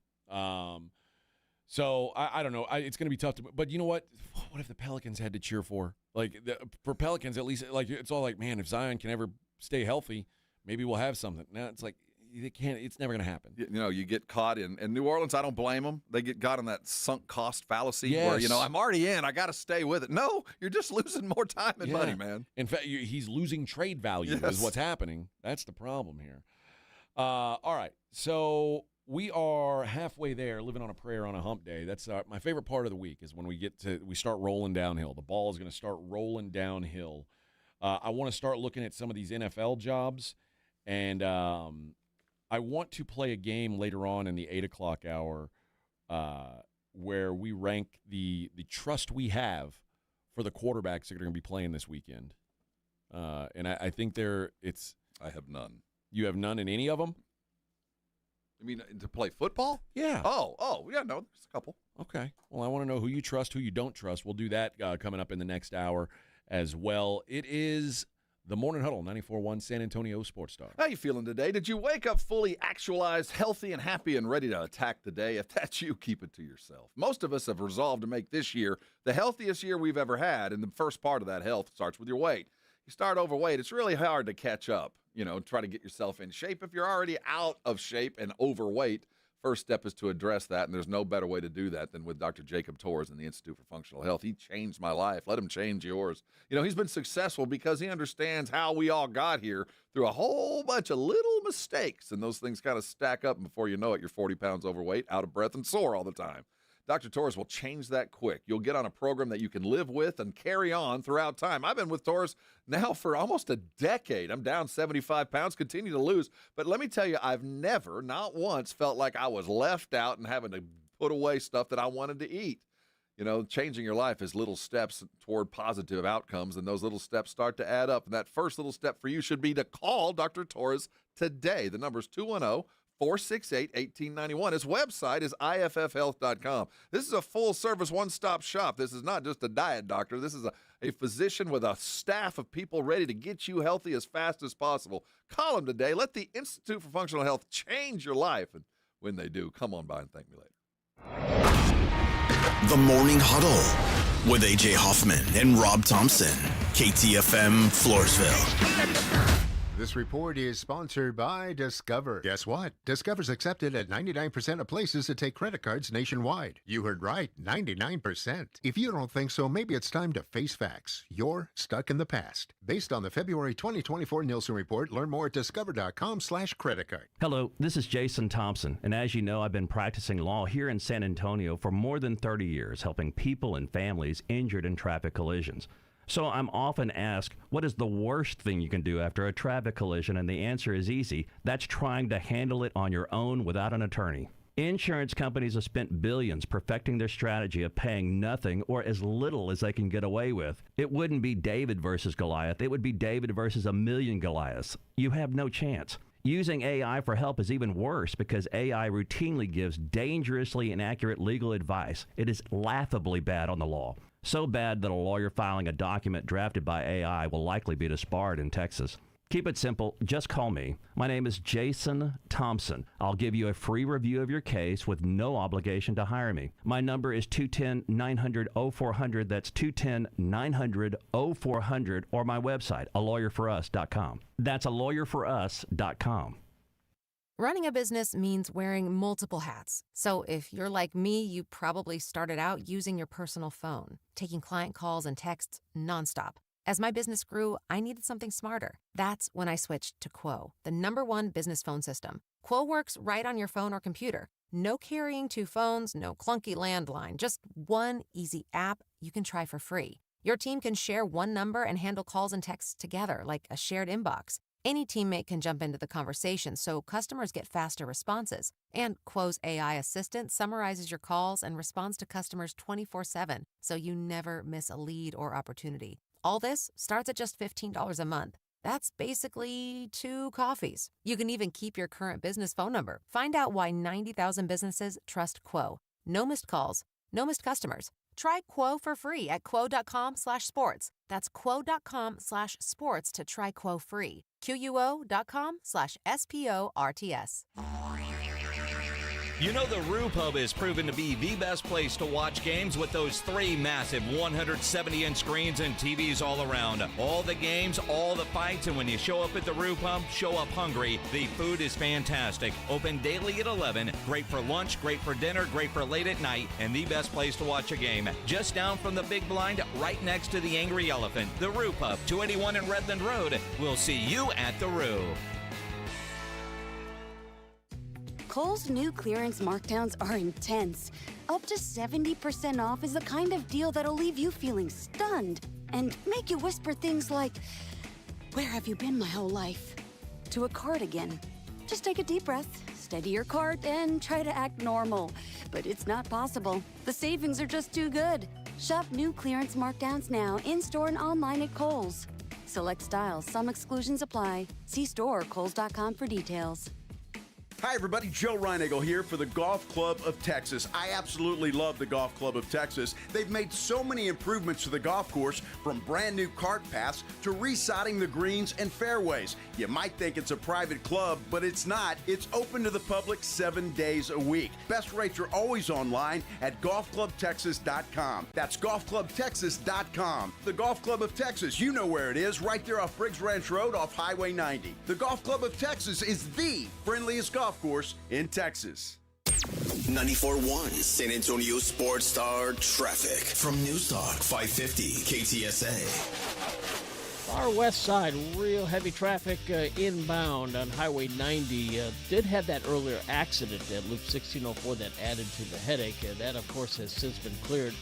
So I don't know. It's going to be tough to. But you know what? What if the Pelicans had to cheer for? Like for Pelicans, at least, like it's all like, man, if Zion can ever stay healthy, maybe we'll have something. Now it's like they can't. It's never going to happen. You know, you get caught in New Orleans. I don't blame them. They get caught in that sunk cost fallacy where I'm already in. I got to stay with it. No, you're just losing more time and money, man. In fact, he's losing trade value. Is what's happening. That's the problem here. All right, so. We are halfway there, living on a prayer on a hump day. That's my favorite part of the week is when we start rolling downhill. The ball is going to start rolling downhill. I want to start looking at some of these NFL jobs, and I want to play a game later on in the 8 o'clock hour where we rank the trust we have for the quarterbacks that are going to be playing this weekend. And I think I have none. You have none in any of them? I mean, to play football? Yeah. Oh, yeah, no, there's a couple. Okay. Well, I want to know who you trust, who you don't trust. We'll do that coming up in the next hour as well. It is the Morning Huddle, 94.1 San Antonio Sports Star. How you feeling today? Did you wake up fully actualized, healthy, and happy and ready to attack the day? If that's you, keep it to yourself. Most of us have resolved to make this year the healthiest year we've ever had, and the first part of that health starts with your weight. You start overweight, it's really hard to catch up. Try to get yourself in shape. If you're already out of shape and overweight, first step is to address that, and there's no better way to do that than with Dr. Jacob Torres and the Institute for Functional Health. He changed my life. Let him change yours. He's been successful because he understands how we all got here through a whole bunch of little mistakes, and those things kind of stack up, and before you know it, you're 40 pounds overweight, out of breath, and sore all the time. Dr. Torres will change that quick. You'll get on a program that you can live with and carry on throughout time. I've been with Torres now for almost a decade. I'm down 75 pounds, continue to lose. But let me tell you, I've never, not once, felt like I was left out and having to put away stuff that I wanted to eat. Changing your life is little steps toward positive outcomes, and those little steps start to add up. And that first little step for you should be to call Dr. Torres today. The number is 210-468-1891. His website is iffhealth.com. This is a full-service, one-stop shop. This is not just a diet doctor. This is a physician with a staff of people ready to get you healthy as fast as possible. Call him today. Let the Institute for Functional Health change your life. And when they do, come on by and thank me later. The Morning Huddle with A.J. Hoffman and Rob Thompson. KTFM, Floresville. This report is sponsored by Discover. Guess what? Discover's accepted at 99% of places that take credit cards nationwide. You heard right, 99%. If you don't think so, maybe it's time to face facts. You're stuck in the past. Based on the February 2024 Nielsen report, learn more at discover.com/creditcard. Hello, this is Jason Thompson, and as you know, I've been practicing law here in San Antonio for more than 30 years, helping people and families injured in traffic collisions. So I'm often asked, what is the worst thing you can do after a traffic collision? And the answer is easy. That's trying to handle it on your own without an attorney. Insurance companies have spent billions perfecting their strategy of paying nothing or as little as they can get away with. It wouldn't be David versus Goliath. It would be David versus a million Goliaths. You have no chance. Using AI for help is even worse because AI routinely gives dangerously inaccurate legal advice. It is laughably bad on the law. So bad that a lawyer filing a document drafted by AI will likely be disbarred in Texas. Keep it simple. Just call me. My name is Jason Thompson. I'll give you a free review of your case with no obligation to hire me. My number is 210-900-0400. That's 210-900-0400, or my website, alawyerforus.com. That's alawyerforus.com. Running a business means wearing multiple hats. So if you're like me, you probably started out using your personal phone, taking client calls and texts nonstop. As my business grew, I needed something smarter. That's when I switched to Quo, the #1 business phone system. Quo works right on your phone or computer. No carrying 2 phones, no clunky landline, just one easy app you can try for free. Your team can share one number and handle calls and texts together like a shared inbox. Any teammate can jump into the conversation, so customers get faster responses. And Quo's AI assistant summarizes your calls and responds to customers 24/7, so you never miss a lead or opportunity. All this starts at just $15 a month. That's basically 2 coffees. You can even keep your current business phone number. Find out why 90,000 businesses trust Quo. No missed calls, no missed customers. Try Quo for free at quo.com/sports. That's quo.com/sports to try Quo free. QUO.com/SPORTS. You know the Roo Pub is proven to be the best place to watch games with those 3 massive 170-inch screens and TVs all around. All the games, all the fights, and when you show up at the Roo Pub, show up hungry. The food is fantastic. Open daily at 11. Great for lunch, great for dinner, great for late at night, and the best place to watch a game. Just down from the big blind, right next to the Angry Elephant. The Roo Pub, 281 in Redland Road. We'll see you at the Roo. Kohl's new clearance markdowns are intense. Up to 70% off is the kind of deal that'll leave you feeling stunned and make you whisper things like, "Where have you been my whole life?" to a cardigan. Just take a deep breath, steady your cart, and try to act normal. But it's not possible. The savings are just too good. Shop new clearance markdowns now in-store and online at Kohl's. Select styles, some exclusions apply. See store or kohls.com for details. Hi, everybody. Joe Reinagle here for the Golf Club of Texas. I absolutely love the Golf Club of Texas. They've made so many improvements to the golf course, from brand new cart paths to resodding the greens and fairways. You might think it's a private club, but it's not. It's open to the public 7 days a week. Best rates are always online at golfclubtexas.com. That's golfclubtexas.com. The Golf Club of Texas, you know where it is, right there off Briggs Ranch Road off Highway 90. The Golf Club of Texas is the friendliest golf course in Texas. 94.1 San Antonio Sports Star traffic from News Talk 550 KTSA. Far west side, real heavy traffic inbound on Highway 90. Did have that earlier accident at Loop 1604 that added to the headache. That, of course, has since been cleared.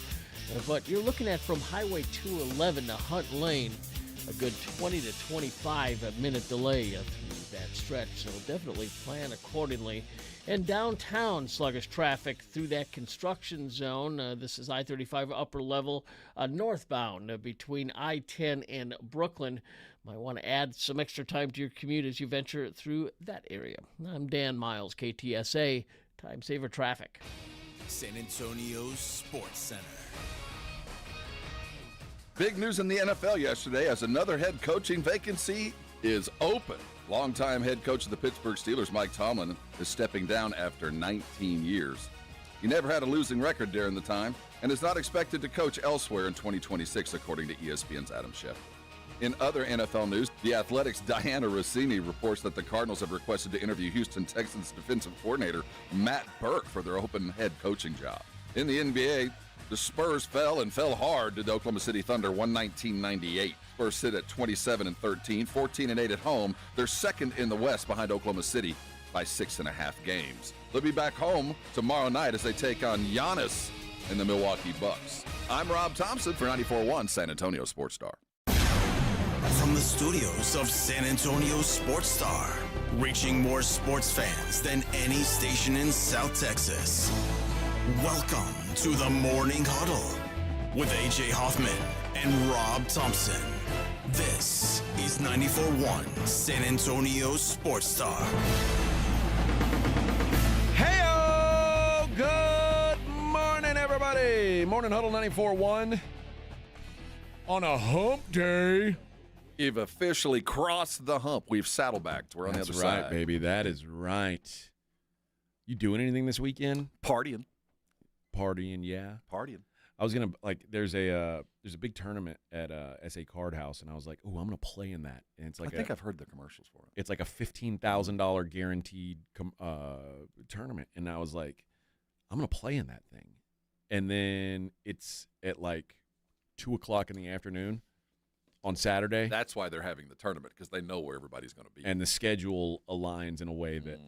But you're looking at from Highway 211 to Hunt Lane, a good 20 to 25 minute delay through that stretch. So definitely plan accordingly. And downtown, sluggish traffic through that construction zone. This is I-35 upper level northbound between I-10 and Brooklyn. Might want to add some extra time to your commute as you venture through that area. I'm Dan Miles, KTSA, Time Saver Traffic. San Antonio Sports Center. Big news in the NFL yesterday as another head coaching vacancy is open. Longtime head coach of the Pittsburgh Steelers, Mike Tomlin, is stepping down after 19 years. He never had a losing record during the time and is not expected to coach elsewhere in 2026, according to ESPN's Adam Schefter. In other NFL news, The Athletic's Diana Rossini reports that the Cardinals have requested to interview Houston Texans defensive coordinator Matt Burke for their open head coaching job. In the NBA, the Spurs fell hard to the Oklahoma City Thunder 119-98. Spurs sit at 27-13, 14-8 at home. They're second in the West behind Oklahoma City by 6.5 games. They'll be back home tomorrow night as they take on Giannis and the Milwaukee Bucks. I'm Rob Thompson for 94.1 San Antonio Sports Star. From the studios of San Antonio Sports Star, reaching more sports fans than any station in South Texas. Welcome to the Morning Huddle with A.J. Hoffman and Rob Thompson. This is 94.1 San Antonio Sports Star. Hey-o! Good morning, everybody. Morning Huddle 94.1 on a hump day. You've officially crossed the hump. We've saddlebacked. We're on the other side. That's right, baby. That is right. You doing anything this weekend? Partying, yeah. Partying. I was gonna there's a big tournament at SA Card House, and I was like, oh, I'm gonna play in that. And it's like I think I've heard the commercials for it. It's like a $15,000 guaranteed tournament, and I was like, I'm gonna play in that thing. And then it's at like 2:00 in the afternoon on Saturday. That's why they're having the tournament, because they know where everybody's going to be. And the schedule aligns in a way that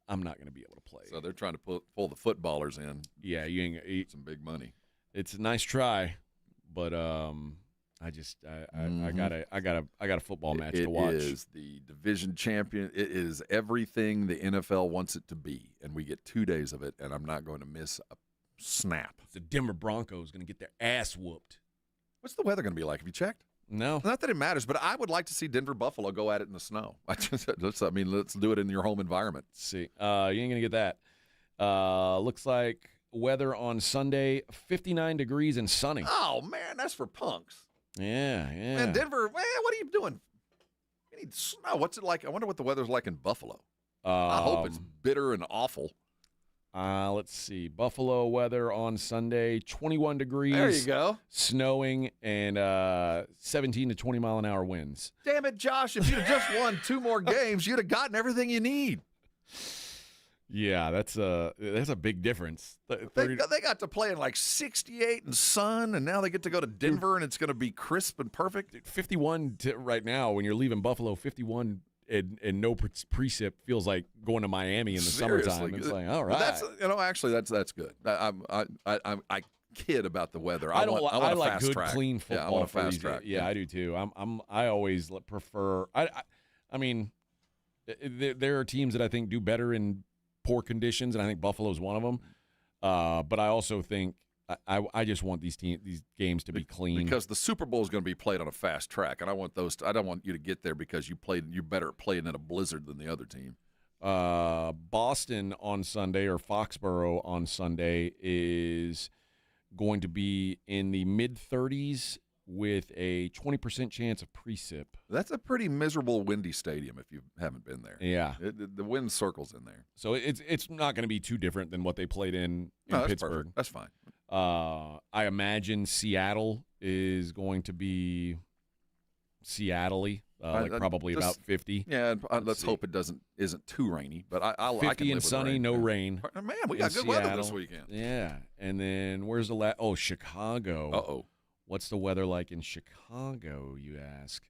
I'm not going to be able to play. So they're trying to pull the footballers in. Yeah, you ain't eat some big money. It's a nice try, but I got a football match to watch. It is the division champion. It is everything the NFL wants it to be, and we get 2 days of it, and I'm not going to miss a snap. The Denver Broncos going to get their ass whooped. What's the weather going to be like? Have you checked? No. Not that it matters, but I would like to see Denver Buffalo go at it in the snow. Let's do it in your home environment. Let's see. You ain't going to get that. Looks like weather on Sunday, 59 degrees and sunny. Oh, man, that's for punks. Yeah. Man, Denver, man, what are you doing? You need snow. What's it like? I wonder what the weather's like in Buffalo. I hope it's bitter and awful. Let's see. Buffalo weather on Sunday, 21 degrees. There you go. Snowing and 17 to 20 mile an hour winds. Damn it, Josh. If you'd have just won 2 more games, you'd have gotten everything you need. Yeah, that's a big difference. They got to play in like 68 and sun, and now they get to go to Denver, and it's going to be crisp and perfect. 51 right now, when you're leaving Buffalo, 51 and no precip feels like going to Miami in the summertime. It's like, all right. Actually, that's good. I kid about the weather. I want I a like fast good, track. clean football. Yeah, I want a fast track. Yeah, I do too. I always prefer. I mean, there are teams that I think do better in poor conditions, and I think Buffalo's one of them. But I also think I just want these games to be clean, because the Super Bowl is going to be played on a fast track, and I don't want you to get there because you're better at playing in a blizzard than the other team. Boston on Sunday, or Foxborough on Sunday, is going to be in the mid-30s with a 20% chance of precip. That's a pretty miserable, windy stadium if you haven't been there. Yeah. The wind circles in there. So it's not going to be too different than what they played in Pittsburgh. Perfect. That's fine. I imagine Seattle is going to be Seattle-y, probably about 50. Yeah, let's hope it isn't too rainy. But I 50 I can live and with sunny, rain. no rain. Man, we got good weather this weekend. Yeah, and then where's the Chicago. Uh-oh. What's the weather like in Chicago, you ask?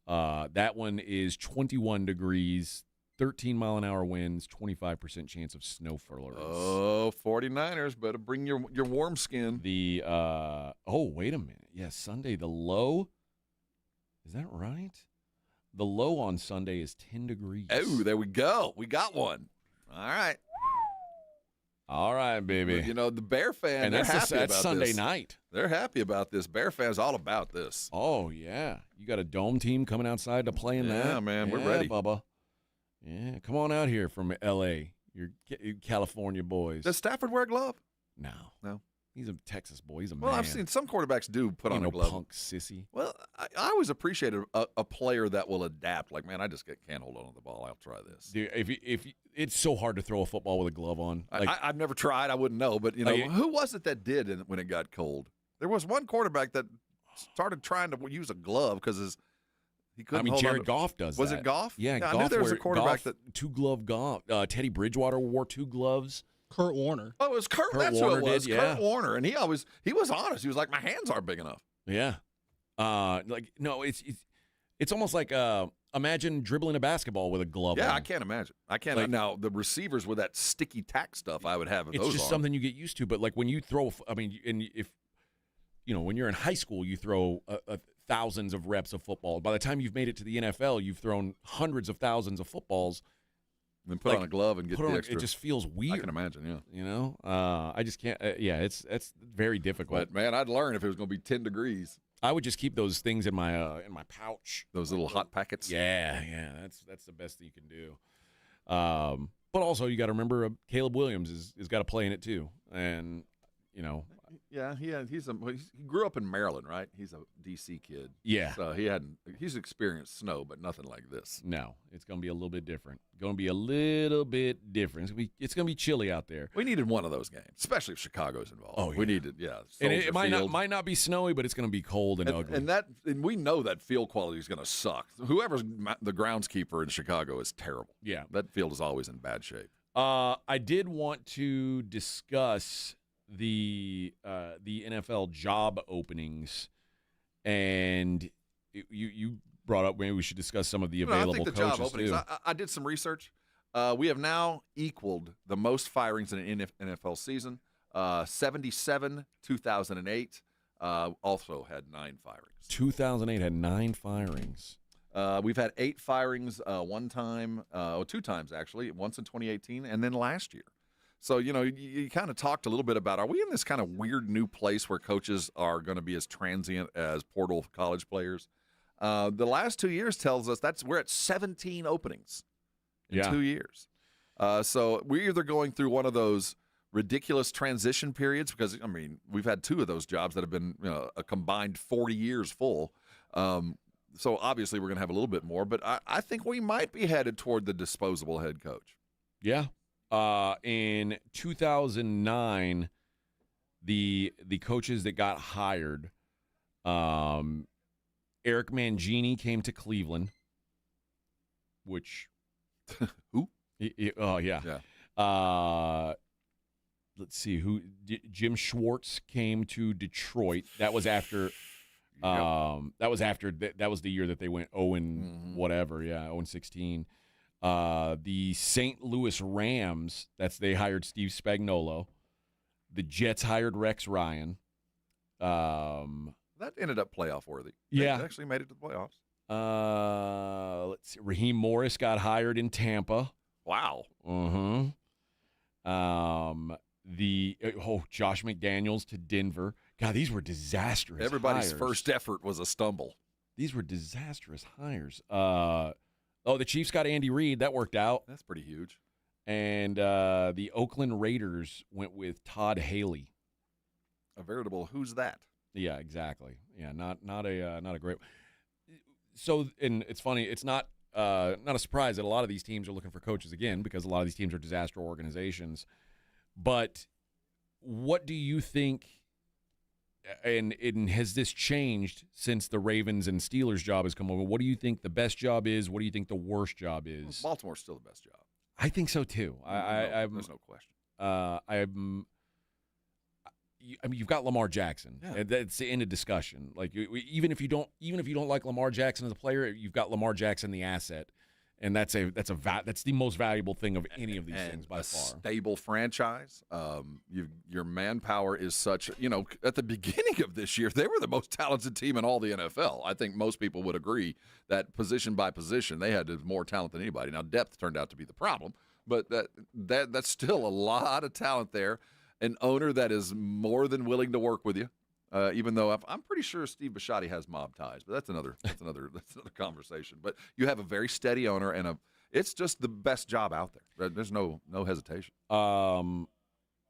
That one is 21 degrees, 13-mile-an-hour winds, 25% chance of snow flurries. Oh, 49ers, better bring your warm skin. Wait a minute. Yeah, Sunday, the low, is that right? The low on Sunday is 10 degrees. Oh, there we go. We got one. All right, baby. You know, the Bear fans, and they're that's happy about Sunday this. night. They're happy about this. Bear fans all about this. Oh, yeah. You got a dome team coming outside to play in that? Yeah, man, we're ready. Bubba. Yeah, come on out here from L.A., you California boys. Does Stafford wear a glove? No. He's a Texas boy. He's a man. Well, I've seen some quarterbacks do put on a glove. Punk sissy. Well, I always appreciated a player that will adapt. Like, man, I just can't hold on to the ball. I'll try this. Dude, if it's so hard to throw a football with a glove on. Like, I've never tried. I wouldn't know. But, who was it that did when it got cold? There was one quarterback that started trying to use a glove because he couldn't hold Jared on to, Goff does Was that. it Goff? Yeah, Goff I knew there was a quarterback that two-glove Goff. Teddy Bridgewater wore 2 gloves. Kurt Warner. Oh, it was Kurt. That's Warner who it was. did, yeah. Kurt Warner, and he was honest. He was like, my hands aren't big enough. Yeah. It's almost like imagine dribbling a baskeball with a glove on. Yeah, I can't imagine. I can't. Now the receivers with that sticky tack stuff, I would have. It's those just on. something you get used to. But like when you throw, if when you're in high school, you throw thousands of reps of football. By the time you've made it to the NFL, you've thrown hundreds of thousands of footballs. Then put on a glove and get the extra. It just feels weird. I can imagine, yeah. I just can't. It's very difficult. But man, I'd learn if it was going to be 10 degrees. I would just keep those things in my pouch. Those little hot packets. Yeah. That's the best that you can do. But also you got to remember Caleb Williams has got to play in it too, and Yeah, he grew up in Maryland, right? He's a D.C. kid. Yeah. So he's experienced snow, but nothing like this. No, it's going to be a little bit different. It's going to be chilly out there. We needed one of those games, especially if Chicago's involved. Oh, yeah. We needed, yeah. And it might not be snowy, but it's going to be cold and ugly. And we know that field quality is going to suck. Whoever's the groundskeeper in Chicago is terrible. Yeah. That field is always in bad shape. I did want to discuss the NFL job openings, and you brought up maybe we should discuss some of the available I think the coaches job openings. too. I did some research. We have now equaled the most firings in an NFL season. 77, 2008 also had 9 firings. 2008 had 9 firings. We've had 8 firings one time, 2 times actually, once in 2018 and then last year. So, you kind of talked a little bit about, are we in this kind of weird new place where coaches are going to be as transient as portal college players? The last 2 years tells us we're at 17 openings in 2 years. So we're either going through one of those ridiculous transition periods, because, I mean, we've had 2 of those jobs that have been a combined 40 years full. So obviously we're going to have a little bit more, but I think we might be headed toward the disposable head coach. Yeah. In 2009, the coaches that got hired, Eric Mangini came to Cleveland, which who? Oh yeah. Let's see who. Jim Schwartz came to Detroit. That was after. That was the year that they went 0 and whatever. Yeah, 0 and 16. The St. Louis Rams. They hired Steve Spagnuolo. The Jets hired Rex Ryan. That ended up playoff worthy. Yeah. They actually made it to the playoffs. Let's see. Raheem Morris got hired in Tampa. Wow. Josh McDaniels to Denver. God, these were disastrous. Everybody's hires. first effort was a stumble. These were disastrous hires. The Chiefs got Andy Reid. That worked out. That's pretty huge. And the Oakland Raiders went with Todd Haley. A veritable who's that? Yeah, exactly. Yeah, not a great. So, and it's funny. It's not a surprise that a lot of these teams are looking for coaches again, because a lot of these teams are disaster organizations. But what do you think? And has this changed since the Ravens and Steelers job has come over? What do you think the best job is? What do you think the worst job is? Baltimore's still the best job. I think so too. There's no question. You've got Lamar Jackson. Yeah. That's the end of discussion. Like, even if you don't like Lamar Jackson as a player, you've got Lamar Jackson, the asset. And that's the most valuable thing of any of these things by far. Stable franchise. Your manpower is such. At the beginning of this year, they were the most talented team in all the NFL. I think most people would agree that position by position, they had more talent than anybody. Now, depth turned out to be the problem, but that's still a lot of talent there. An owner that is more than willing to work with you. Even though I'm pretty sure Steve Bisciotti has mob ties, but that's another conversation. But you have a very steady owner, and it's just the best job out there. There's no hesitation.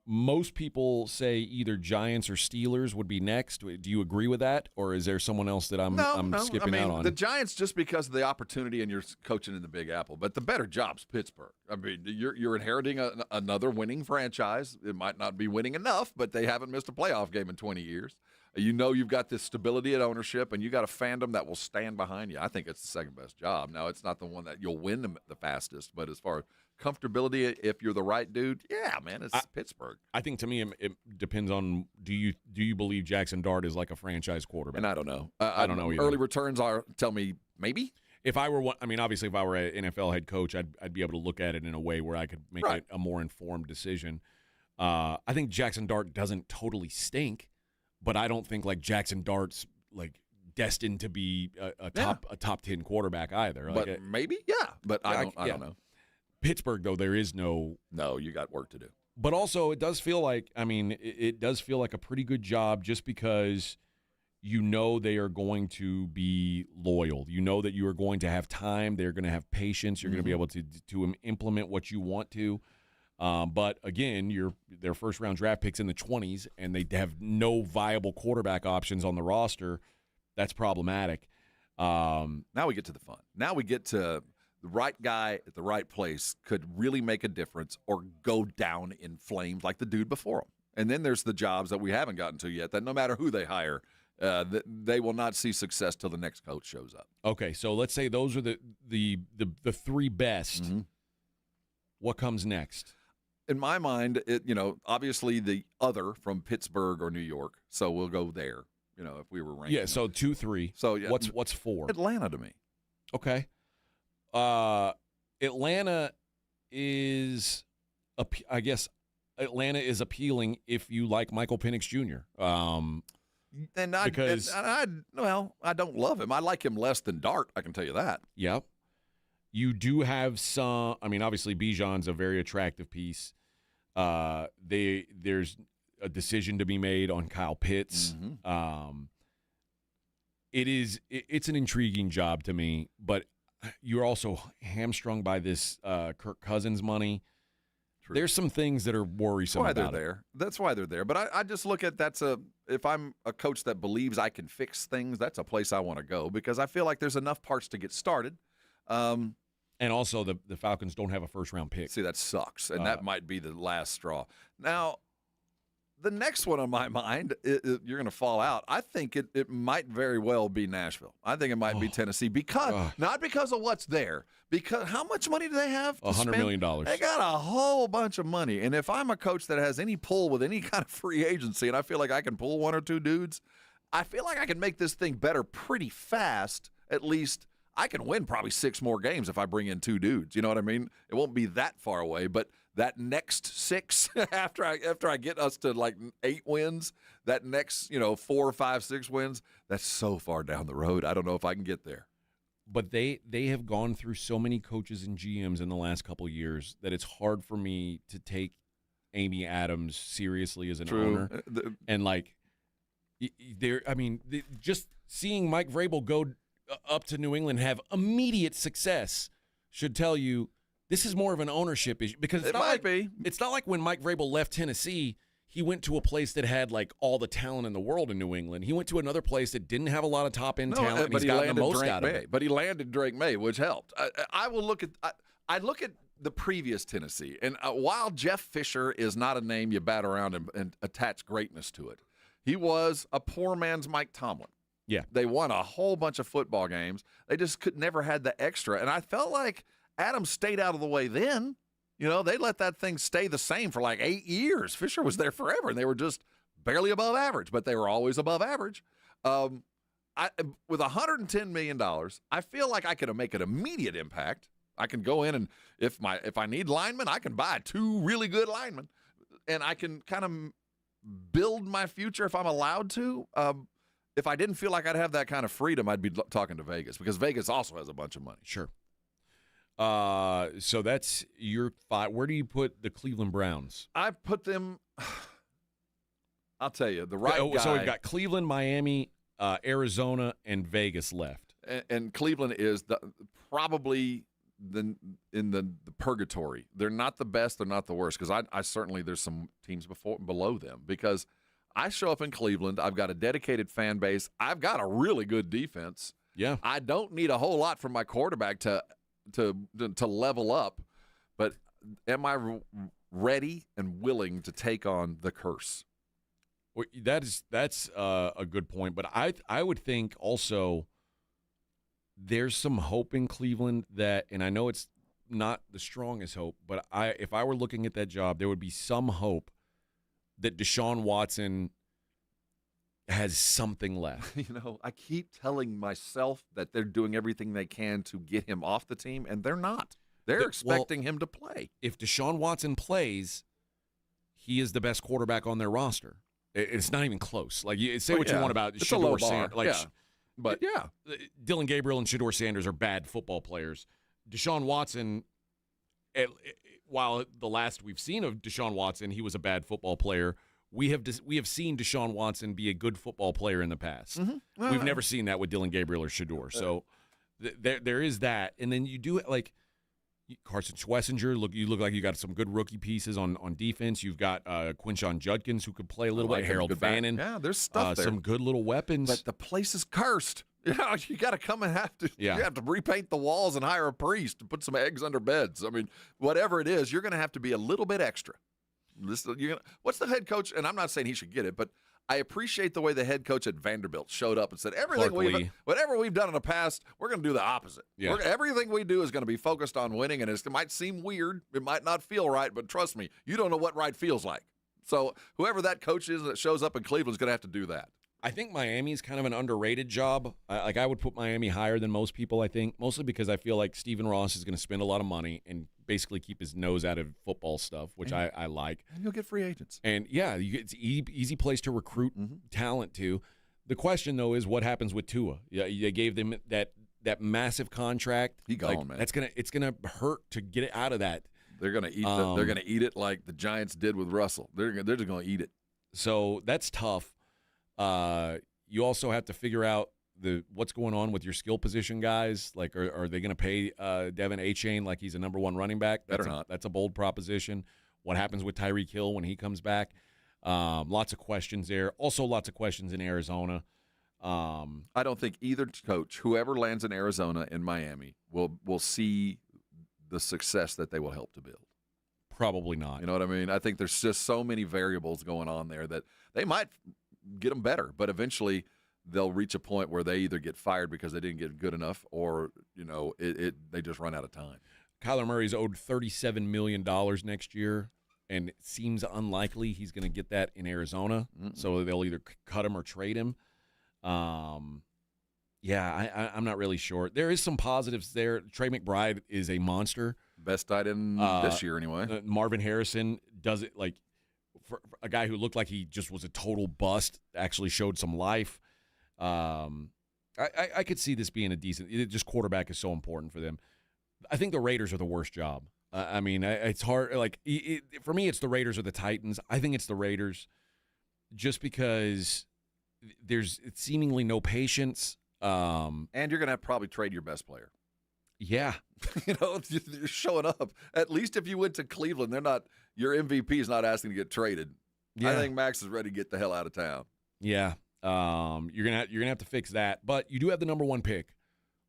Most people say either Giants or Steelers would be next. Do you agree with that, or is there someone else that I'm skipping out on? The Giants, just because of the opportunity and you're coaching in the Big Apple, but the better job's Pittsburgh. I mean, you're inheriting another winning franchise. It might not be winning enough, but they haven't missed a playoff game in 20 years. You've got this stability at ownership, and you got a fandom that will stand behind you. I think it's the second best job. Now, it's not the one that you'll win the fastest, but as far as comfortability, if you're the right dude, yeah, man, it's Pittsburgh. I think to me it depends on do you believe Jackson Dart is like a franchise quarterback? And I don't know. I don't know either. Early returns tell me maybe. If I were obviously if I were an NFL head coach, I'd be able to look at it in a way where I could make it a more informed decision. I think Jackson Dart doesn't totally stink, but I don't think like Jackson Dart's like destined to be a top 10 quarterback either. But maybe, yeah. But I don't know. Pittsburgh, though, there is no, you got work to do. But also, it does feel like, it does feel like a pretty good job just because they are going to be loyal. You know that you are going to have time. They're going to have patience. You're going to be able to implement what you want to. But again, their first round draft picks in the 20s, and they have no viable quarterback options on the roster. That's problematic. Now we get to the fun. Now we get to the right guy at the right place could really make a difference or go down in flames like the dude before him. And then there's the jobs that we haven't gotten to yet that no matter who they hire, they will not see success till the next coach shows up. Okay, so let's say those are the three best. Mm-hmm. What comes next? In my mind, obviously the other from Pittsburgh or New York. So we'll go there. If we were ranking. Yeah. So 2, 3. So yeah, what's 4? Atlanta to me. Okay. Atlanta is, I guess, Atlanta is appealing if you like Michael Penix Jr. I don't love him. I like him less than Dart. I can tell you that. Yep. You do have some. Obviously, Bijan's a very attractive piece. There's a decision to be made on Kyle Pitts. Mm-hmm. It's an intriguing job to me, but you're also hamstrung by this Kirk Cousins money. There's some things that are worrisome That's why about they're it. there. That's why they're there. But I just look at if I'm a coach that believes I can fix things, that's a place I want to go because I feel like there's enough parts to get started. And also, the Falcons don't have a first-round pick. See, that sucks, and that might be the last straw. Now, the next one on my mind, you're going to fall out. I think it might very well be Nashville. I think it might be Tennessee not because of what's there, because how much money do they have? $100 million. They got a whole bunch of money. And if I'm a coach that has any pull with any kind of free agency, and I feel like I can pull one or two dudes, I feel like I can make this thing better pretty fast. At least I can win probably 6 more games if I bring in 2 dudes. You know what I mean? It won't be that far away, but that next 6 after I get us to like 8 wins, that next 4, 5, 6 wins, that's so far down the road. I don't know if I can get there. But they have gone through so many coaches and GMs in the last couple of years that it's hard for me to take Amy Adams seriously as an owner. And like just seeing Mike Vrabel go up to New England and have immediate success should tell you this is more of an ownership issue because it's not like when Mike Vrabel left Tennessee, he went to a place that had like all the talent in the world in New England. He went to another place that didn't have a lot of top end talent. And But he's he gotten landed the most Drake out of May. it. But he landed Drake May, which helped. I look at the previous Tennessee, and while Jeff Fisher is not a name you bat around and attach greatness to it, he was a poor man's Mike Tomlin. Yeah, they won a whole bunch of football games. They just never had the extra, and I felt like Adams stayed out of the way then. They let that thing stay the same for like 8 years. Fisher was there forever, and they were just barely above average, but they were always above average. With $110 million, I feel like I could make an immediate impact. I can go in and if I need linemen, I can buy 2 really good linemen, and I can kind of build my future if I'm allowed to. If I didn't feel like I'd have that kind of freedom, I'd be talking to Vegas because Vegas also has a bunch of money. Sure. So that's your 5. Where do you put the Cleveland Browns? I put them. I'll tell you the right guy. So we've got Cleveland, Miami, Arizona, and Vegas left. And Cleveland is probably in the purgatory. They're not the best. They're not the worst because I certainly there's some teams below them because I show up in Cleveland. I've got a dedicated fan base. I've got a really good defense. Yeah, I don't need a whole lot from my quarterback to level up, but am I ready and willing to take on the curse? Well, that's a good point, but I would think also there's some hope in Cleveland that, and I know it's not the strongest hope, but if I were looking at that job, there would be some hope that Deshaun Watson has something left. I keep telling myself that they're doing everything they can to get him off the team, and they're not. They're expecting him to play. If Deshaun Watson plays, he is the best quarterback on their roster. It's not even close. Like, say what you want about Shedeur Sanders. But Dylan Gabriel and Shedeur Sanders are bad football players. Deshaun Watson, while the last we've seen of Deshaun Watson, he was a bad football player. We have seen Deshaun Watson be a good football player in the past. Mm-hmm. We've never seen that with Dylan Gabriel or Shedeur. So there is that. And then you do like Carson Schlesinger. You look like you got some good rookie pieces on defense. You've got Quinshon Judkins who could play a little bit. Harold Fannin. Yeah, there's stuff there. Some good little weapons. But the place is cursed. You got to come and you have to repaint the walls and hire a priest to put some eggs under beds. I mean, whatever it is, you're going to have to be a little bit extra. What's the head coach? And I'm not saying he should get it, but I appreciate the way the head coach at Vanderbilt showed up and said, whatever we've done in the past, we're going to do the opposite. Yeah. Everything we do is going to be focused on winning, and it might seem weird. It might not feel right, but trust me, you don't know what right feels like. So whoever that coach is that shows up in Cleveland is going to have to do that. I think Miami's kind of an underrated job. I would put Miami higher than most people, I think, mostly because I feel like Stephen Ross is going to spend a lot of money and basically keep his nose out of football stuff, which I like. And you'll get free agents. And, it's an easy place to recruit talent to. The question, though, is what happens with Tua? They gave them that massive contract. He gone, man. It's gonna hurt to get it out of that. They're gonna eat. They're gonna eat it like the Giants did with Russell. They're just gonna eat it. So that's tough. You also have to figure out what's going on with your skill position guys. Like, are they going to pay Devin Achane like he's a number 1 running back? Better not. That's a bold proposition. What happens with Tyreek Hill when he comes back? Lots of questions there. Also, lots of questions in Arizona. I don't think either coach, whoever lands in Arizona and Miami, will see the success that they will help to build. Probably not. You know what I mean? I think there's just so many variables going on there that they might get them better, but eventually they'll reach a point where they either get fired because they didn't get good enough, or they just run out of time. Kyler Murray's owed $37 million next year, and it seems unlikely he's going to get that in Arizona. So they'll either cut him or trade him. I'm not really sure. There is some positives there. Trey McBride is a monster. Best tight end this year, anyway. Marvin Harrison does it like for a guy who looked like he just was a total bust. Actually showed some life. I could see this being a decent. Just quarterback is so important for them. I think the Raiders are the worst job. It's hard. Like for me, it's the Raiders or the Titans. I think it's the Raiders, just because there's seemingly no patience. And you're going to have to probably trade your best player. Yeah. You're showing up. At least if you went to Cleveland, your MVP is not asking to get traded. Yeah. I think Max is ready to get the hell out of town. Yeah. You're gonna have to fix that. But you do have the number 1 pick,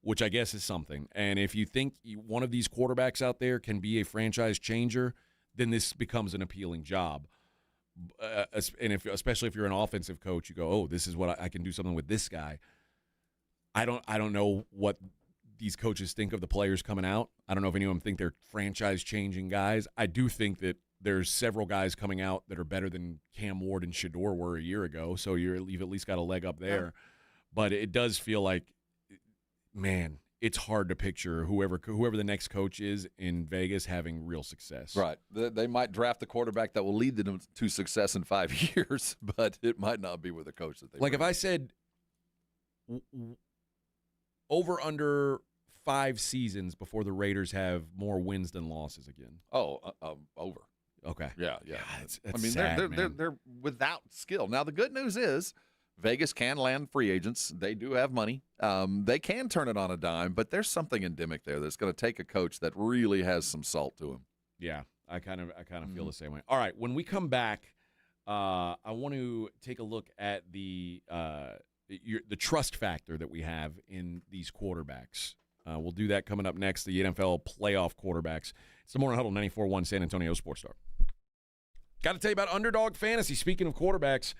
which I guess is something. And if you think one of these quarterbacks out there can be a franchise changer, then this becomes an appealing job. And especially if you're an offensive coach, you go, oh, this is what I can do something with this guy. I don't know what these coaches think of the players coming out. I don't know if any of them think they're franchise-changing guys. I do think that there's several guys coming out that are better than Cam Ward and Shedeur were a year ago, so you've at least got a leg up there. Yeah. But it does feel like, man, it's hard to picture whoever the next coach is in Vegas having real success. Right. They might draft the quarterback that will lead them to success in 5 years, but it might not be with a coach that they like. If I said over under 5 seasons before the Raiders have more wins than losses again. Over. Okay. Yeah. That's sad, they're without skill. Now the good news is Vegas can land free agents. They do have money. They can turn it on a dime, but there's something endemic there that's going to take a coach that really has some salt to him. Yeah, I kind of feel the same way. All right, when we come back, I want to take a look at the trust factor that we have in these quarterbacks. We'll do that coming up next, the NFL playoff quarterbacks. It's the Morning Huddle, 94.1 San Antonio Sports Star. Got to tell you about Underdog Fantasy. Speaking of quarterbacks,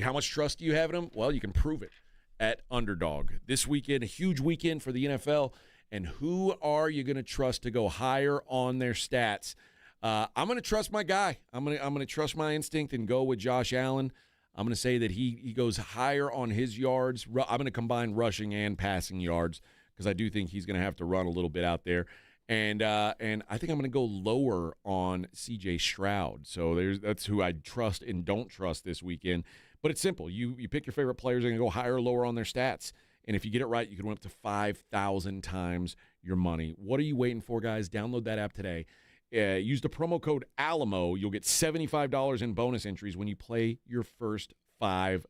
how much trust do you have in them? Well, you can prove it at Underdog. This weekend, a huge weekend for the NFL, and who are you going to trust to go higher on their stats? I'm going to trust my guy. I'm going to trust my instinct and go with Josh Allen. I'm going to say that he goes higher on his yards. I'm going to combine rushing and passing yards because I do think he's going to have to run a little bit out there. And I think I'm going to go lower on C.J. Stroud. So that's who I trust and don't trust this weekend. But it's simple. You pick your favorite players and go higher or lower on their stats. And if you get it right, you can win up to 5,000 times your money. What are you waiting for, guys? Download that app today. Use the promo code ALAMO. You'll get $75 in bonus entries when you play your first $5.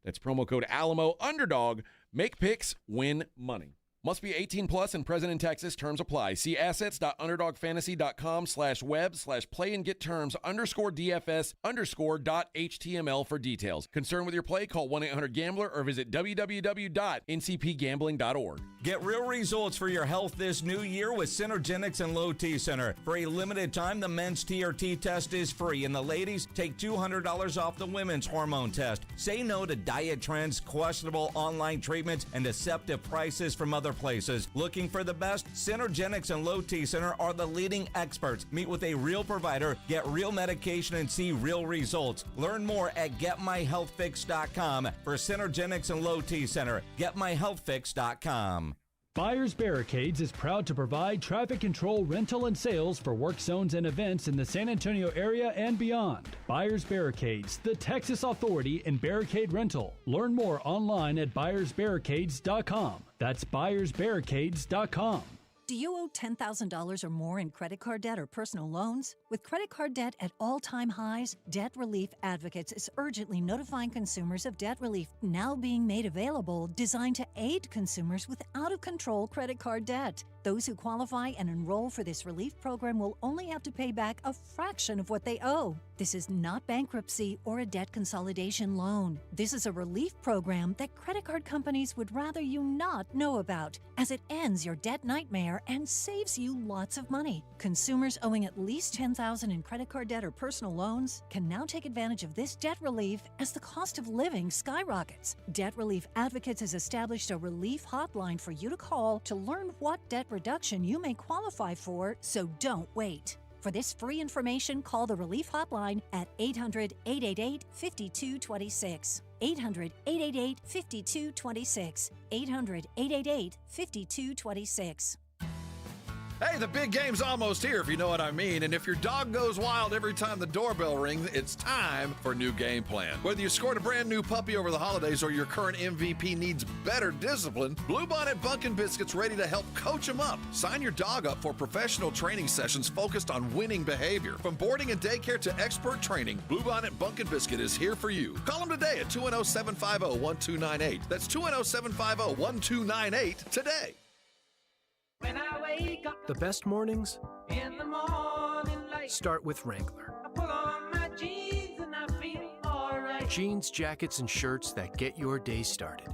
That's promo code ALAMO. Underdog. Make picks, win money. Must be 18 plus and present in Texas. Terms apply. See assets.underdogfantasy.com/web/play and get terms _DFS_.html for details. Concerned with your play? Call 1-800-GAMBLER or visit www.ncpgambling.org. Get real results for your health this new year with Synergenics and Low T Center. For a limited time, the men's TRT test is free, and the ladies take $200 off the women's hormone test. Say no to diet trends, questionable online treatments, and deceptive prices from other places. Looking for the best? Synergenics and Low T Center are the leading experts. Meet with a real provider, get real medication, and see real results. Learn more at GetMyHealthFix.com. For Synergenics and Low T Center, GetMyHealthFix.com. Buyers Barricades is proud to provide traffic control, rental, and sales for work zones and events in the San Antonio area and beyond. Buyers Barricades, the Texas authority in barricade rental. Learn more online at buyersbarricades.com. That's buyersbarricades.com. Do you owe $10,000 or more in credit card debt or personal loans? With credit card debt at all-time highs, Debt Relief Advocates is urgently notifying consumers of debt relief now being made available, designed to aid consumers with out-of-control credit card debt. Those who qualify and enroll for this relief program will only have to pay back a fraction of what they owe. This is not bankruptcy or a debt consolidation loan. This is a relief program that credit card companies would rather you not know about, as it ends your debt nightmare and saves you lots of money. Consumers owing at least $10,000 in credit card debt or personal loans can now take advantage of this debt relief as the cost of living skyrockets. Debt Relief Advocates has established a relief hotline for you to call to learn what debt reduction you may qualify for, so don't wait. For this free information, call the Relief Hotline at 800-888-5226. 800-888-5226. 800-888-5226. Hey, the big game's almost here, if you know what I mean. And if your dog goes wild every time the doorbell rings, it's time for new game plan. Whether you scored a brand new puppy over the holidays or your current MVP needs better discipline, Bluebonnet Bunkin' Biscuit's ready to help coach him up. Sign your dog up for professional training sessions focused on winning behavior. From boarding and daycare to expert training, Bluebonnet Bunkin' Biscuit is here for you. Call them today at 210-750-1298. That's 210-750-1298 today. When I wake up, the best mornings in the morning light start with Wrangler. I pull on my jeans and I feel alright. Jeans, jackets, and shirts that get your day started.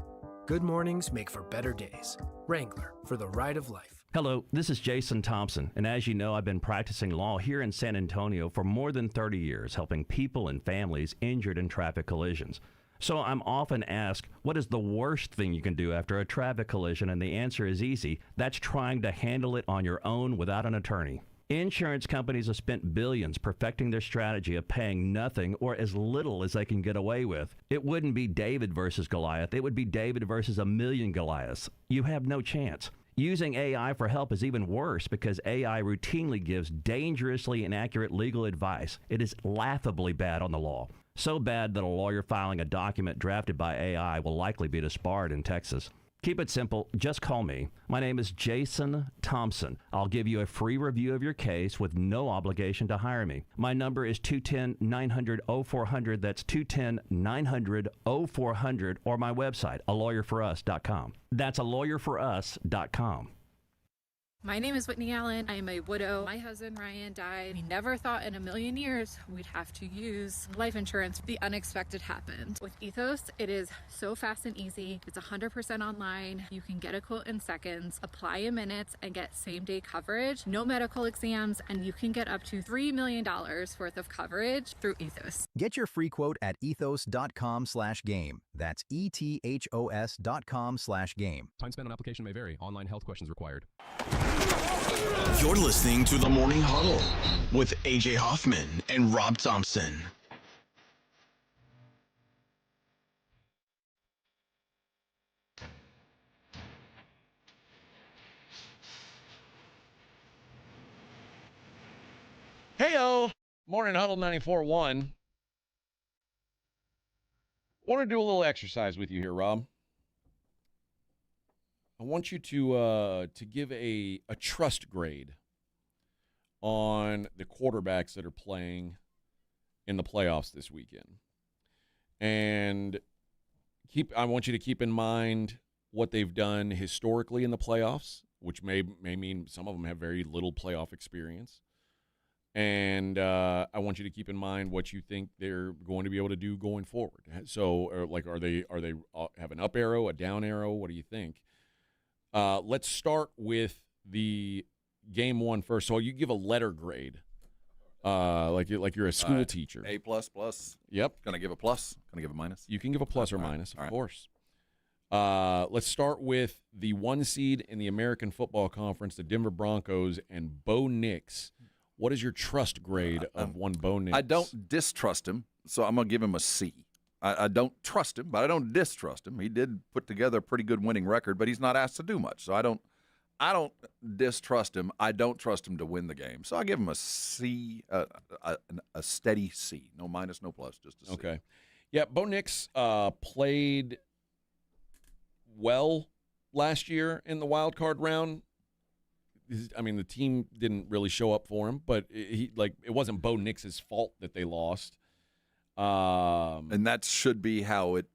Good mornings make for better days. Wrangler, for the ride of life. Hello, this is Jason Thompson, and as you know, I've been practicing law here in San Antonio for more than 30 years, helping people and families injured in traffic collisions. So I'm often asked, what is the worst thing you can do after a traffic collision? And the answer is easy. That's trying to handle it on your own without an attorney. Insurance companies have spent billions perfecting their strategy of paying nothing or as little as they can get away with. It wouldn't be David versus Goliath. It would be David versus a million Goliaths. You have no chance. Using AI for help is even worse because AI routinely gives dangerously inaccurate legal advice. It is laughably bad on the law. So bad that a lawyer filing a document drafted by AI will likely be disbarred in Texas. Keep it simple. Just call me. My name is Jason Thompson. I'll give you a free review of your case with no obligation to hire me. My number is 210-900-0400. That's 210-900-0400, or my website, alawyerforus.com. That's alawyerforus.com. My name is Whitney Allen. I am a widow. My husband, Ryan, died. We never thought in a million years we'd have to use life insurance. The unexpected happened. With Ethos, it is so fast and easy. It's 100% online. You can get a quote in seconds, apply in minutes, and get same-day coverage. No medical exams, and you can get up to $3 million worth of coverage through Ethos. Get your free quote at ethos.com/game. That's ethos.com/game. Time spent on application may vary. Online health questions required. You're listening to the Morning Huddle with AJ Hoffman and Rob Thompson. Heyo, Morning Huddle 94.1. Want to do a little exercise with you here, Rob. I want you to give a trust grade on the quarterbacks that are playing in the playoffs this weekend. And I want you to keep in mind what they've done historically in the playoffs, which may mean some of them have very little playoff experience. And I want you to keep in mind what you think they're going to be able to do going forward. So, are they have an up arrow, a down arrow? What do you think? Let's start with the game one first. So you give a letter grade, like you're a school teacher. A++. Yep. Gonna give a plus. Gonna give a minus. You can give a plus or minus, of course. Let's start with the 1 seed in the American Football Conference, the Denver Broncos, and Bo Nix. What is your trust grade of one Bo Nix? I don't distrust him, so I'm gonna give him a C. I don't trust him, but I don't distrust him. He did put together a pretty good winning record, but he's not asked to do much. So I don't distrust him. I don't trust him to win the game. So I give him a C, a steady C. No minus, no plus, just a C. Okay. Yeah, Bo Nix played well last year in the wild card round. the team didn't really show up for him, but it wasn't Bo Nix's fault that they lost. And that should be how it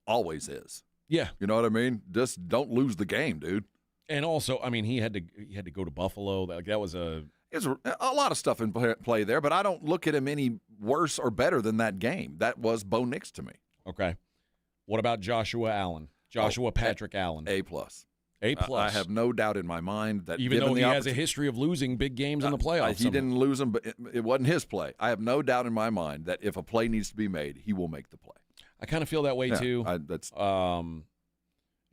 always is. Yeah. You know what I mean? Just don't lose the game, dude. And also, I mean, he had to go to Buffalo. That was There's a lot of stuff in play there, but I don't look at him any worse or better than that game. That was Bo Nix to me. Okay. What about Joshua Allen? Patrick Allen. A+. A+. I have no doubt in my mind that even though he has a history of losing big games in the playoffs. He didn't lose them, but it wasn't his play. I have no doubt in my mind that if a play needs to be made, he will make the play. I kind of feel that way too. And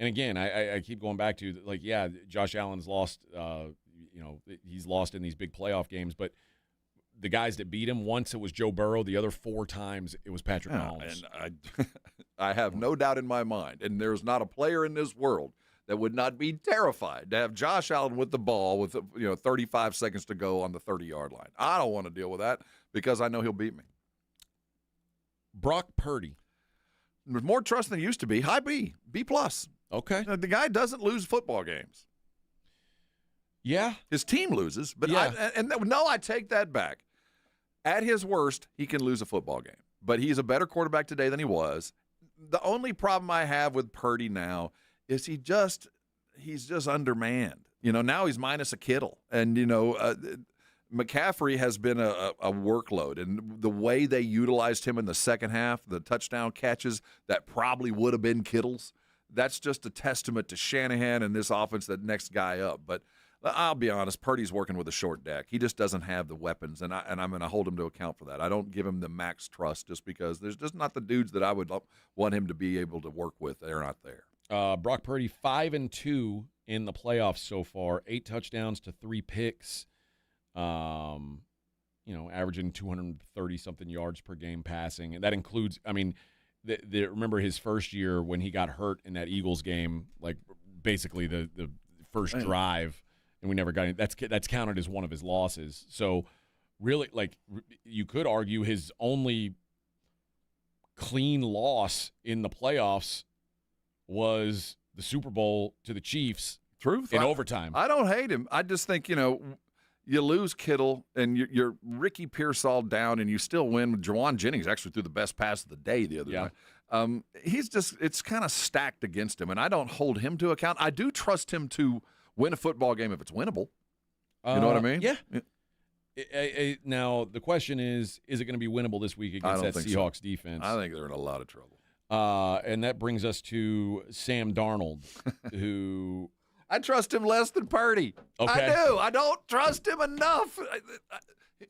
again, I keep going back to Josh Allen's lost. He's lost in these big playoff games, but the guys that beat him, once it was Joe Burrow, the other 4 times it was Patrick Mahomes. And I have no doubt in my mind, and there's not a player in this world that would not be terrified to have Josh Allen with the ball with 35 seconds to go on the 30-yard line. I don't want to deal with that because I know he'll beat me. Brock Purdy. There's more trust than there used to be. High B+. Okay. The guy doesn't lose football games. Yeah. His team loses, but I take that back. At his worst, he can lose a football game, but he's a better quarterback today than he was. The only problem I have with Purdy now is he's just undermanned. Now he's minus a Kittle, and McCaffrey has been a workload, and the way they utilized him in the second half, the touchdown catches that probably would have been Kittle's, that's just a testament to Shanahan and this offense, that next guy up. But I'll be honest, Purdy's working with a short deck. He just doesn't have the weapons, and I'm going to hold him to account for that. I don't give him the max trust just because there's just not the dudes that I would want him to be able to work with. They're not there. Brock Purdy 5-2 in the playoffs so far, 8 touchdowns to 3 picks. Averaging 230-something yards per game passing. And that includes, remember his first year when he got hurt in that Eagles game, like basically the first drive, and we never got any. That's counted as one of his losses. So really, you could argue his only clean loss in the playoffs was the Super Bowl to the Chiefs in overtime. I don't hate him. I just think, you lose Kittle and you're Ricky Pearsall down, and you still win. Jawan Jennings actually threw the best pass of the day the other night. It's kind of stacked against him, and I don't hold him to account. I do trust him to win a football game if it's winnable. You know what I mean? Yeah. Now, the question is it going to be winnable this week against that Seahawks defense? I think they're in a lot of trouble. And that brings us to Sam Darnold, who – I trust him less than Purdy. Okay. I do. I don't trust him enough.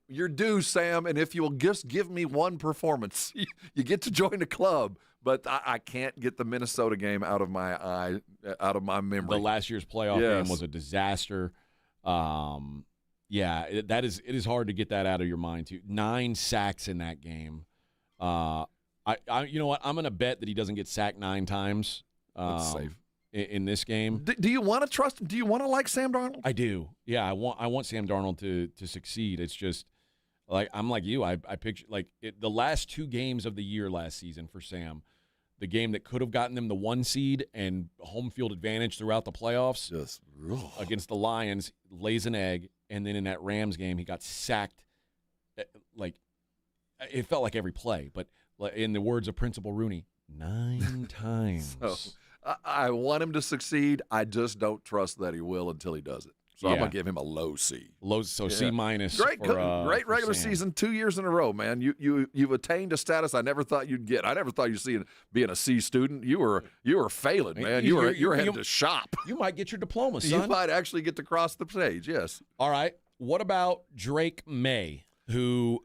You're due, Sam, and if you'll just give me one performance, you get to join the club. But I can't get the Minnesota game out of my memory. The last year's playoff game was a disaster. It is hard to get that out of your mind, too. 9 sacks in that game. You know what? I'm going to bet that he doesn't get sacked 9 times. That's safe. In this game. Do you want to trust him? Do you want to like Sam Darnold? I do. Yeah, I want Sam Darnold to succeed. It's just I'm like you. I picture the last 2 games of the year last season for Sam. The game that could have gotten them the 1 seed and home field advantage throughout the playoffs against the Lions, lays an egg, and then in that Rams game he got sacked. It felt like every play, but in the words of Principal Rooney, 9 times. So, I want him to succeed. I just don't trust that he will until he does it. So I'm going to give him a low C. C minus. Great regular season 2 years in a row, man. You've attained a status I never thought you'd get. I never thought you'd see being a C student. You were failing, man. You were headed to shop. You might get your diploma, son. You might actually get to cross the stage. Yes. All right. What about Drake May, who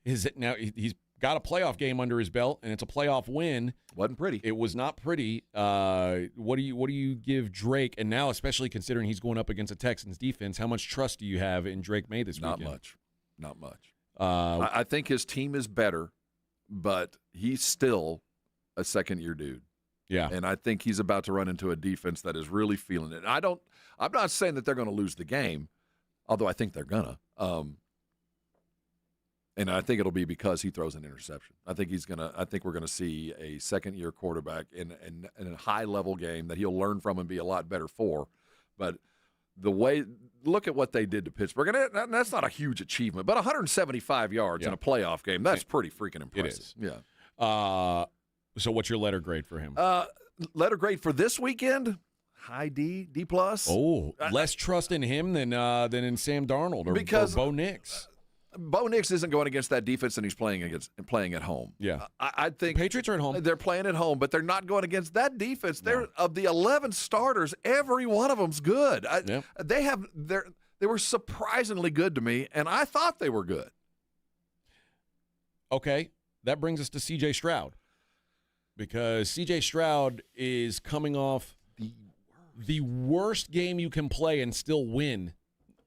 is now he's got a playoff game under his belt, and it's a playoff win. Wasn't pretty. It was not pretty. What do you give Drake? And now, especially considering he's going up against a Texans defense, how much trust do you have in Drake May this weekend? Not much. I think his team is better, but he's still a second-year dude. Yeah. And I think he's about to run into a defense that is really feeling it. I'm not saying that they're going to lose the game, although I think they're going to. And I think it'll be because he throws an interception. I think we're gonna see a second-year quarterback in a high-level game that he'll learn from and be a lot better for. But look at what they did to Pittsburgh. And that's not a huge achievement, but 175 yards in a playoff game, that's pretty freaking impressive. It is. Yeah. So what's your letter grade for him? Letter grade for this weekend? High D, D+. Oh, less trust in him than in Sam Darnold or Bo Nix. Bo Nix isn't going against that defense, and he's playing at home. Yeah, I think the Patriots are at home. They're playing at home, but they're not going against that defense. They're of the 11 starters, every one of them's good. They were surprisingly good to me, and I thought they were good. Okay, that brings us to C.J. Stroud, because C.J. Stroud is coming off the worst game you can play and still win.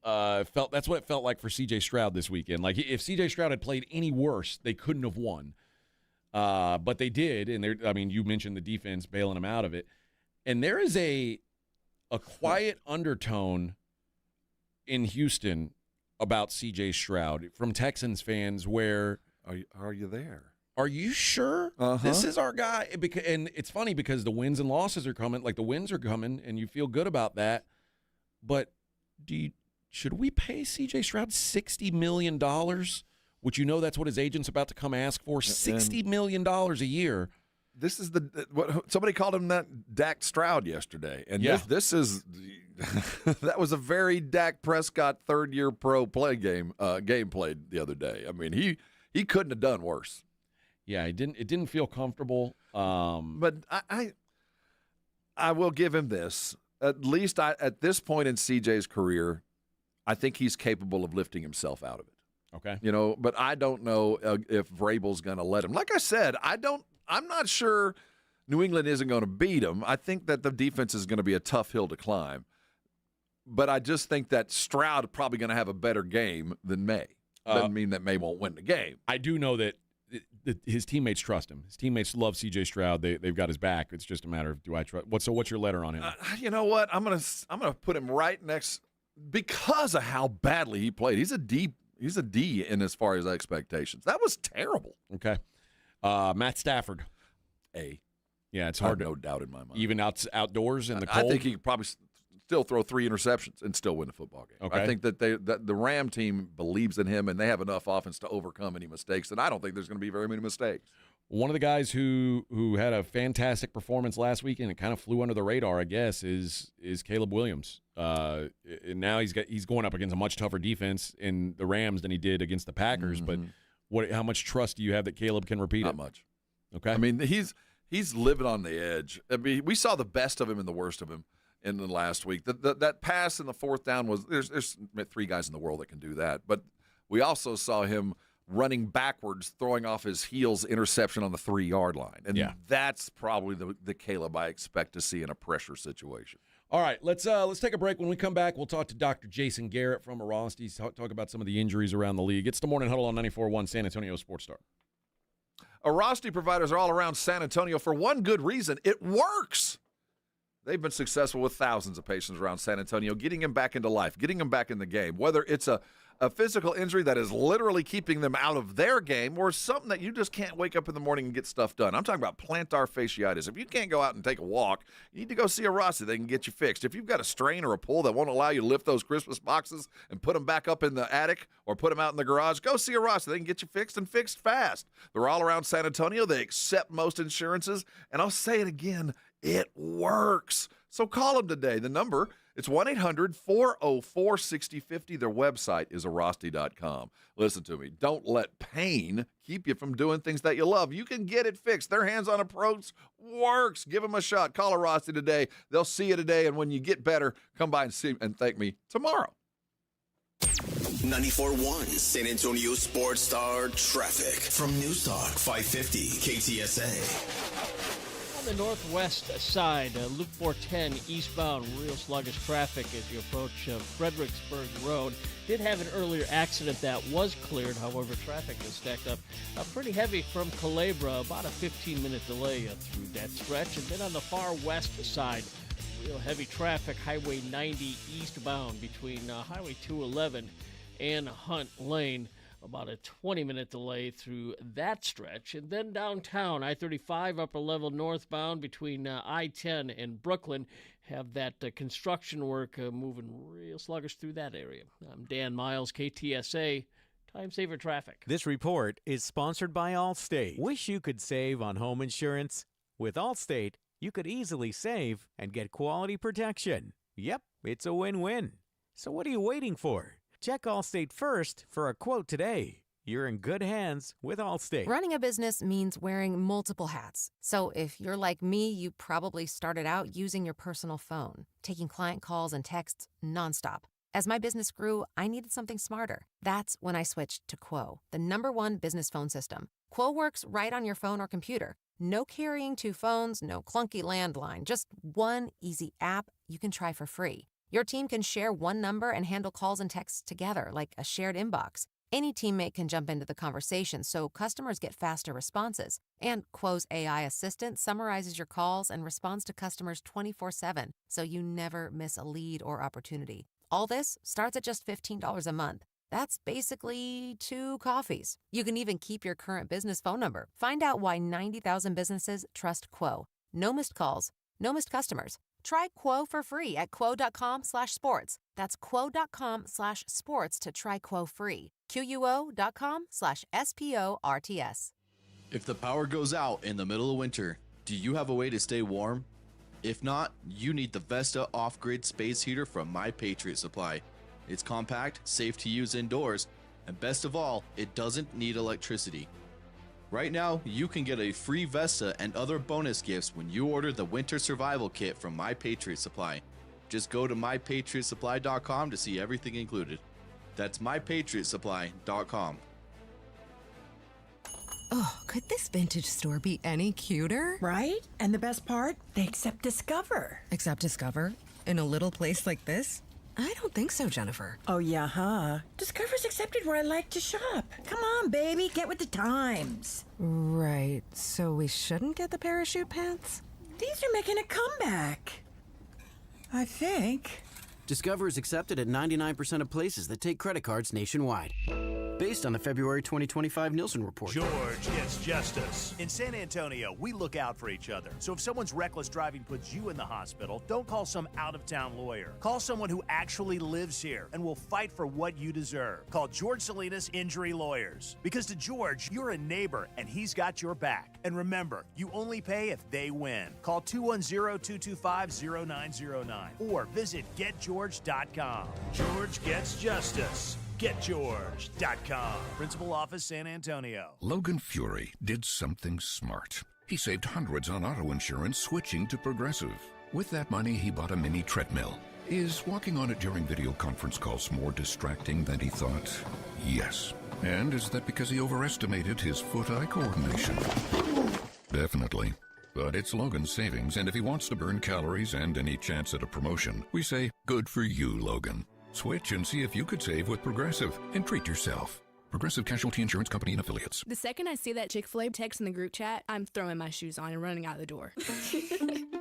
That's what it felt like for C.J. Stroud this weekend. Like, if C.J. Stroud had played any worse, they couldn't have won. But they did, and you mentioned the defense bailing them out of it. And there is a quiet undertone in Houston about C.J. Stroud from Texans fans where... Are you there? Are you sure this is our guy? And it's funny because the wins and losses are coming. Like, the wins are coming, and you feel good about that. But should we pay C.J. Stroud $60 million, which that's what his agent's about to come ask for? $60 million a year. This is what somebody called him that Dak Stroud yesterday. And this is that was a very Dak Prescott third-year pro game played the other day. I mean, he couldn't have done worse. Yeah, it didn't feel comfortable. But I will give him this. At least at this point in CJ's career, I think he's capable of lifting himself out of it. Okay. But I don't know if Vrabel's going to let him. Like I said, I'm not sure New England isn't going to beat him. I think that the defense is going to be a tough hill to climb. But I just think that Stroud is probably going to have a better game than May. Doesn't mean that May won't win the game. I do know that his teammates trust him. His teammates love C.J. Stroud. They've got his back. It's just a matter of, do I trust? What's your letter on him? You know what? I'm gonna put him right next because of how badly he played. He's a D in as far as expectations. That was terrible. Okay. Matt Stafford. A. Yeah, it's hard. No doubt in my mind. Even outdoors in the cold. I think he could probably still throw 3 interceptions and still win a football game. Okay. I think that the Ram team believes in him and they have enough offense to overcome any mistakes. And I don't think there's going to be very many mistakes. One of the guys who had a fantastic performance last week and it kind of flew under the radar, I guess, is Caleb Williams. And now he's going up against a much tougher defense in the Rams than he did against the Packers. Mm-hmm. But how much trust do you have that Caleb can repeat Not it? Not much. Okay. I mean, he's living on the edge. I mean, we saw the best of him and the worst of him in the last week. That pass in the fourth down was there's 3 guys in the world that can do that. But we also saw him running backwards, throwing off his heels, interception on the 3-yard line. And that's probably the Caleb I expect to see in a pressure situation. All right, let's take a break. When we come back, we'll talk to Dr. Jason Garrett from Arosty, talk about some of the injuries around the league. It's the Morning Huddle on 94.1 San Antonio Sports Star. Arosty providers are all around San Antonio for one good reason. It works. They've been successful with thousands of patients around San Antonio, getting them back into life, getting them back in the game, whether it's a physical injury that is literally keeping them out of their game or something that you just can't wake up in the morning and get stuff done. I'm talking about plantar fasciitis. If you can't go out and take a walk, you need to go see Arosty. They can get you fixed. If you've got a strain or a pull that won't allow you to lift those Christmas boxes and put them back up in the attic or put them out in the garage, go see Arosty. They can get you fixed and fixed fast. They're all around San Antonio. They accept most insurances. And I'll say it again, it works. So call them today. The number, it's 1-800-404-6050. Their website is arosty.com. Listen to me. Don't let pain keep you from doing things that you love. You can get it fixed. Their hands-on approach works. Give them a shot. Call Arosty today. They'll see you today, and when you get better, come by and see and thank me tomorrow. 94.1 San Antonio Sports Star traffic from News Talk 550 KTSA. On the northwest side, Loop 410 eastbound, real sluggish traffic as you approach Fredericksburg Road. Did have an earlier accident that was cleared. However, traffic is stacked up pretty heavy from Culebra, about a 15-minute delay through that stretch. And then on the far west side, real heavy traffic, Highway 90 eastbound between Highway 211 and Hunt Lane. about a 20-minute delay through that stretch. And then downtown, I-35 upper level northbound between I-10 and Brooklyn have that construction work moving real sluggish through that area. I'm Dan Miles, KTSA, Time Saver Traffic. This report is sponsored by Allstate. Wish you could save on home insurance? With Allstate, you could easily save and get quality protection. Yep, it's a win-win. So what are you waiting for? Check Allstate first for a quote today. You're in good hands with Allstate. Running a business means wearing multiple hats. So if you're like me, you probably started out using your personal phone, taking client calls and texts nonstop. As my business grew, I needed something smarter. That's when I switched to Quo, the #1 business phone system. Quo works right on your phone or computer. No carrying 2 phones, no clunky landline, just one easy app you can try for free. Your team can share one number and handle calls and texts together like a shared inbox. Any teammate can jump into the conversation so customers get faster responses. And Quo's AI assistant summarizes your calls and responds to customers 24/7, so you never miss a lead or opportunity. All this starts at just $15 a month. That's basically 2 coffees. You can even keep your current business phone number. Find out why 90,000 businesses trust Quo. No missed calls, no missed customers. Try Quo for free at quo.com/sports. That's quo.com/sports to try Quo free. QUO.com/SPORTS. If the power goes out in the middle of winter, do you have a way to stay warm? If not, you need the Vesta off-grid space heater from My Patriot Supply. It's compact, safe to use indoors, and best of all, it doesn't need electricity. Right now, you can get a free Vesta and other bonus gifts when you order the Winter Survival Kit from My Patriot Supply. Just go to mypatriotsupply.com to see everything included. That's mypatriotsupply.com. Oh, could this vintage store be any cuter? Right? And the best part? They accept Discover. Accept Discover? In a little place like this? I don't think so, Jennifer. Oh, yeah, huh? Discover's accepted where I like to shop. Come on, baby, get with the times. Right, so we shouldn't get the parachute pants? These are making a comeback. I think. Discover is accepted at 99% of places that take credit cards nationwide. Based on the February 2025 Nielsen report. George gets justice. In San Antonio, we look out for each other. So if someone's reckless driving puts you in the hospital, don't call some out-of-town lawyer. Call someone who actually lives here and will fight for what you deserve. Call George Salinas Injury Lawyers. Because to George, you're a neighbor and he's got your back. And remember, you only pay if they win. Call 210-225-0909 or visit getgeorge.com. George gets justice. GetGeorge.com. Principal Office, San Antonio. Logan Fury did something smart. He saved hundreds on auto insurance switching to Progressive. With that money, he bought a mini treadmill. Is walking on it during video conference calls more distracting than he thought? Yes. And is that because he overestimated his foot-eye coordination? Definitely. But it's Logan's savings, and if he wants to burn calories and any chance at a promotion, we say, good for you, Logan. Switch and see if you could save with Progressive and treat yourself. Progressive Casualty Insurance Company and Affiliates. The second I see that Chick-fil-A text in the group chat, I'm throwing my shoes on and running out the door.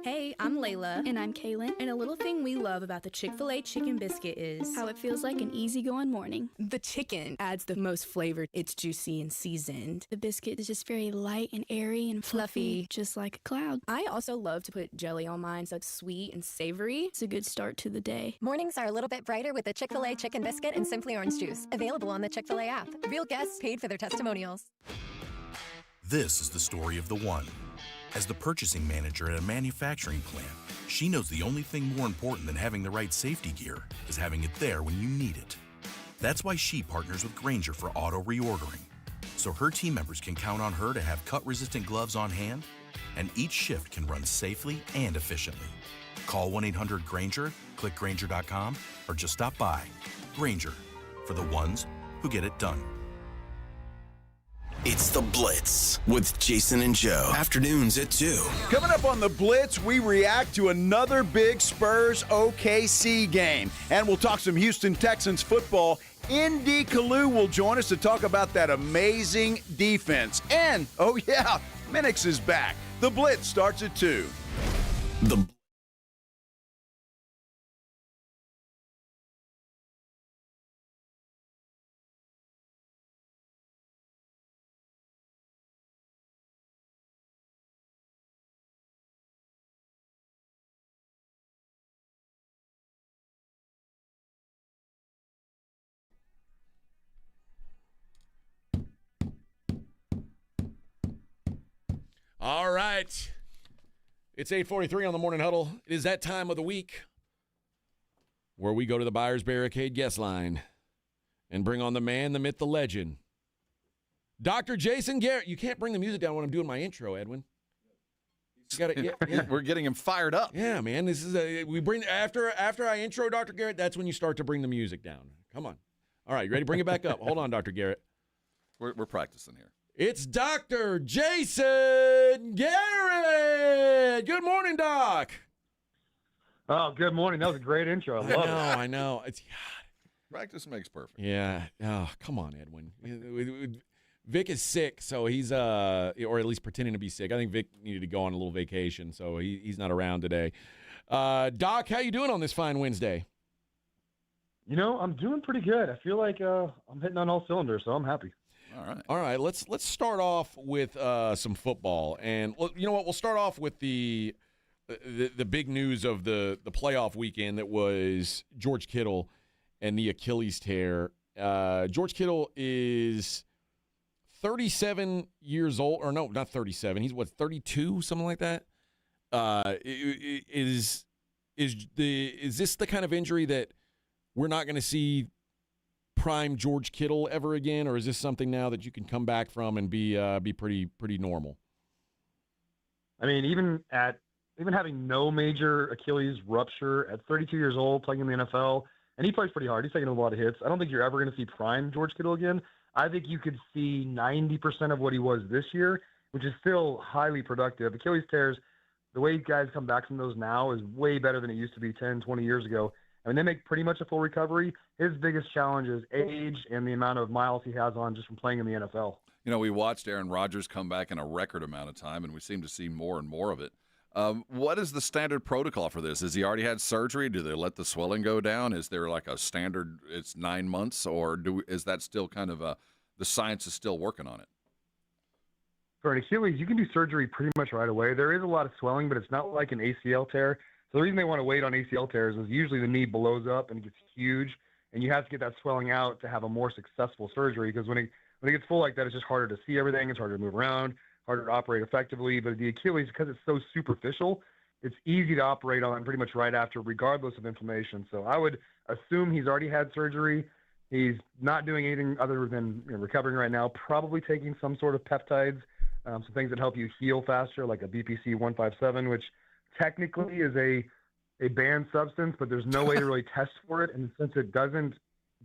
Hey, I'm Layla. And I'm Kaylin. And a little thing we love about the Chick-fil-A chicken biscuit is how it feels like an easygoing morning. The chicken adds the most flavor. It's juicy and seasoned. The biscuit is just very light and airy and fluffy, just like a cloud. I also love to put jelly on mine so it's sweet and savory. It's a good start to the day. Mornings are a little bit brighter with the Chick-fil-A chicken biscuit and Simply Orange juice. Available on the Chick-fil-A app. Real guests paid for their testimonials. This is the story of the one. As the purchasing manager at a manufacturing plant, she knows the only thing more important than having the right safety gear is having it there when you need it. That's why she partners with Grainger for auto reordering, so her team members can count on her to have cut-resistant gloves on hand, and each shift can run safely and efficiently. Call 1-800-GRAINGER, click Grainger.com, or just stop by. Grainger, for the ones who get it done. It's The Blitz with Jason and Joe. Afternoons at 2. Coming up on The Blitz, we react to another big Spurs OKC game. And we'll talk some Houston Texans football. Indy Kalu will join us to talk about that amazing defense. And, oh yeah, Minix is back. The Blitz starts at 2. The All right. It's 8:43 on the Morning Huddle. It is that time of the week where we go to the Buyer's Barricade guest line and bring on the man, the myth, the legend, Dr. Jason Garrett. You can't bring the music down when I'm doing my intro, Edwin. You gotta, yeah. We're getting him fired up. Yeah, man. This is we bring after I intro Dr. Garrett. That's when you start to bring the music down. Come on. All right, you ready? Bring it back up. Hold on, Dr. Garrett. We're practicing here. It's Dr. Jason Garrett. Good morning, Doc. Oh, good morning. That was a great intro. I love it. I know. It's practice makes perfect. Yeah. Oh, come on, Edwin. Vic is sick, so he's or at least pretending to be sick. I think Vic needed to go on a little vacation, so he's not around today. Doc, how you doing on this fine Wednesday? You know, I'm doing pretty good. I feel like I'm hitting on all cylinders, so I'm happy. All right. Let's start off with some football, and you know what? We'll start off with the big news of the playoff weekend that was George Kittle and the Achilles tear. George Kittle is 37 years old, or no, not 37. He's 32, something like that. Is this the kind of injury that we're not going to see prime George Kittle ever again, or is this something now that you can come back from and be pretty normal? I mean, even having no major Achilles rupture at 32 years old, playing in the NFL, and he plays pretty hard. He's taking a lot of hits. I don't think you're ever going to see prime George Kittle again. I think you could see 90% of what he was this year, which is still highly productive. Achilles tears, the way guys come back from those now is way better than it used to be 10, 20 years ago. I mean, they make pretty much a full recovery. His biggest challenge is age and the amount of miles he has on just from playing in the NFL. You know, we watched Aaron Rodgers come back in a record amount of time, and we seem to see more and more of it. What is the standard protocol for this? Has he already had surgery? Do they let the swelling go down? Is there like a standard, it's 9 months, or is that still kind of the science is still working on it? For an Achilles, you can do surgery pretty much right away. There is a lot of swelling, but it's not like an ACL tear. So the reason they want to wait on ACL tears is usually the knee blows up and it gets huge, and you have to get that swelling out to have a more successful surgery, because when it gets full like that, it's just harder to see everything. It's harder to move around, harder to operate effectively. But the Achilles, because it's so superficial, it's easy to operate on pretty much right after, regardless of inflammation. So I would assume he's already had surgery. He's not doing anything other than recovering right now, probably taking some sort of peptides, some things that help you heal faster, like a BPC 157, which technically is a banned substance, but there's no way to really test for it. And since it doesn't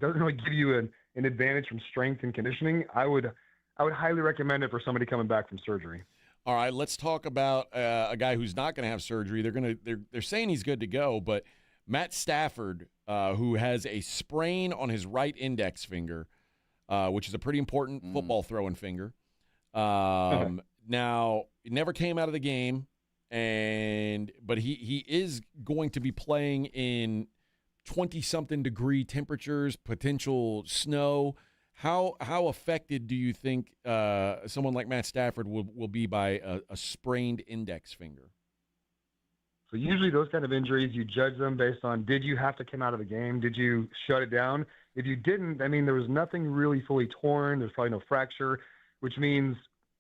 really give you an advantage from strength and conditioning, I would highly recommend it for somebody coming back from surgery. All right, let's talk about a guy who's not going to have surgery. They're saying he's good to go, but Matt Stafford, who has a sprain on his right index finger, which is a pretty important football throwing finger. Now, he never came out of the game, but he is going to be playing in 20-something degree temperatures, potential snow. How affected do you think someone like Matt Stafford will be by a sprained index finger? So usually those kind of injuries, you judge them based on, did you have to come out of the game? Did you shut it down? If you didn't, I mean, there was nothing really fully torn. There's probably no fracture, which means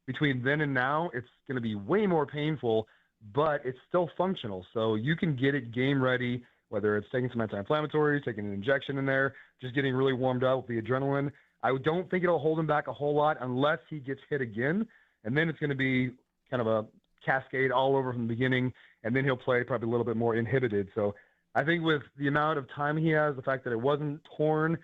between then and now, it's going to be way more painful, but it's still functional. So you can get it game ready, whether it's taking some anti-inflammatories, taking an injection in there, just getting really warmed up with the adrenaline. I don't think it'll hold him back a whole lot unless he gets hit again, and then it's going to be kind of a cascade all over from the beginning, and then he'll play probably a little bit more inhibited. So I think with the amount of time he has, the fact that it wasn't torn,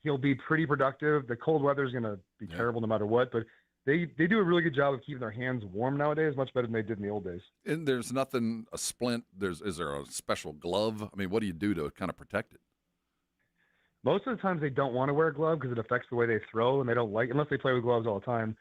he'll be pretty productive. The cold weather is going to be terrible no matter what, but they do a really good job of keeping their hands warm nowadays, much better than they did in the old days. And there's nothing, a splint, is there a special glove? I mean, what do you do to kind of protect it? Most of the times they don't want to wear a glove because it affects the way they throw, and they don't like, unless they play with gloves all the time.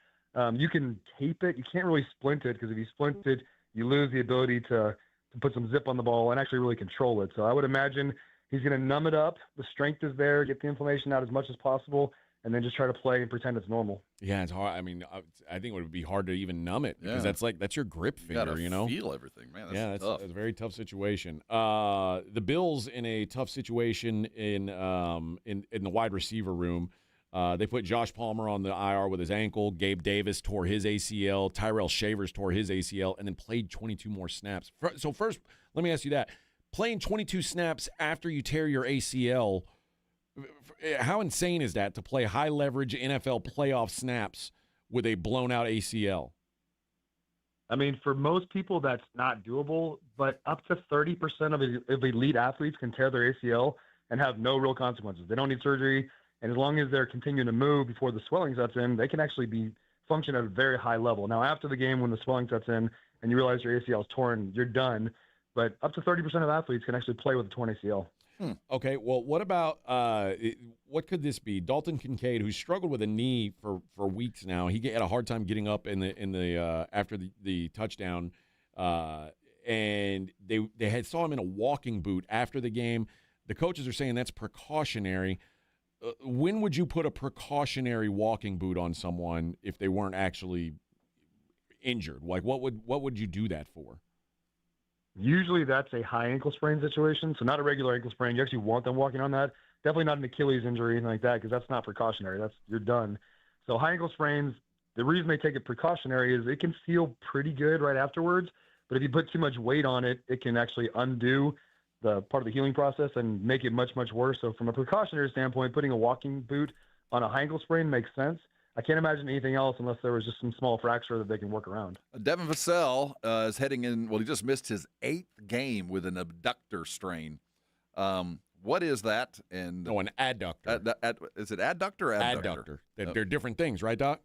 You can tape it. You can't really splint it, because if you splint it, you lose the ability to put some zip on the ball and actually really control it. So I would imagine he's going to numb it up. The strength is there, get the inflammation out as much as possible, and then just try to play and pretend it's normal. Yeah, it's hard. I mean, I think it would be hard to even numb it, because that's your grip finger, you gotta feel everything, man. That's tough. That's a very tough situation. The Bills in a tough situation in the wide receiver room. They put Josh Palmer on the IR with his ankle. Gabe Davis tore his ACL. Tyrell Shavers tore his ACL and then played 22 more snaps. So first, let me ask you that. Playing 22 snaps after you tear your ACL, how insane is that to play high-leverage NFL playoff snaps with a blown-out ACL? I mean, for most people, that's not doable, but up to 30% of elite athletes can tear their ACL and have no real consequences. They don't need surgery, and as long as they're continuing to move before the swelling sets in, they can actually function at a very high level. Now, after the game, when the swelling sets in and you realize your ACL is torn, you're done. But up to 30% of athletes can actually play with a torn ACL. Okay, well, what about what could this be? Dalton Kincaid, who struggled with a knee for weeks now, he had a hard time getting up in the after the touchdown, and they had saw him in a walking boot after the game. The coaches are saying that's precautionary. When would you put a precautionary walking boot on someone if they weren't actually injured? Like, what would you do that for? Usually that's a high ankle sprain situation, so not a regular ankle sprain. You actually want them walking on that. Definitely not an Achilles injury or anything like that, because that's not precautionary. You're done. So high ankle sprains, the reason they take it precautionary is it can feel pretty good right afterwards, but if you put too much weight on it, it can actually undo the part of the healing process and make it much, much worse. So from a precautionary standpoint, putting a walking boot on a high ankle sprain makes sense. I can't imagine anything else unless there was just some small fracture that they can work around. Devin Vassell is heading in. Well, he just missed his 8th game with an abductor strain. What is that? And an adductor. Is it adductor or abductor? Adductor. They're different things, right, Doc?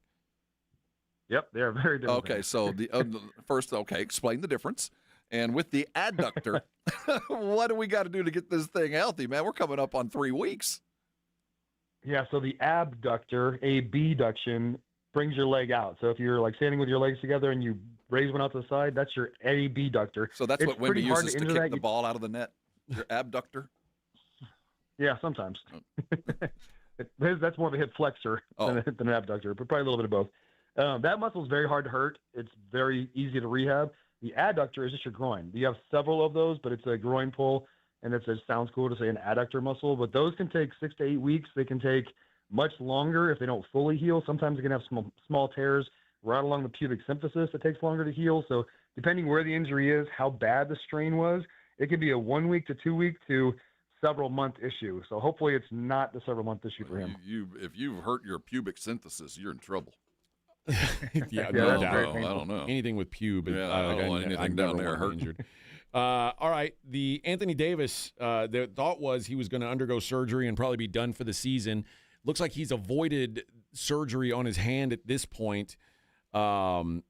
Yep, they are very different. Okay, so first, explain the difference. And with the adductor, what do we got to do to get this thing healthy, man? We're coming up on 3 weeks. Yeah, so the abductor, abduction, brings your leg out. So if you're like standing with your legs together and you raise one out to the side, that's your abductor. So that's what Wimby uses to kick the ball out of the net? Your abductor? Yeah, sometimes. That's more of a hip flexor than an abductor, but probably a little bit of both. That muscle is very hard to hurt. It's very easy to rehab. The adductor is just your groin. You have several of those, but it's a groin pull. And it sounds cool to say an adductor muscle, but those can take 6 to 8 weeks. They can take much longer if they don't fully heal. Sometimes they can have small tears right along the pubic symphysis. It takes longer to heal. So depending where the injury is, how bad the strain was, it could be a 1 week to 2 week to several month issue. So hopefully it's not the several month issue for him. If you've hurt your pubic synthesis, you're in trouble. Yeah, no doubt. I don't know. Anything with pube. Yeah, I don't want anything down there hurt. Injured. All right, the Anthony Davis, the thought was he was going to undergo surgery and probably be done for the season. Looks like he's avoided surgery on his hand at this point. When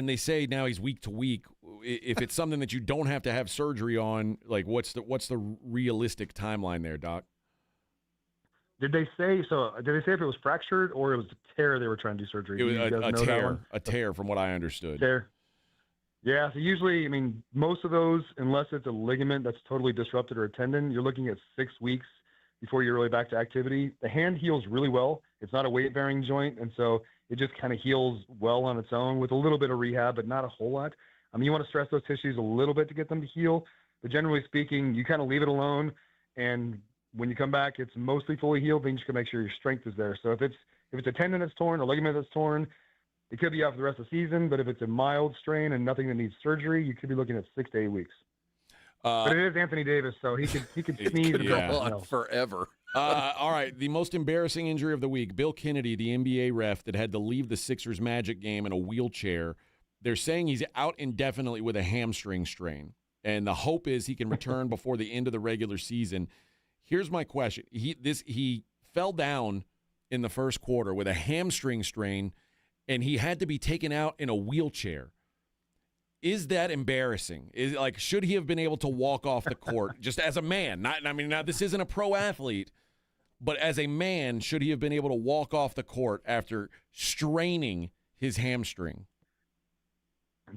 they say now he's week to week, if it's something that you don't have to have surgery on, like what's the realistic timeline there, Doc? Did they say if it was fractured or it was a tear they were trying to do surgery? It was a tear from what I understood. Tear. Yeah, so usually, most of those, unless it's a ligament that's totally disrupted or a tendon, you're looking at 6 weeks before you're really back to activity. The hand heals really well. It's not a weight-bearing joint, and so it just kind of heals well on its own with a little bit of rehab, but not a whole lot. You want to stress those tissues a little bit to get them to heal, but generally speaking, you kind of leave it alone, and when you come back, it's mostly fully healed. Then you just got to make sure your strength is there. So if it's a tendon that's torn, a ligament that's torn, it could be out for the rest of the season, but if it's a mild strain and nothing that needs surgery, you could be looking at 6 to 8 weeks. But it is Anthony Davis, so he could sneeze and go on forever. All right, the most embarrassing injury of the week: Bill Kennedy, the NBA ref that had to leave the Sixers Magic game in a wheelchair. They're saying he's out indefinitely with a hamstring strain, and the hope is he can return before the end of the regular season. Here's my question: he fell down in the first quarter with a hamstring strain, and he had to be taken out in a wheelchair. Is that embarrassing? Should he have been able to walk off the court just as a man? Now this isn't a pro athlete, but as a man, should he have been able to walk off the court after straining his hamstring?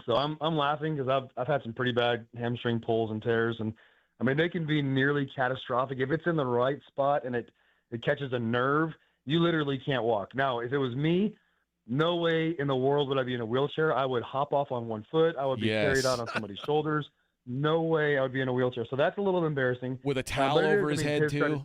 So I'm laughing because I've had some pretty bad hamstring pulls and tears, and they can be nearly catastrophic. If it's in the right spot and it catches a nerve, you literally can't walk. Now, if it was me, no way in the world would I be in a wheelchair. I would hop off on one foot. I would be carried out on somebody's shoulders. No way I would be in a wheelchair. So that's a little embarrassing. With a towel over his head too?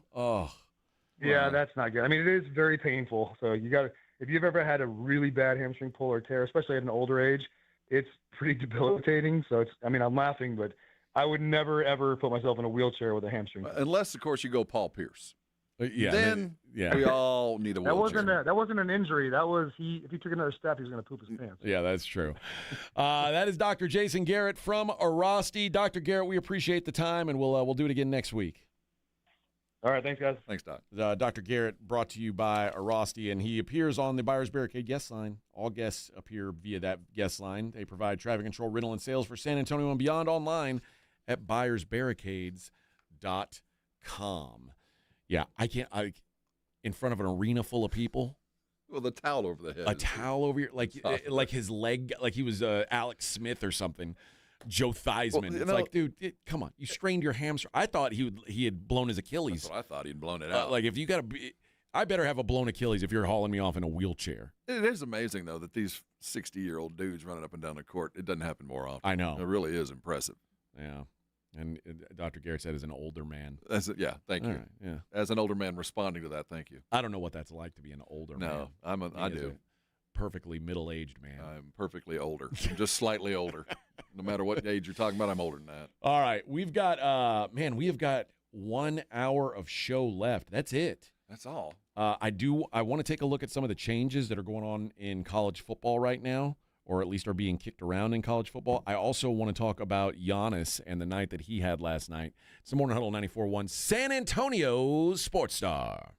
Yeah, that's not good. I mean, it is very painful. So if you've ever had a really bad hamstring pull or tear, especially at an older age, it's pretty debilitating. So I'm laughing, but I would never, ever put myself in a wheelchair with a hamstring. Unless, of course, you go Paul Pierce. Yeah. Then we all need a wheelchair. That wasn't an injury. That was if he took another step, he was going to poop his pants. Yeah, that's true. That is Dr. Jason Garrett from Arasti. Dr. Garrett, we appreciate the time, and we'll do it again next week. All right, thanks, guys. Thanks, Doc. Dr. Garrett brought to you by Arasti, and he appears on the Buyers Barricade guest line. All guests appear via that guest line. They provide traffic control, rental, and sales for San Antonio and beyond online at buyersbarricades.com. Yeah, in front of an arena full of people. Well, the towel over the head. A towel over your, like his leg, like he was Alex Smith or something. Joe Theismann. Well, it's like, dude, come on. You strained your hamstring. I thought he had blown his Achilles. That's what I thought. He'd blown it out. Like, if you got to I better have a blown Achilles if you're hauling me off in a wheelchair. It is amazing, though, that these 60-year-old dudes running up and down the court, it doesn't happen more often. I know. It really is impressive. Yeah. And Dr. Garrett said as an older man. Yeah, thank you. Right, yeah. As an older man responding to that, thank you. I don't know what that's like to be an older man. No, I do. Perfectly middle-aged man. I'm perfectly older. I'm just slightly older. No matter what age you're talking about, I'm older than that. All right. We've got, we have got 1 hour of show left. That's it. That's all. I want to take a look at some of the changes that are going on in college football right now, or at least are being kicked around in college football. I also want to talk about Giannis and the night that he had last night. It's the Morning Huddle 94.1 San Antonio Sports Star.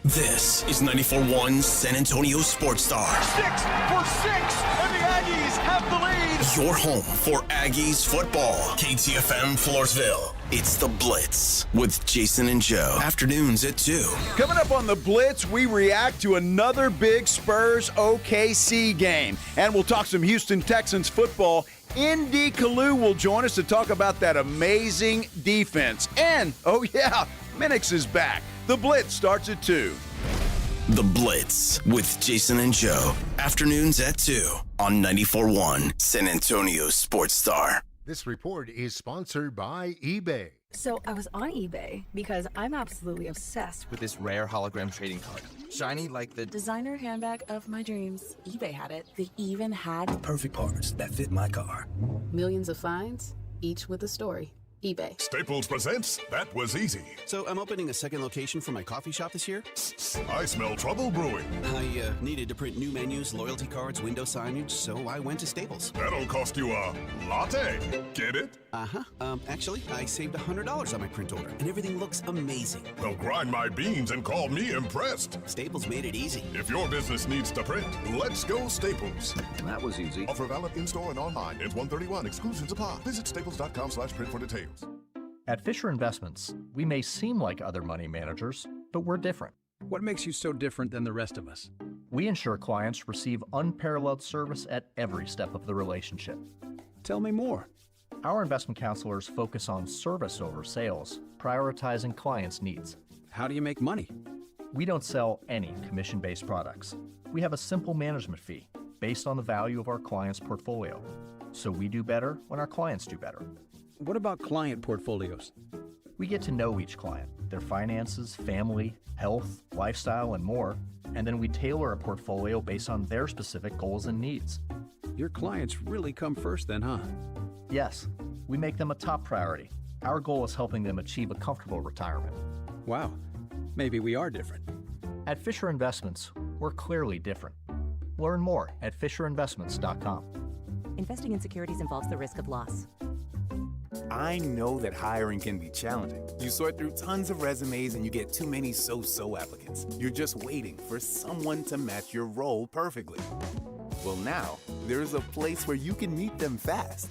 This is 94.1 San Antonio Sports Star. 6 for 6, and the Aggies have the lead. Your home for Aggies football. KTFM Floresville. It's The Blitz with Jason and Joe. Afternoons at 2. Coming up on The Blitz, we react to another big Spurs OKC game. And we'll talk some Houston Texans football. Indy Kalu will join us to talk about that amazing defense. And, Minix is back. The Blitz starts at 2. The Blitz with Jason and Joe. Afternoons at 2 on 94.1 San Antonio Sports Star. This report is sponsored by eBay. So I was on eBay because I'm absolutely obsessed with this rare hologram trading card. Shiny like the designer handbag of my dreams. eBay had it. They even had the perfect parts that fit my car. Millions of finds, each with a story. eBay. Staples presents That Was Easy. So I'm opening a second location for my coffee shop this year. I smell trouble brewing. I needed to print new menus, loyalty cards, window signage, so I went to Staples. That'll cost you a latte. Get it? Uh-huh. Actually, I saved $100 on my print order, and everything looks amazing. Well, grind my beans and call me impressed. Staples made it easy. If your business needs to print, let's go Staples. That was easy. Offer valid in-store and online. Ends 1/31. Exclusions apply. Visit staples.com/print for details. At Fisher Investments, we may seem like other money managers, but we're different. What makes you so different than the rest of us? We ensure clients receive unparalleled service at every step of the relationship. Tell me more. Our investment counselors focus on service over sales, prioritizing clients' needs. How do you make money? We don't sell any commission-based products. We have a simple management fee based on the value of our client's portfolio. So we do better when our clients do better. What about client portfolios? We get to know each client, their finances, family, health, lifestyle, and more, and then we tailor a portfolio based on their specific goals and needs. Your clients really come first then, huh? Yes, we make them a top priority. Our goal is helping them achieve a comfortable retirement. Wow, maybe we are different. At Fisher Investments, we're clearly different. Learn more at FisherInvestments.com. Investing in securities involves the risk of loss. I know that hiring can be challenging. You sort through tons of resumes and you get too many so-so applicants. You're just waiting for someone to match your role perfectly. Well, now, there's a place where you can meet them fast.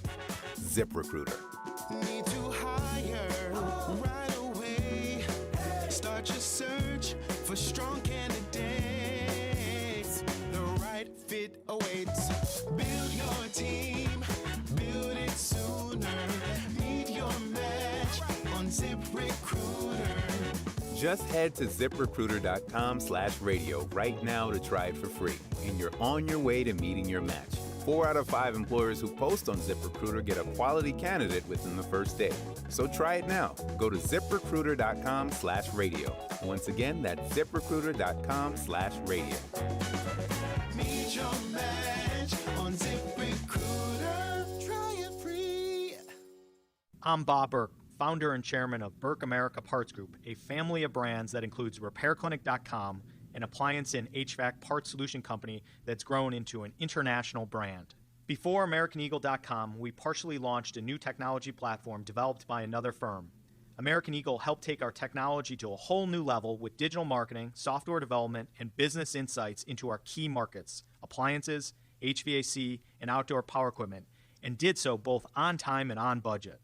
ZipRecruiter. Need to hire right away. Start your search for strong candidates. awaits. Build your team, build it sooner. Meet your match on ZipRecruiter. Just head to ZipRecruiter.com/radio right now to try it for free, and you're on your way to meeting your match. 4 out of 5 employers who post on ZipRecruiter get a quality candidate within the first day. So try it now. Go to ZipRecruiter.com/radio. Once again, that's ZipRecruiter.com/radio. Meet your match on ZipRecruiter. Try it free. I'm Bob Burke, founder and chairman of Burke America Parts Group, a family of brands that includes RepairClinic.com, an appliance and HVAC parts solution company that's grown into an international brand. Before AmericanEagle.com, we partially launched a new technology platform developed by another firm. American Eagle helped take our technology to a whole new level with digital marketing, software development, and business insights into our key markets, appliances, HVAC, and outdoor power equipment, and did so both on time and on budget.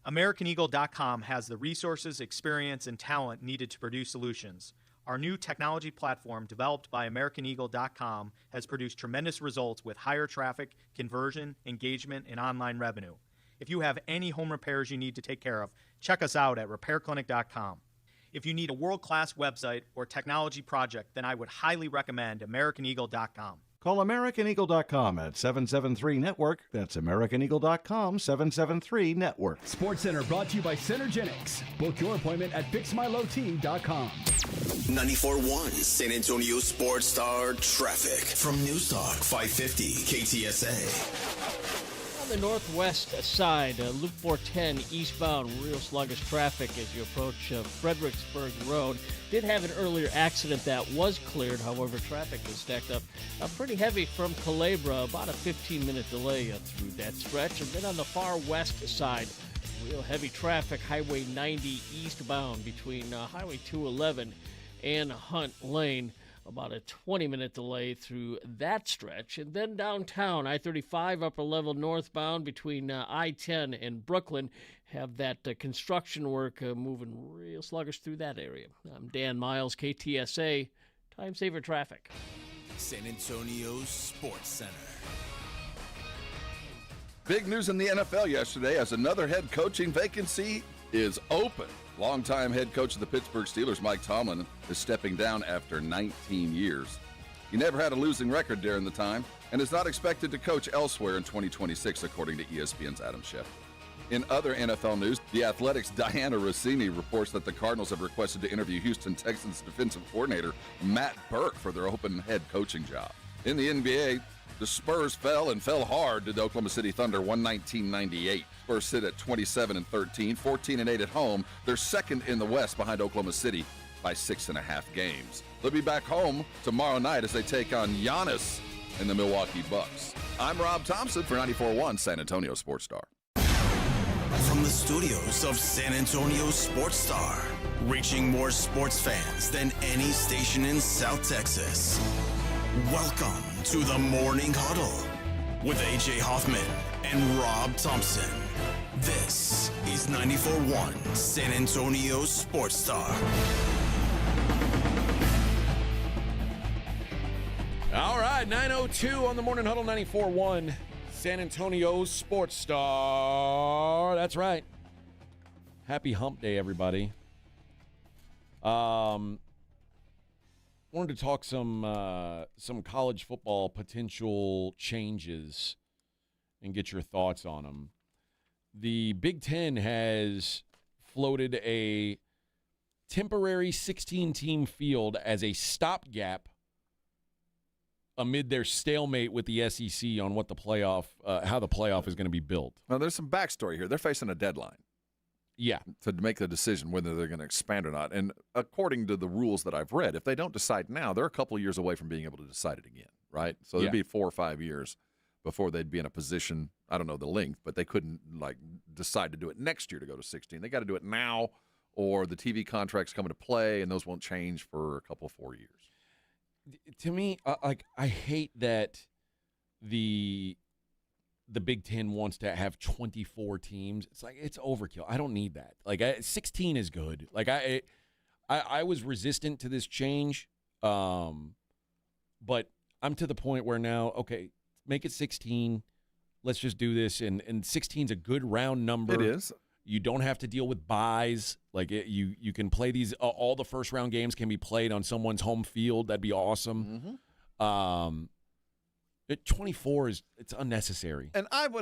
AmericanEagle.com has the resources, experience, and talent needed to produce solutions. Our new technology platform, developed by AmericanEagle.com, has produced tremendous results with higher traffic, conversion, engagement, and online revenue. If you have any home repairs you need to take care of, check us out at RepairClinic.com. If you need a world-class website or technology project, then I would highly recommend AmericanEagle.com. Call AmericanEagle.com at 773-NETWORK. That's AmericanEagle.com, 773-NETWORK. SportsCenter brought to you by Centergenics. Book your appointment at FixMyLowTeam.com. 94.1 San Antonio Sports Star traffic from News Talk 550 KTSA. On the northwest side, Loop 410 eastbound, real sluggish traffic as you approach Fredericksburg Road. Did have an earlier accident that was cleared. However, traffic is stacked up pretty heavy from Culebra, about a 15-minute delay through that stretch. And then on the far west side, real heavy traffic, Highway 90 eastbound between Highway 211 and Hunt Lane. About a 20-minute delay through that stretch. And then downtown, I-35 upper level northbound between I-10 and Brooklyn have that construction work moving real sluggish through that area. I'm Dan Miles, KTSA, Time Saver Traffic. San Antonio Sports Center. Big news in the NFL yesterday as another head coaching vacancy is open. Longtime head coach of the Pittsburgh Steelers, Mike Tomlin, is stepping down after 19 years. He never had a losing record during the time and is not expected to coach elsewhere in 2026, according to ESPN's Adam Schefter. In other NFL news, The Athletic's Diana Rossini reports that the Cardinals have requested to interview Houston Texans defensive coordinator Matt Burke for their open head coaching job. In the NBA, the Spurs fell hard to the Oklahoma City Thunder 119-98. Spurs sit at 27-13, 14-8 at home. They're second in the West behind Oklahoma City by 6.5 games. They'll be back home tomorrow night as they take on Giannis and the Milwaukee Bucks. I'm Rob Thompson for 94.1 San Antonio Sports Star. From the studios of San Antonio Sports Star, reaching more sports fans than any station in South Texas. Welcome to the Morning Huddle with A.J. Hoffman and Rob Thompson. This is 94.1 San Antonio Sports Star. All right, 9:02 on the Morning Huddle, 94.1 San Antonio Sports Star. That's right. Happy Hump Day, everybody. Wanted to talk some college football potential changes and get your thoughts on them. The Big Ten has floated a temporary 16-team field as a stopgap amid their stalemate with the SEC on what the playoff, how the playoff is going to be built. Well, there's some backstory here. They're facing a deadline. Yeah. To make the decision whether they're going to expand or not. And according to the rules that I've read, if they don't decide now, they're a couple of years away from being able to decide it again, right? So it'd be 4 or 5 years before they'd be in a position, I don't know the length, but they couldn't decide to do it next year to go to 16. They got to do it now, or the TV contracts come into play, and those won't change for a couple of 4 years. To me, I hate that the Big Ten wants to have 24 teams. It's like, it's overkill. I don't need that. 16 is good. I was resistant to this change, but I'm to the point where now, okay, make it 16. Let's just do this. And 16's a good round number. It is. You don't have to deal with buys. Like you can play these. All the first round games can be played on someone's home field. That'd be awesome. Mm-hmm. 24 it's unnecessary. And I'm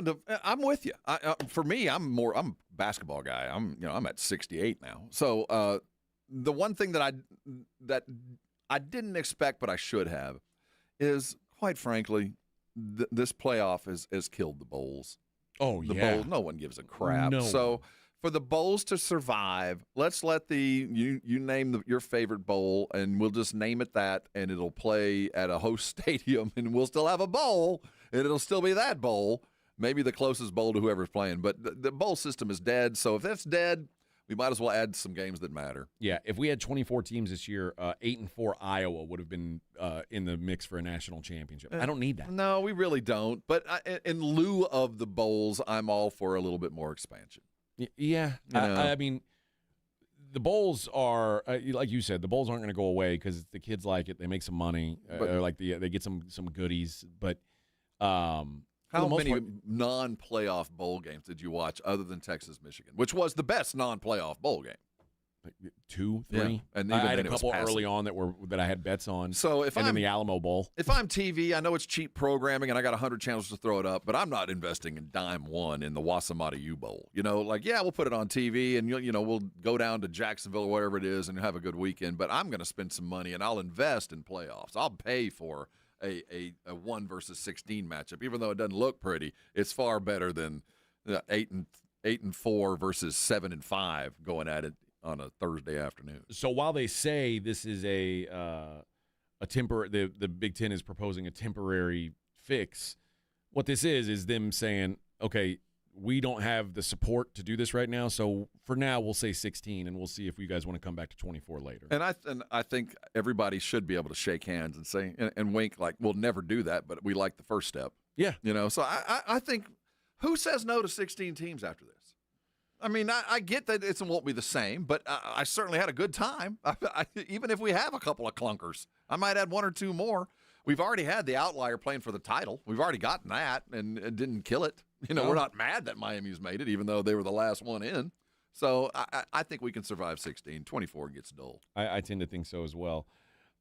with you. For me, I'm a basketball guy. I'm at 68 now. So the one thing that I didn't expect, but I should have, is quite frankly, this playoff has killed the bowls. Oh, the yeah. bowls, no one gives a crap. No. So for the bowls to survive, let's let you name your favorite bowl, and we'll just name it that, and it'll play at a host stadium, and we'll still have a bowl, and it'll still be that bowl, maybe the closest bowl to whoever's playing. But the bowl system is dead, so if that's dead, we might as well add some games that matter. Yeah, if we had 24 teams this year, 8-4 Iowa would have been in the mix for a national championship. I don't need that. No, we really don't. But in lieu of the bowls, I'm all for a little bit more expansion. Yeah, I mean, the bowls are like you said. The bowls aren't going to go away because the kids like it. They make some money, they get some goodies. But how many non-playoff bowl games did you watch other than Texas, Michigan, which was the best non-playoff bowl game? Like 2, 3, yeah. And I had a couple early on that I had bets on. So in the Alamo Bowl. If I'm TV, I know it's cheap programming and I got 100 channels to throw it up, but I'm not investing in dime one in the Wasamata U Bowl. We'll put it on TV and we'll go down to Jacksonville or whatever it is and have a good weekend. But I'm going to spend some money and I'll invest in playoffs. I'll pay for a 1 versus 16 matchup, even though it doesn't look pretty. It's far better than 8-4 versus 7-5 going at it on a Thursday afternoon. So while they say this is a temporary, the Big Ten is proposing a temporary fix, what this is them saying, okay, we don't have the support to do this right now, so for now we'll say 16, and we'll see if you guys want to come back to 24 later. And I think everybody should be able to shake hands and say and wink like we'll never do that, but we like the first step. Yeah, So I think who says no to 16 teams after this? I mean, I get that it won't be the same, but I certainly had a good time. Even if we have a couple of clunkers, I might add 1 or 2 more. We've already had the outlier playing for the title. We've already gotten that and didn't kill it. We're not mad that Miami's made it, even though they were the last one in. So I think we can survive 16. 24 gets dull. I tend to think so as well.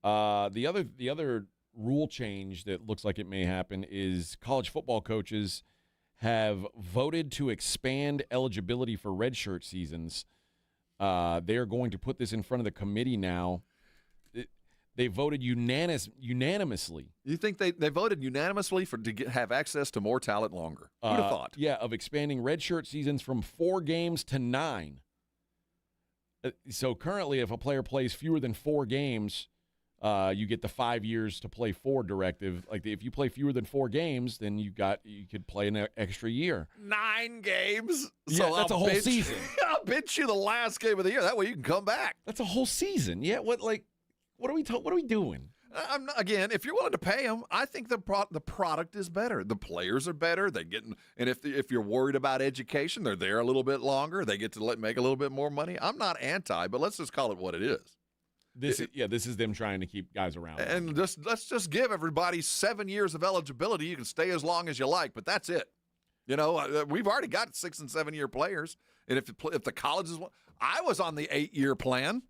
The other rule change that looks like it may happen is college football coaches have voted to expand eligibility for redshirt seasons. They are going to put this in front of the committee now. They voted unanimously. You think they voted unanimously to have access to more talent longer? Who'd have thought? Yeah, of expanding redshirt seasons from 4 games to 9. So currently, if a player plays fewer than 4 games, you get the 5 years to play 4 directive. Like if you play fewer than 4 games, then you could play an extra year. 9 games. Yeah, so that's a whole season. I'll bench you the last game of the year. That way you can come back. That's a whole season. Yeah. What are we doing? I'm not, again, if you're willing to pay them, I think the product is better. The players are better. And if you're worried about education, they're there a little bit longer. They get to make a little bit more money. I'm not anti, but let's just call it what it is. This is them trying to keep guys around. And let's just give everybody 7 years of eligibility. You can stay as long as you like, but that's it. We've already got 6 and 7 year players, and if the colleges, I was on the 8-year plan.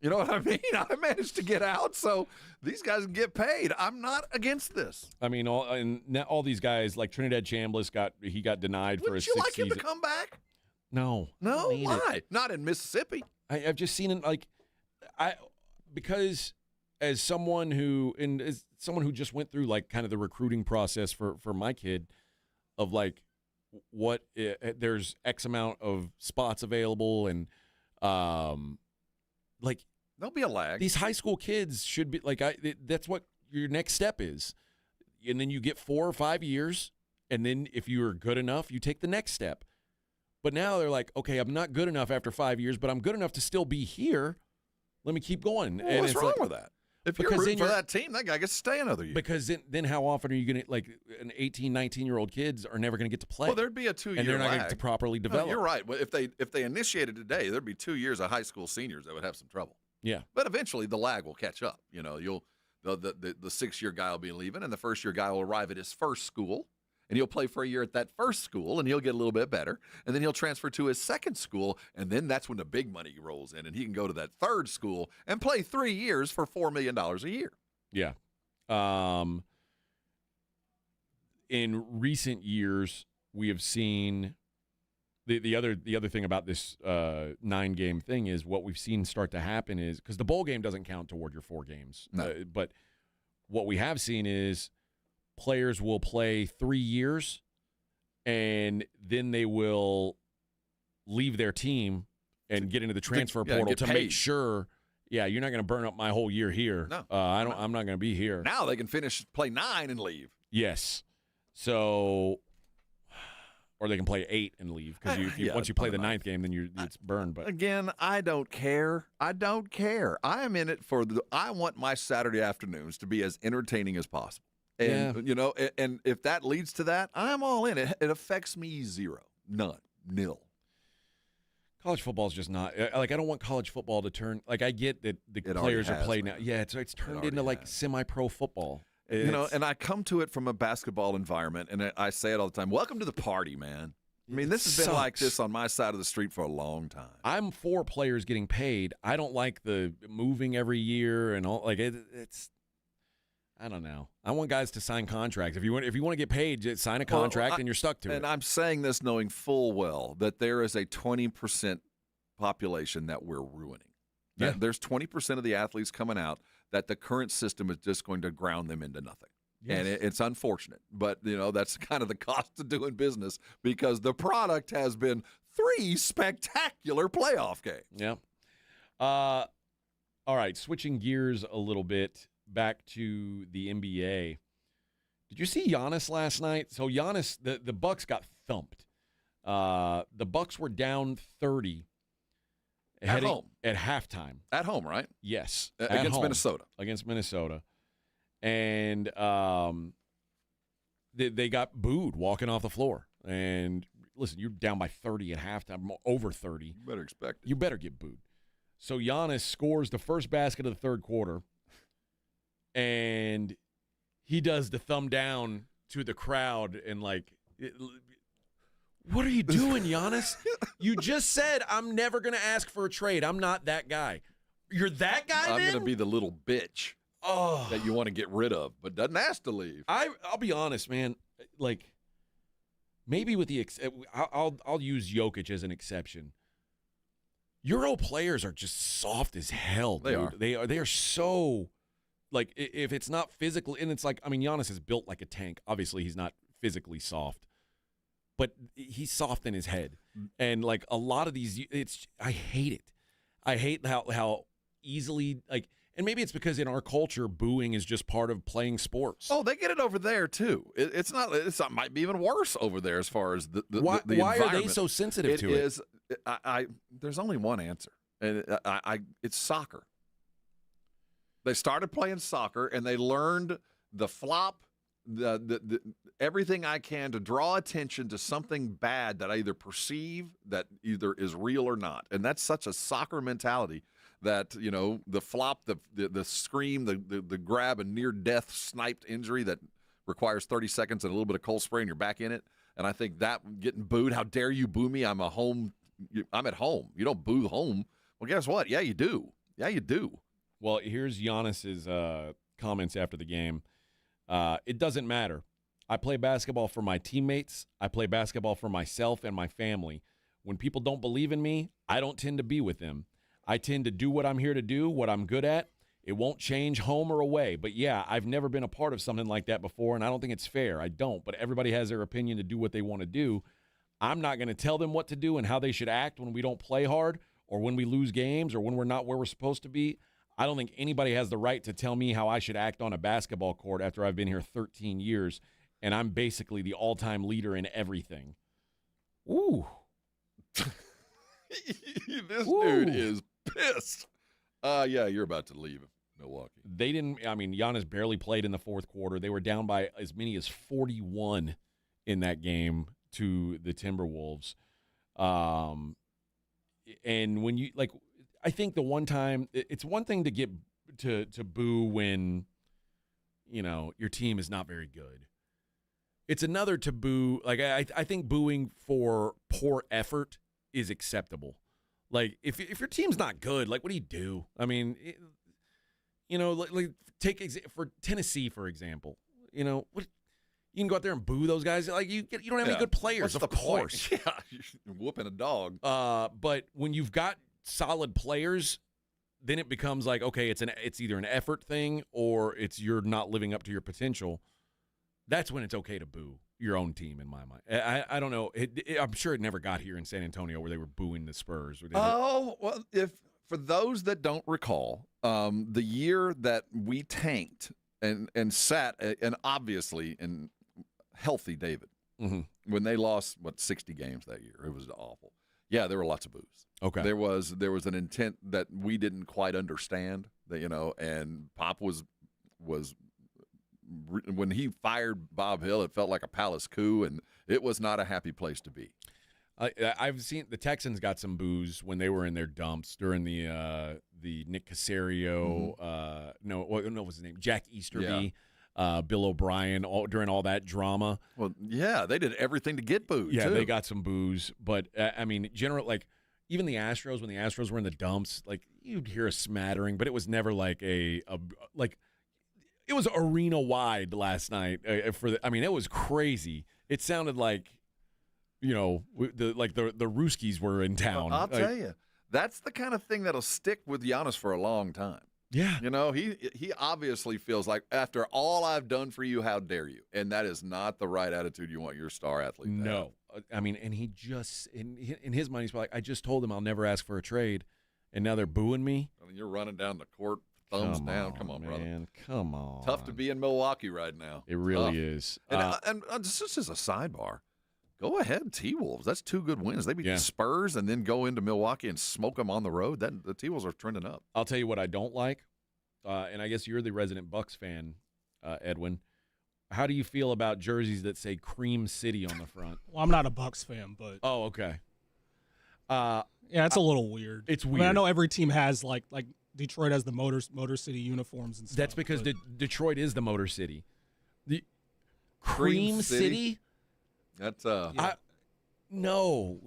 You know what I mean? I managed to get out, so these guys can get paid. I'm not against this. I mean, all these guys, like Trinidad Chambliss, got denied for his 6th season. Would you like him to come back? No. Why? Not in Mississippi. I've just seen it because as someone who just went through like kind of the recruiting process for my kid of like there's X amount of spots available and like there'll be a lag. These high school kids should be like that's what your next step is, and then you get 4 or 5 years, and then if you're good enough, you take the next step. But now they're like, okay, I'm not good enough after 5 years, but I'm good enough to still be here. Let me keep going. Well, what's wrong with that? If you're rooting for that team, that guy gets to stay another year. Because then how often are you going to, like, an 18, 19-year-old kids are never going to get to play? Well, there'd be a 2-year lag. And they're not going to get to properly develop. No, you're right. If they initiated today, there'd be 2 years of high school seniors that would have some trouble. Yeah. But eventually the lag will catch up. The 6-year guy will be leaving, and the first-year guy will arrive at his first school, and he'll play for a year at that first school, and he'll get a little bit better, and then he'll transfer to his second school, and then that's when the big money rolls in, and he can go to that third school and play 3 years for $4 million a year. Yeah. In recent years, we have seen the other thing about this 9-game thing is what we've seen start to happen is because the bowl game doesn't count toward your 4 games. No. But what we have seen is players will play 3 years and then they will leave their team and get into the transfer portal to make sure. Yeah, you're not going to burn up my whole year here. No, I'm not going to be here. Now they can play 9 and leave. Yes. So, or they can play 8 and leave because once you play the 9th game, then it's burned. But again, I don't care. I am in it I want my Saturday afternoons to be as entertaining as possible. And and if that leads to that, I'm all in. It affects me zero, none, nil. College football is just not I don't want college football to turn I get that the players are playing now. Yeah, it's turned into semi-pro football. And I come to it from a basketball environment, and I say it all the time. Welcome to the party, man. I mean, this has been like this on my side of the street for a long time. I'm for players getting paid. I don't like the moving every year and all. It's. I don't know. I want guys to sign contracts. If you want to get paid, just sign a contract and you're stuck to it. And I'm saying this knowing full well that there is a 20% population that we're ruining. Yeah. There's 20% of the athletes coming out that the current system is just going to ground them into nothing. Yes. And it's unfortunate. But, that's kind of the cost of doing business because the product has been 3 spectacular playoff games. Yeah. All right, switching gears a little bit. Back to the NBA. Did you see Giannis last night? So Giannis, the Bucks got thumped. The Bucks were down 30 at home at halftime. At home, right? Yes, against Minnesota. Against Minnesota, and they got booed walking off the floor. And listen, you're down by 30 at halftime, over 30. You better expect it. You better get booed. So Giannis scores the first basket of the third quarter. And he does the thumb down to the crowd and what are you doing, Giannis? You just said I'm never going to ask for a trade. I'm not that guy. You're that guy, I'm going to be the little bitch that you want to get rid of, but doesn't ask to leave. I'll be honest, man. Maybe with the I'll use Jokic as an exception. Euro players are just soft as hell, dude. They are so. If it's not physical, and it's Giannis is built like a tank. Obviously, he's not physically soft, but he's soft in his head. And a lot of these, I hate it. I hate how easily and maybe it's because in our culture, booing is just part of playing sports. Oh, they get it over there too. It might be even worse over there as far as the why environment. Are they so sensitive to it? There's only one answer, and it's soccer. They started playing soccer, and they learned the flop, the everything I can to draw attention to something bad that I either perceive that either is real or not. And that's such a soccer mentality that, the flop, the scream, the grab, a near-death sniped injury that requires 30 seconds and a little bit of cold spray and you're back in it. And I think that getting booed, how dare you boo me? I'm at home. You don't boo home. Well, guess what? Yeah, you do. Yeah, you do. Well, here's Giannis's comments after the game. It doesn't matter. I play basketball for my teammates. I play basketball for myself and my family. When people don't believe in me, I don't tend to be with them. I tend to do what I'm here to do, what I'm good at. It won't change home or away. But, yeah, I've never been a part of something like that before, and I don't think it's fair. I don't. But everybody has their opinion to do what they want to do. I'm not going to tell them what to do and how they should act when we don't play hard or when we lose games or when we're not where we're supposed to be. I don't think anybody has the right to tell me how I should act on a basketball court after I've been here 13 years, and I'm basically the all-time leader in everything. Ooh. This dude is pissed. Yeah, you're about to leave Milwaukee. Giannis barely played in the fourth quarter. They were down by as many as 41 in that game to the Timberwolves. And when you, I think the one time, it's one thing to get to boo when your team is not very good. It's another to boo. Like, I think booing for poor effort is acceptable. Like, if your team's not good, like, what do you do? I mean, take for Tennessee, for example. What you can go out there and boo those guys. Like, you don't have any good players. What's of course. Yeah, you're whooping a dog. But when you've got solid players, then it becomes like, okay, it's either an effort thing or it's you're not living up to your potential. That's when it's okay to boo your own team, in my mind. I don't know. I'm sure it never got here in San Antonio where they were booing the Spurs. Well, for those that don't recall, the year that we tanked and sat, and obviously in healthy David, when they lost 60 games that year, it was awful. Yeah, there were lots of boos. Okay, there was an intent that we didn't quite understand. That and Pop was when he fired Bob Hill, it felt like a palace coup, and it was not a happy place to be. I've seen the Texans got some boos when they were in their dumps during the Nick Caserio, what was his name? Jack Easterby, Bill O'Brien, during all that drama. Well, yeah, they did everything to get booed. Yeah, too. They got some boos, but I mean, like even the Astros, when the Astros were in the dumps, like you'd hear a smattering, but it was never like like. It was arena wide last night. It was crazy. It sounded like, the Rooskies were in town. Well, I'll tell you, that's the kind of thing that'll stick with Giannis for a long time. Yeah, he obviously feels like, after all I've done for you, how dare you? And that is not the right attitude you want your star athlete to have. And he just in his mind he's like, I just told them I'll never ask for a trade, and now they're booing me. I mean, you're running down the court. Thumbs down. Come on, brother. Man, come on. Tough to be in Milwaukee right now. It really is. And just as a sidebar, go ahead, T-Wolves. That's 2 good wins. They beat the Spurs and then go into Milwaukee and smoke them on the road. The T-Wolves are trending up. I'll tell you what I don't like, and I guess you're the resident Bucks fan, Edwin. How do you feel about jerseys that say Cream City on the front? Well, I'm not a Bucks fan, but. Oh, okay. Yeah, it's a little weird. It's weird. I know every team has like Detroit has the Motor City uniforms and stuff. That's because Detroit is the Motor City. The Cream City? That's no.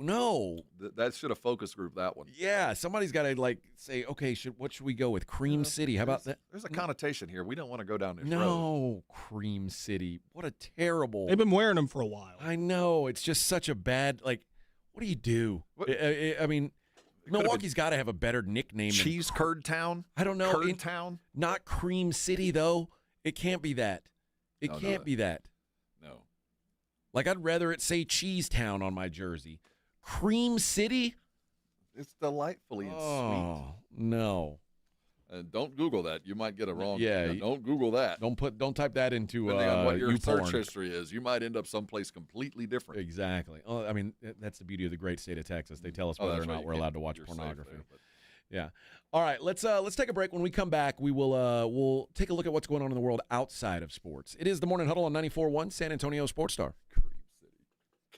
That should have focus group that one. Yeah, somebody's got to say, okay, what should we go with? Cream City. How about that? There's a connotation here. We don't want to go down this road. No, Cream City. What a terrible. They've been wearing them for a while. I know. It's just such a bad. What do you do? I mean. Milwaukee's got to have a better nickname. Cheese Curd Town? I don't know. Curd Town? Not Cream City, though. It can't be that. It can't be that. No. I'd rather it say Cheese Town on my jersey. Cream City? It's delightfully and sweet. Oh, no. Don't Google that. You might get it wrong. Yeah. Don't Google that. Don't type that into depending on what your search YouPorn. history is. You might end up someplace completely different. Exactly. Oh, I mean, that's the beauty of the great state of Texas. They tell us whether or not we're allowed to watch pornography. Yeah. All right. Let's take a break. When we come back, we will we'll take a look at what's going on in the world outside of sports. It is the Morning Huddle on 94.1 San Antonio Sports Star.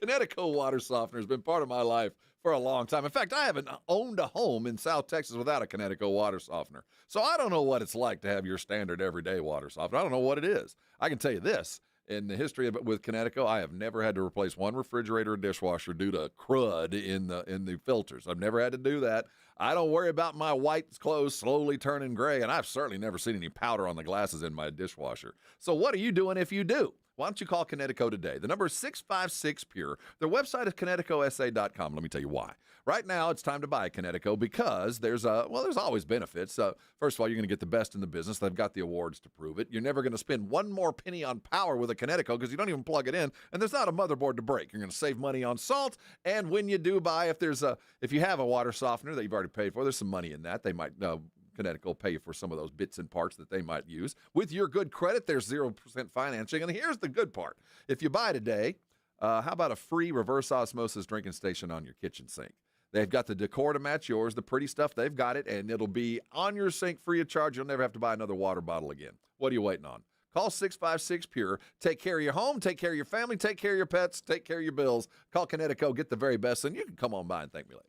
Kinetico water softener has been part of my life for a long time. In fact, I haven't owned a home in South Texas without a Kinetico water softener. So I don't know what it's like to have your standard everyday water softener. I don't know what it is. I can tell you this. In the history of it with Kinetico, I have never had to replace one refrigerator or dishwasher due to crud in the filters. I've never had to do that. I don't worry about my white clothes slowly turning gray, and I've certainly never seen any powder on the glasses in my dishwasher. So what are you doing if you do? Why don't you call Kinetico today? The number is 656-PURE. Their website is KineticoSA.com. Let me tell you why. Right now, it's time to buy Kinetico because there's always benefits. First of all, you're going to get the best in the business. They've got the awards to prove it. You're never going to spend one more penny on power with a Kinetico because you don't even plug it in, and there's not a motherboard to break. You're going to save money on salt, and when you do buy, if you have a water softener that you've already paid for, there's some money in that. They might Kinetico will pay you for some of those bits and parts that they might use. With your good credit, there's 0% financing. And here's the good part. If you buy today, how about a free reverse osmosis drinking station on your kitchen sink? They've got the decor to match yours, the pretty stuff, they've got it, and it'll be on your sink free of charge. You'll never have to buy another water bottle again. What are you waiting on? Call 656-PURE. Take care of your home, take care of your family, take care of your pets, take care of your bills. Call Kinetico, get the very best, and you can come on by and thank me later.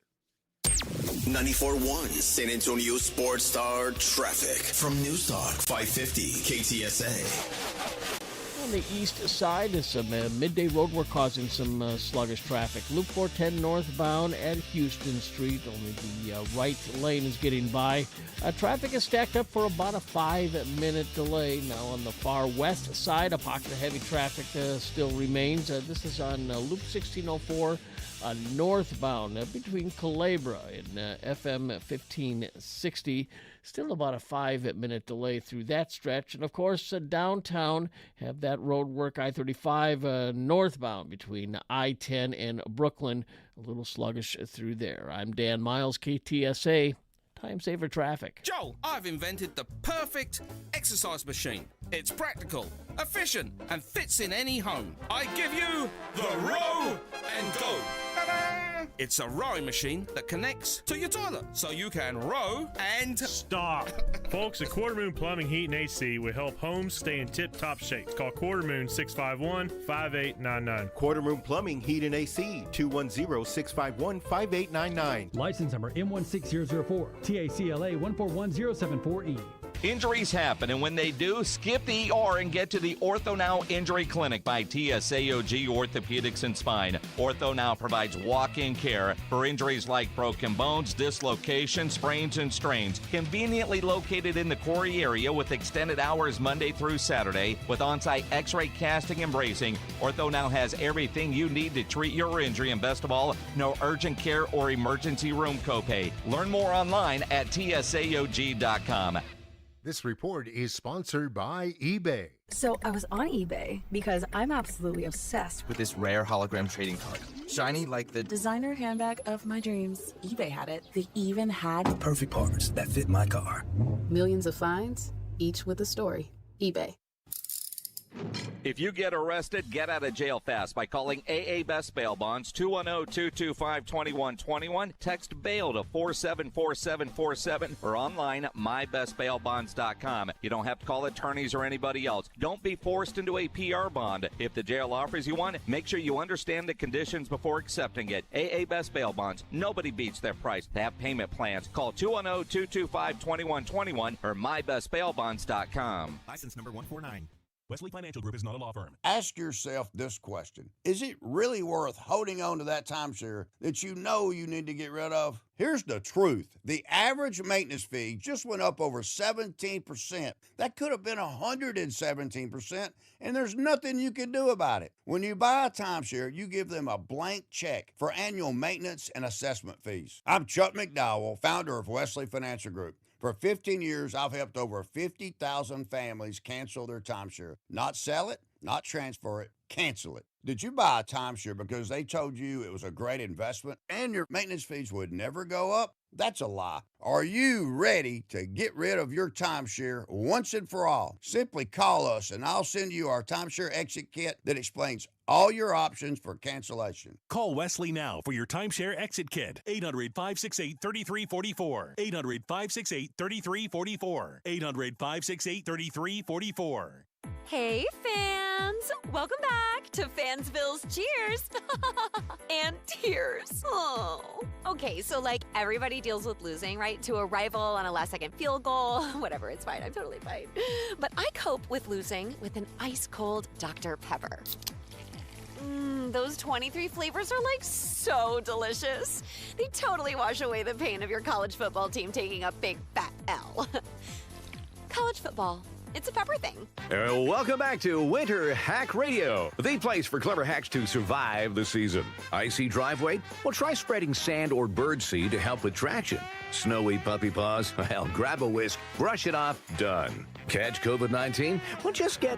94.1 San Antonio Sports Star Traffic from News Talk 550 KTSA. on the east side, some midday road work causing some sluggish traffic. Loop 410 northbound at Houston Street. Only the right lane is getting by. Traffic is stacked up for about a 5-minute delay. Now on the far west side, a pocket of heavy traffic still remains. This is on Loop 1604 northbound between Culebra and FM 1560. Still about a 5-minute delay through that stretch. And, of course, downtown, have that road work I-35 northbound between I-10 and Brooklyn. A little sluggish through there. I'm Dan Miles, KTSA. Time saver traffic. Joe, I've invented the perfect exercise machine. It's practical, efficient, and fits in any home. I give you the Row and Go. Ta-da! It's a rowing machine that connects to your toilet, so you can row and... Stop. Folks, at Quarter Moon Plumbing, Heat, and AC will help homes stay in tip-top shape. Call Quarter Moon 651-5899. Quarter Moon Plumbing, Heat, and AC, 210-651-5899. License number M16004, TACLA 141074E. Injuries happen, and when they do, skip the ER and get to the Ortho Now Injury Clinic by TSAOG Orthopedics and Spine. Ortho Now provides walk-in care for injuries like broken bones, dislocations, sprains, and strains. Conveniently located in the Quarry area with extended hours Monday through Saturday with on-site x-ray casting and bracing, Ortho Now has everything you need to treat your injury, and best of all, no urgent care or emergency room copay. Learn more online at tsaog.com. This report is sponsored by eBay. So I was on eBay because I'm absolutely obsessed With this rare hologram trading card. Shiny like the designer handbag of my dreams. eBay had it. They even had perfect parts that fit my car. millions of finds, each with a story. eBay. If you get arrested, get out of jail fast by calling AA Best Bail Bonds, 210-225-2121. Text bail to 474747 or online mybestbailbonds.com. You don't have to call attorneys or anybody else. Don't be forced into a PR bond. If the jail offers you one, make sure you understand the conditions before accepting it. AA Best Bail Bonds. Nobody beats their price. They have payment plans. Call 210-225-2121 or mybestbailbonds.com. License number 149. Wesley Financial Group is not a law firm. Ask yourself this question. Is it really worth holding on to that timeshare that you know you need to get rid of? Here's the truth. The average maintenance fee just went up over 17%. That could have been 117%, and there's nothing you can do about it. When you buy a timeshare, you give them a blank check for annual maintenance and assessment fees. I'm Chuck McDowell, founder of Wesley Financial Group. For 15 years, I've helped over 50,000 families cancel their timeshare. Not sell it, not transfer it, cancel it. Did you buy a timeshare because they told you it was a great investment and your maintenance fees would never go up? That's a lie. Are you ready to get rid of your timeshare once and for all? Simply call us and I'll send you our timeshare exit kit that explains all your options for cancellation. Call Wesley now for your timeshare exit kit. 800-568-3344. 800-568-3344. 800-568-3344. Hey, fans! Welcome back to Fansville's Cheers and Tears. Oh. Okay, so like everybody deals with losing, right? To a rival on a last-second field goal. Whatever, it's fine. I'm totally fine. But I cope with losing with an ice-cold Dr. Pepper. Those 23 flavors are like so delicious. They totally wash away the pain of your college football team taking a big fat L. College football. It's a pepper thing. Welcome back to Winter Hack Radio, the place for clever hacks to survive the season. Icy driveway? Well, try spreading sand or birdseed to help with traction. Snowy puppy paws? Well, grab a whisk, brush it off, done. Catch COVID-19? Well, just get...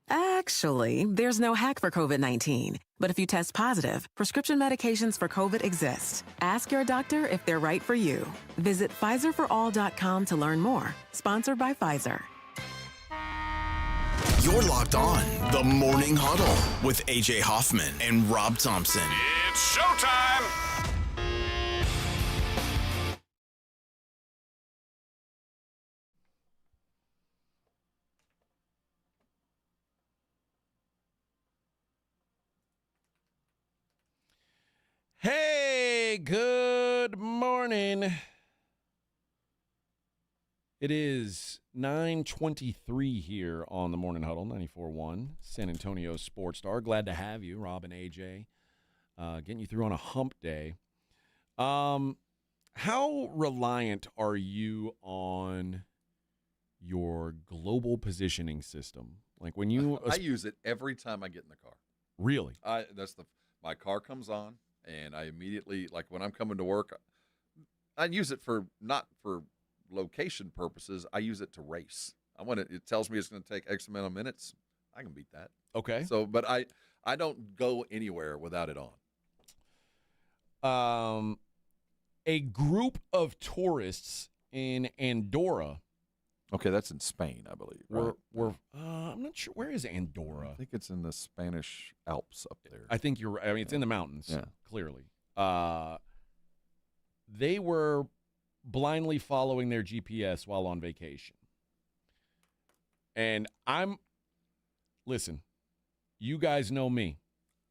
Actually, there's no hack for COVID-19. But if you test positive, prescription medications for COVID exist. Ask your doctor if they're right for you. Visit PfizerForAll.com to learn more. Sponsored by Pfizer. You're locked on the Morning Huddle with AJ Hoffman and Rob Thompson. It's showtime! Hey, good morning. It is 9:23 here on the Morning Huddle, 94.1, San Antonio Sports Star. Glad to have you, Rob and AJ, getting you through on a hump day. How reliant are you on your global positioning system? Like when you... I use it every time I get in the car. Really? My car comes on, and I immediately, like when I'm coming to work, I use it not for location purposes. I use it to race. It tells me it's going to take X amount of minutes. I can beat that. Okay. So, but I don't go anywhere without it on. A group of tourists in Andorra. Okay, that's in Spain, I believe. Right? I'm not sure. Where is Andorra? I think it's in the Spanish Alps up there. I think you're right. I mean, it's in the mountains, yeah. Clearly. They were blindly following their GPS while on vacation. And listen, you guys know me.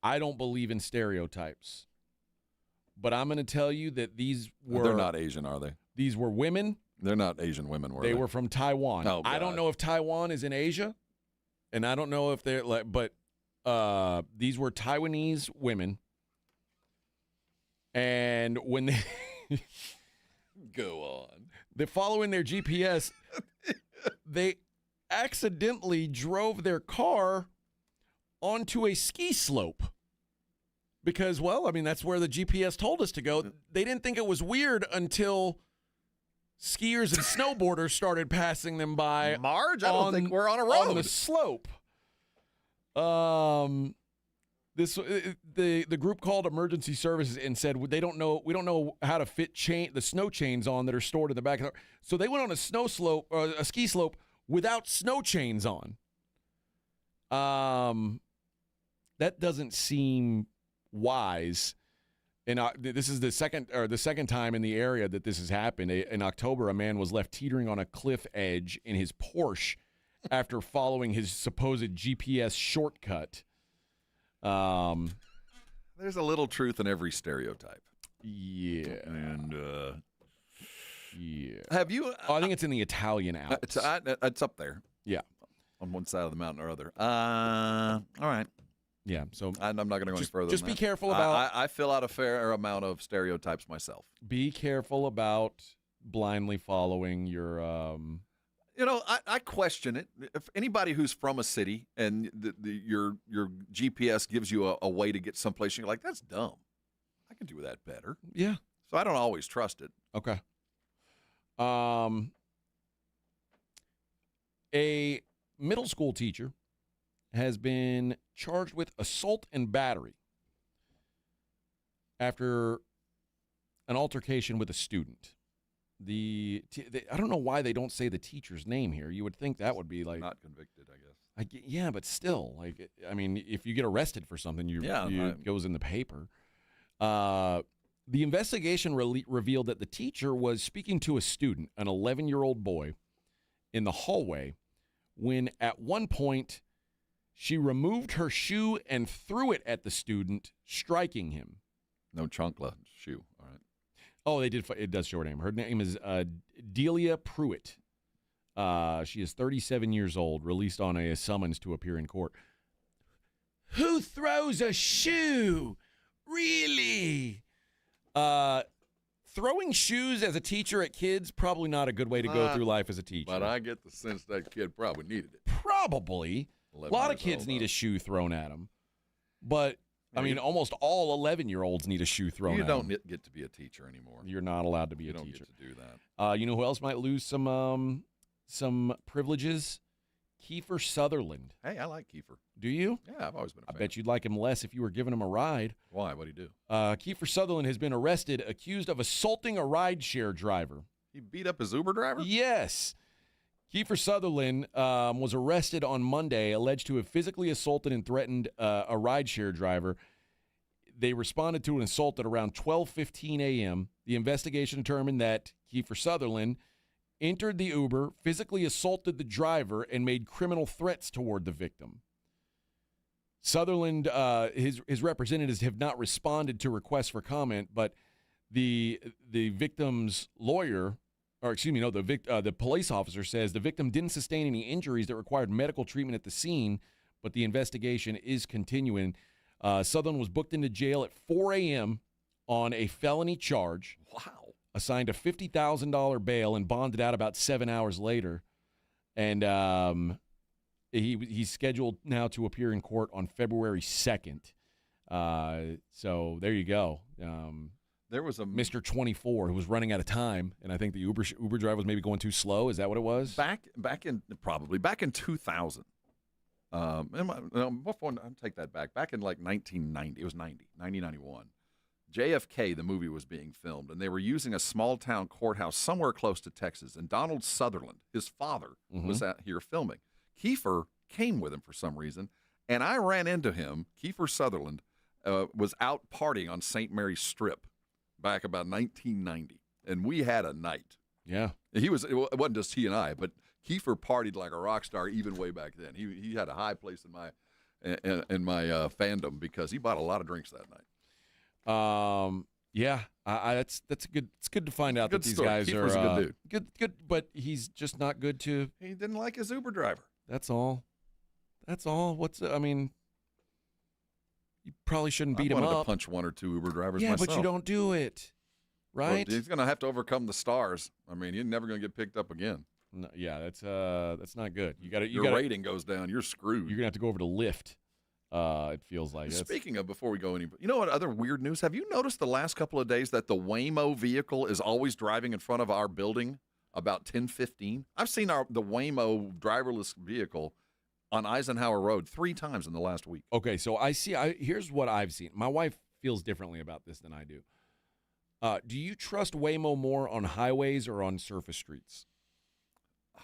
I don't believe in stereotypes. But I'm going to tell you that these were... They're not Asian, are they? These were women. They're not Asian women, were they? They were from Taiwan. Oh, I don't know if Taiwan is in Asia, and I don't know if they're like... But these were Taiwanese women. And when they... Go on. They're following their GPS. They accidentally drove their car onto a ski slope. Because, well, I mean, that's where the GPS told us to go. They didn't think it was weird until skiers and snowboarders started passing them by. Marge, I don't think we're on a road. On the slope. The group called emergency services and said we don't know how to fit the snow chains on that are stored in the back of the car. So they went on a ski slope without snow chains on. That doesn't seem wise. And this is the second time in the area that this has happened. In October, a man was left teetering on a cliff edge in his Porsche after following his supposed GPS shortcut. There's a little truth in every stereotype. Yeah. And yeah. Have you? I think it's in the Italian Alps. It's up there. Yeah. On one side of the mountain or other. All right. Yeah, so I'm not going to go any further. Just than be that. careful about. I fill out a fair amount of stereotypes myself. Be careful about blindly following your. I question it. If anybody who's from a city and your GPS gives you a way to get someplace, you're like, that's dumb. I can do that better. Yeah. So I don't always trust it. Okay. A middle school teacher has been charged with assault and battery after an altercation with a student. I don't know why they don't say the teacher's name here. You would think that would be like... Not convicted, I guess. Yeah, but still. I mean, if you get arrested for something, it goes in the paper. The investigation revealed that the teacher was speaking to a student, an 11-year-old boy, in the hallway when at one point she removed her shoe and threw it at the student, striking him. No chancla shoe. All right. Oh, it does show her name. Her name is Delia Pruitt. She is 37 years old, released on a summons to appear in court. Who throws a shoe? Really? Throwing shoes as a teacher at kids, probably not a good way to go through life as a teacher. But I get the sense that kid probably needed it. Probably. A lot of kids need a shoe thrown at them. But, I mean, almost all 11-year-olds need a shoe thrown at them. You don't get to be a teacher anymore. You're not allowed to be a teacher. You don't get to do that. You know who else might lose some privileges? Kiefer Sutherland. Hey, I like Kiefer. Do you? Yeah, I've always been a fan. I bet you'd like him less if you were giving him a ride. Why? What'd he do? Kiefer Sutherland has been arrested, accused of assaulting a rideshare driver. He beat up his Uber driver? Yes. Kiefer Sutherland was arrested on Monday, alleged to have physically assaulted and threatened a rideshare driver. They responded to an assault at around 12:15 a.m. The investigation determined that Kiefer Sutherland entered the Uber, physically assaulted the driver, and made criminal threats toward the victim. Sutherland, his representatives have not responded to requests for comment, but the victim's lawyer or excuse me, no, the police officer says the victim didn't sustain any injuries that required medical treatment at the scene, but the investigation is continuing. Sutherland was booked into jail at 4 a.m. on a felony charge. Wow. Assigned a $50,000 bail and bonded out about 7 hours later. And he's scheduled now to appear in court on February 2nd. So there you go. There was a Mr. 24 who was running out of time, and I think the Uber driver was maybe going too slow. Is that what it was? Back in 2000. I'll take that back. Back in like 1990, it was 91. JFK, the movie, was being filmed, and they were using a small-town courthouse somewhere close to Texas, and Donald Sutherland, his father, was out here filming. Kiefer came with him for some reason, and I ran into him. Kiefer Sutherland was out partying on St. Mary's Strip back about 1990, and we had a night. Yeah. It wasn't just he and I, but Kiefer partied like a rock star even way back then. He had a high place in my fandom because he bought a lot of drinks that night. Yeah, that's good. It's good to find out that these guys Kiefer's are a good dude. good, but he's just not good to. He didn't like his Uber driver. That's all. I mean, you probably shouldn't beat him up. I wanted to punch one or two Uber drivers myself. myself. But you don't do it, right? Well, he's going to have to overcome the stars. I mean, you're never going to get picked up again. No, yeah, that's not good. Your rating goes down. You're screwed. You're going to have to go over to Lyft. It feels like. Speaking of, before we go any, you know what other weird news? Have you noticed the last couple of days that the Waymo vehicle is always driving in front of our building about 10:15? I've seen the Waymo driverless vehicle on Eisenhower Road 3 times in the last week. Okay, so here's what I've seen. My wife feels differently about this than I do. Do you trust Waymo more on highways or on surface streets?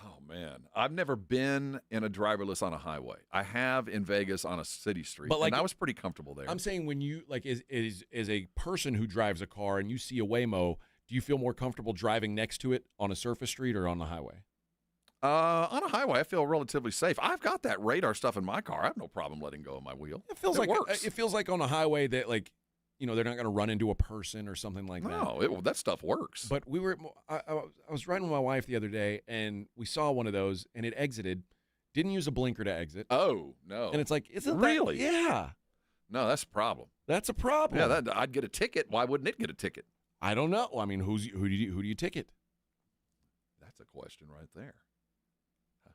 Oh, man. I've never been in a driverless on a highway. I have in Vegas on a city street, and I was pretty comfortable there. I'm saying when you, as a person who drives a car and you see a Waymo, do you feel more comfortable driving next to it on a surface street or on the highway? On a highway, I feel relatively safe. I've got that radar stuff in my car. I have no problem letting go of my wheel. It feels like on a highway that, they're not going to run into a person or something like that. No, that stuff works. But I was riding with my wife the other day, and we saw one of those, and it exited. Didn't use a blinker to exit. Oh, no. And it's like, isn't really? That? Yeah. No, that's a problem. That's a problem. Yeah, I'd get a ticket. Why wouldn't it get a ticket? I don't know. I mean, who do you ticket? That's a question right there.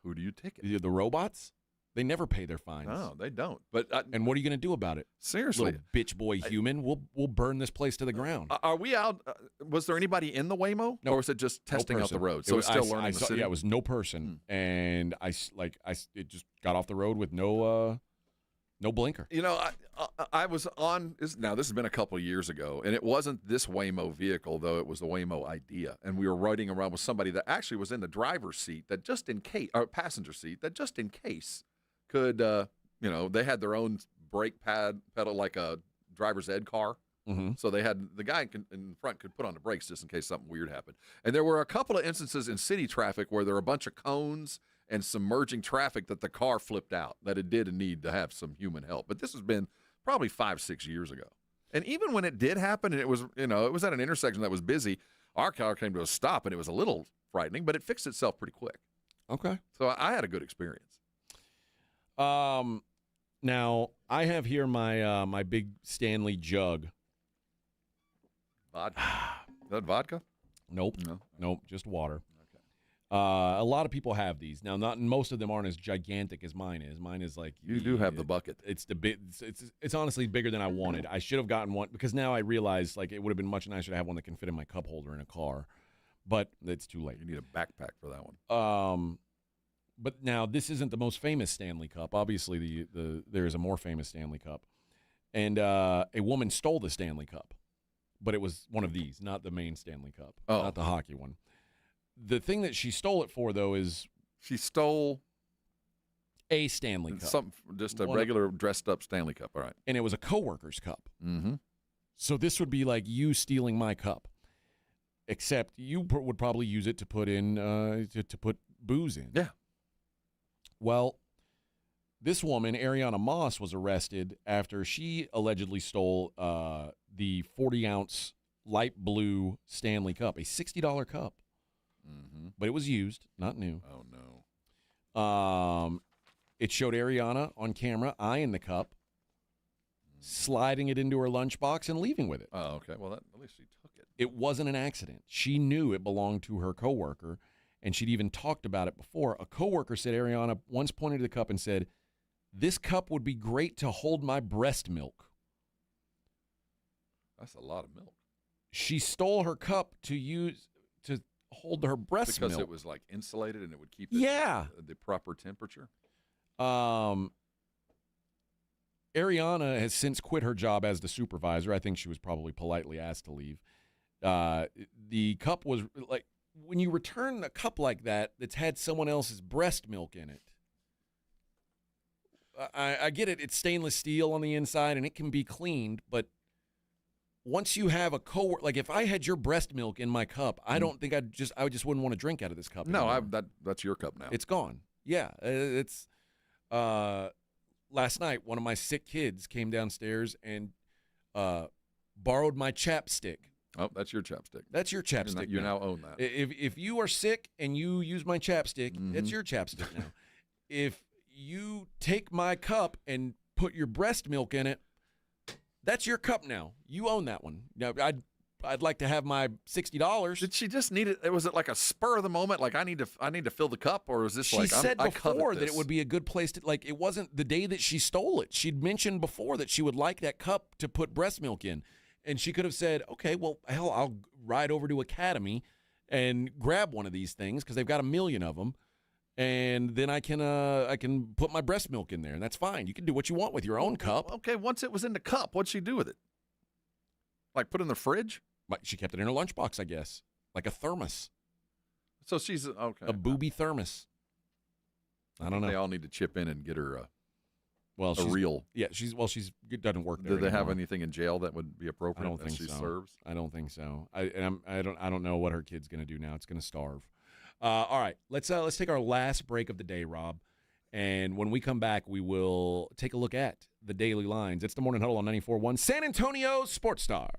Who do you ticket? The robots? They never pay their fines. No, they don't. But and what are you going to do about it? Seriously, little bitch boy human. We'll burn this place to the ground. Are we out? Was there anybody in the Waymo, or was it just testing out the road? So it's still learning the city. Yeah, it was no person, and it just got off the road with no blinker. You know, I was on. Now this has been a couple of years ago, and it wasn't this Waymo vehicle, though it was the Waymo idea. And we were riding around with somebody that actually was in the driver's seat, that just in case, or passenger seat, that just in case. Could they had their own brake pedal like a driver's ed car, so they had the guy in front could put on the brakes just in case something weird happened. And there were a couple of instances in city traffic where there were a bunch of cones and some merging traffic that the car flipped out, that it did need to have some human help. But this has been probably 5-6 years ago. And even when it did happen, and it was at an intersection that was busy, our car came to a stop, and it was a little frightening, but it fixed itself pretty quick. Okay, so I had a good experience. Now I have here my my big Stanley jug. Vodka? Is that vodka? Nope. Nope. Just water. Okay. A lot of people have these now. Most of them aren't as gigantic as mine is. Mine is like you do have the bucket. It's the big. It's honestly bigger than I wanted. I should have gotten one because now I realize it would have been much nicer to have one that can fit in my cup holder in a car, but it's too late. You need a backpack for that one. But now this isn't the most famous Stanley Cup. Obviously, there is a more famous Stanley Cup, and a woman stole the Stanley Cup, but it was one of these, not the main Stanley Cup, not the hockey one. The thing that she stole it for, though, is she stole a Stanley Cup, just a regular dressed up Stanley Cup. All right, and it was a coworker's cup. Mm-hmm. So this would be like you stealing my cup, except you would probably use it to put in to put booze in. Yeah. Well, this woman, Ariana Moss, was arrested after she allegedly stole the 40-ounce light blue Stanley Cup, a $60 cup. but it was used, not new. Oh, no. It showed Ariana on camera eyeing the cup, sliding it into her lunchbox, and leaving with it. Oh, okay. Well, at least she took it. It wasn't an accident. She knew it belonged to her coworker, and she'd even talked about it before. A coworker said Ariana once pointed to the cup and said, "This cup would be great to hold my breast milk." That's a lot of milk. She stole her cup to hold her breast milk. Because it was like insulated and it would keep it the proper temperature? Ariana has since quit her job as the supervisor. I think she was probably politely asked to leave. The cup was like, when you return a cup like that that's had someone else's breast milk in it, I get it. It's stainless steel on the inside and it can be cleaned, but once you have a coworker, like if I had your breast milk in my cup, I don't think I just wouldn't want to drink out of this cup. No, that's your cup now. It's gone. Yeah, it's. Last night, one of my sick kids came downstairs and borrowed my chapstick. Oh, that's your chapstick. That's your chapstick. You now own that. If you are sick and you use my chapstick, that's your chapstick now. If you take my cup and put your breast milk in it, that's your cup now. You own that one. Now, I'd like to have my $60. Did she just need it? Was it like a spur of the moment? Like I need to fill the cup, or is this she like said I before covet that this? it would be a good place to, like, it wasn't the day that she stole it. She'd mentioned before that she would like that cup to put breast milk in, and she could have said, okay, well, hell, I'll ride over to Academy and grab one of these things because they've got 1 million of them, and then I can put my breast milk in there, and that's fine. You can do what you want with your own cup. Okay, once it was in the cup, what'd she do with it? Like put it in the fridge? She kept it in her lunchbox, I guess, like a thermos. So she's okay. A booby thermos. I don't know. They all need to chip in and get her a real. Yeah, she's doesn't work there. Do they have anymore. anything in jail that would be appropriate? I don't think she so. serves? I don't think so. I don't know what her kid's going to do now. It's going to starve. All right, let's take our last break of the day, Rob. And when we come back, we will take a look at the daily lines. It's the Morning Huddle on 94.1 San Antonio Sports Star.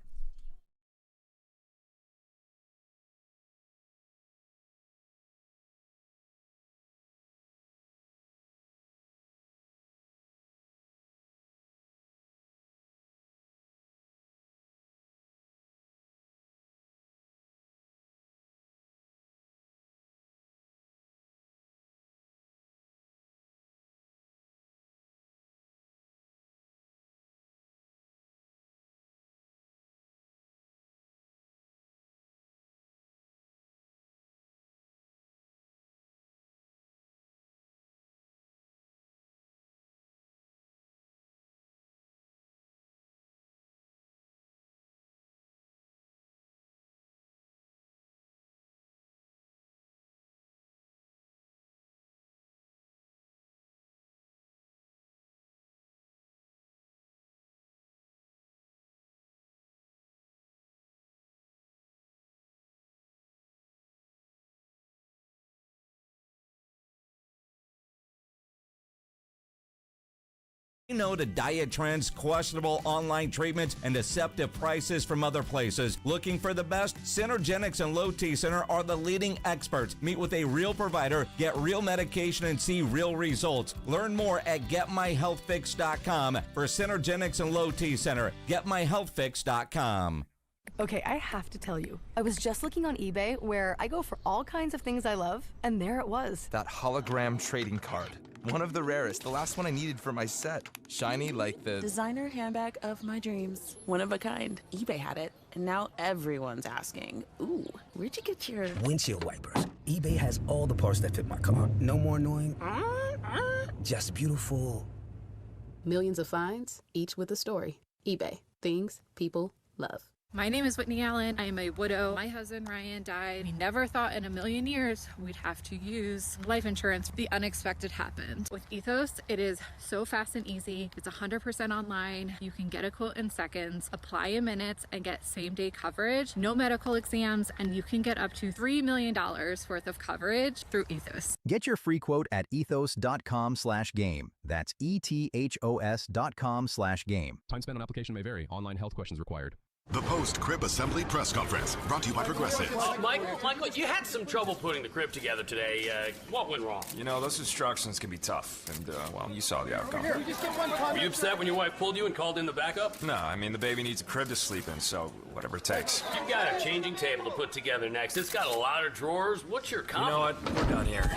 You know the diet trends, questionable online treatments, and deceptive prices from other places. Looking for the best? Synergenics and Low T Center are the leading experts. Meet with a real provider, get real medication, and see real results. Learn more at GetMyHealthFix.com for Synergenics and Low T Center. GetMyHealthFix.com. Okay, I have to tell you, I was just looking on eBay where I go for all kinds of things I love, and there it was. That hologram trading card. One of the rarest, the last one I needed for my set. Shiny like the designer handbag of my dreams. One of a kind. eBay had it, and now everyone's asking, ooh, where'd you get your windshield wipers? eBay has all the parts that fit my car. No more annoying, just beautiful. Millions of finds, each with a story. eBay. Things people love. My name is Whitney Allen. I am a widow. My husband Ryan died. We never thought in a million years we'd have to use life insurance. The unexpected happened. With Ethos, it is so fast and easy. It's 100% online. You can get a quote in seconds, apply in minutes, and get same-day coverage. No medical exams, and you can get up to $3 million worth of coverage through Ethos. Get your free quote at ethos.com/game. That's ETHOS.com/game. Time spent on application may vary. Online health questions required. The post-crib assembly press conference brought to you by Progressive. Michael, you had some trouble putting the crib together today. What went wrong? You know, those instructions can be tough, and, well, you saw the outcome. Were you upset when your wife pulled you and called in the backup? No, I mean, the baby needs a crib to sleep in, so whatever it takes. You've got a changing table to put together next. It's got a lot of drawers. What's your comment? You know what? We're done here.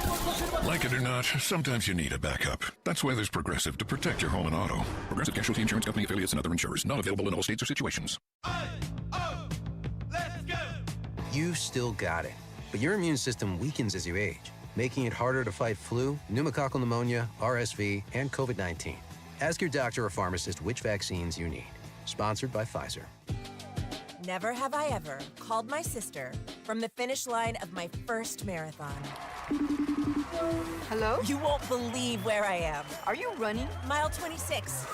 Like it or not, sometimes you need a backup. That's why there's Progressive to protect your home and auto. Progressive Casualty Insurance Company affiliates and other insurers. Not available in all states or situations. You've still got it, but your immune system weakens as you age, making it harder to fight flu, pneumococcal pneumonia, RSV, and COVID-19. Ask your doctor or pharmacist which vaccines you need. Sponsored by Pfizer. Never have I ever called my sister from the finish line of my first marathon. Hello? You won't believe where I am. Are you running? Mile 26.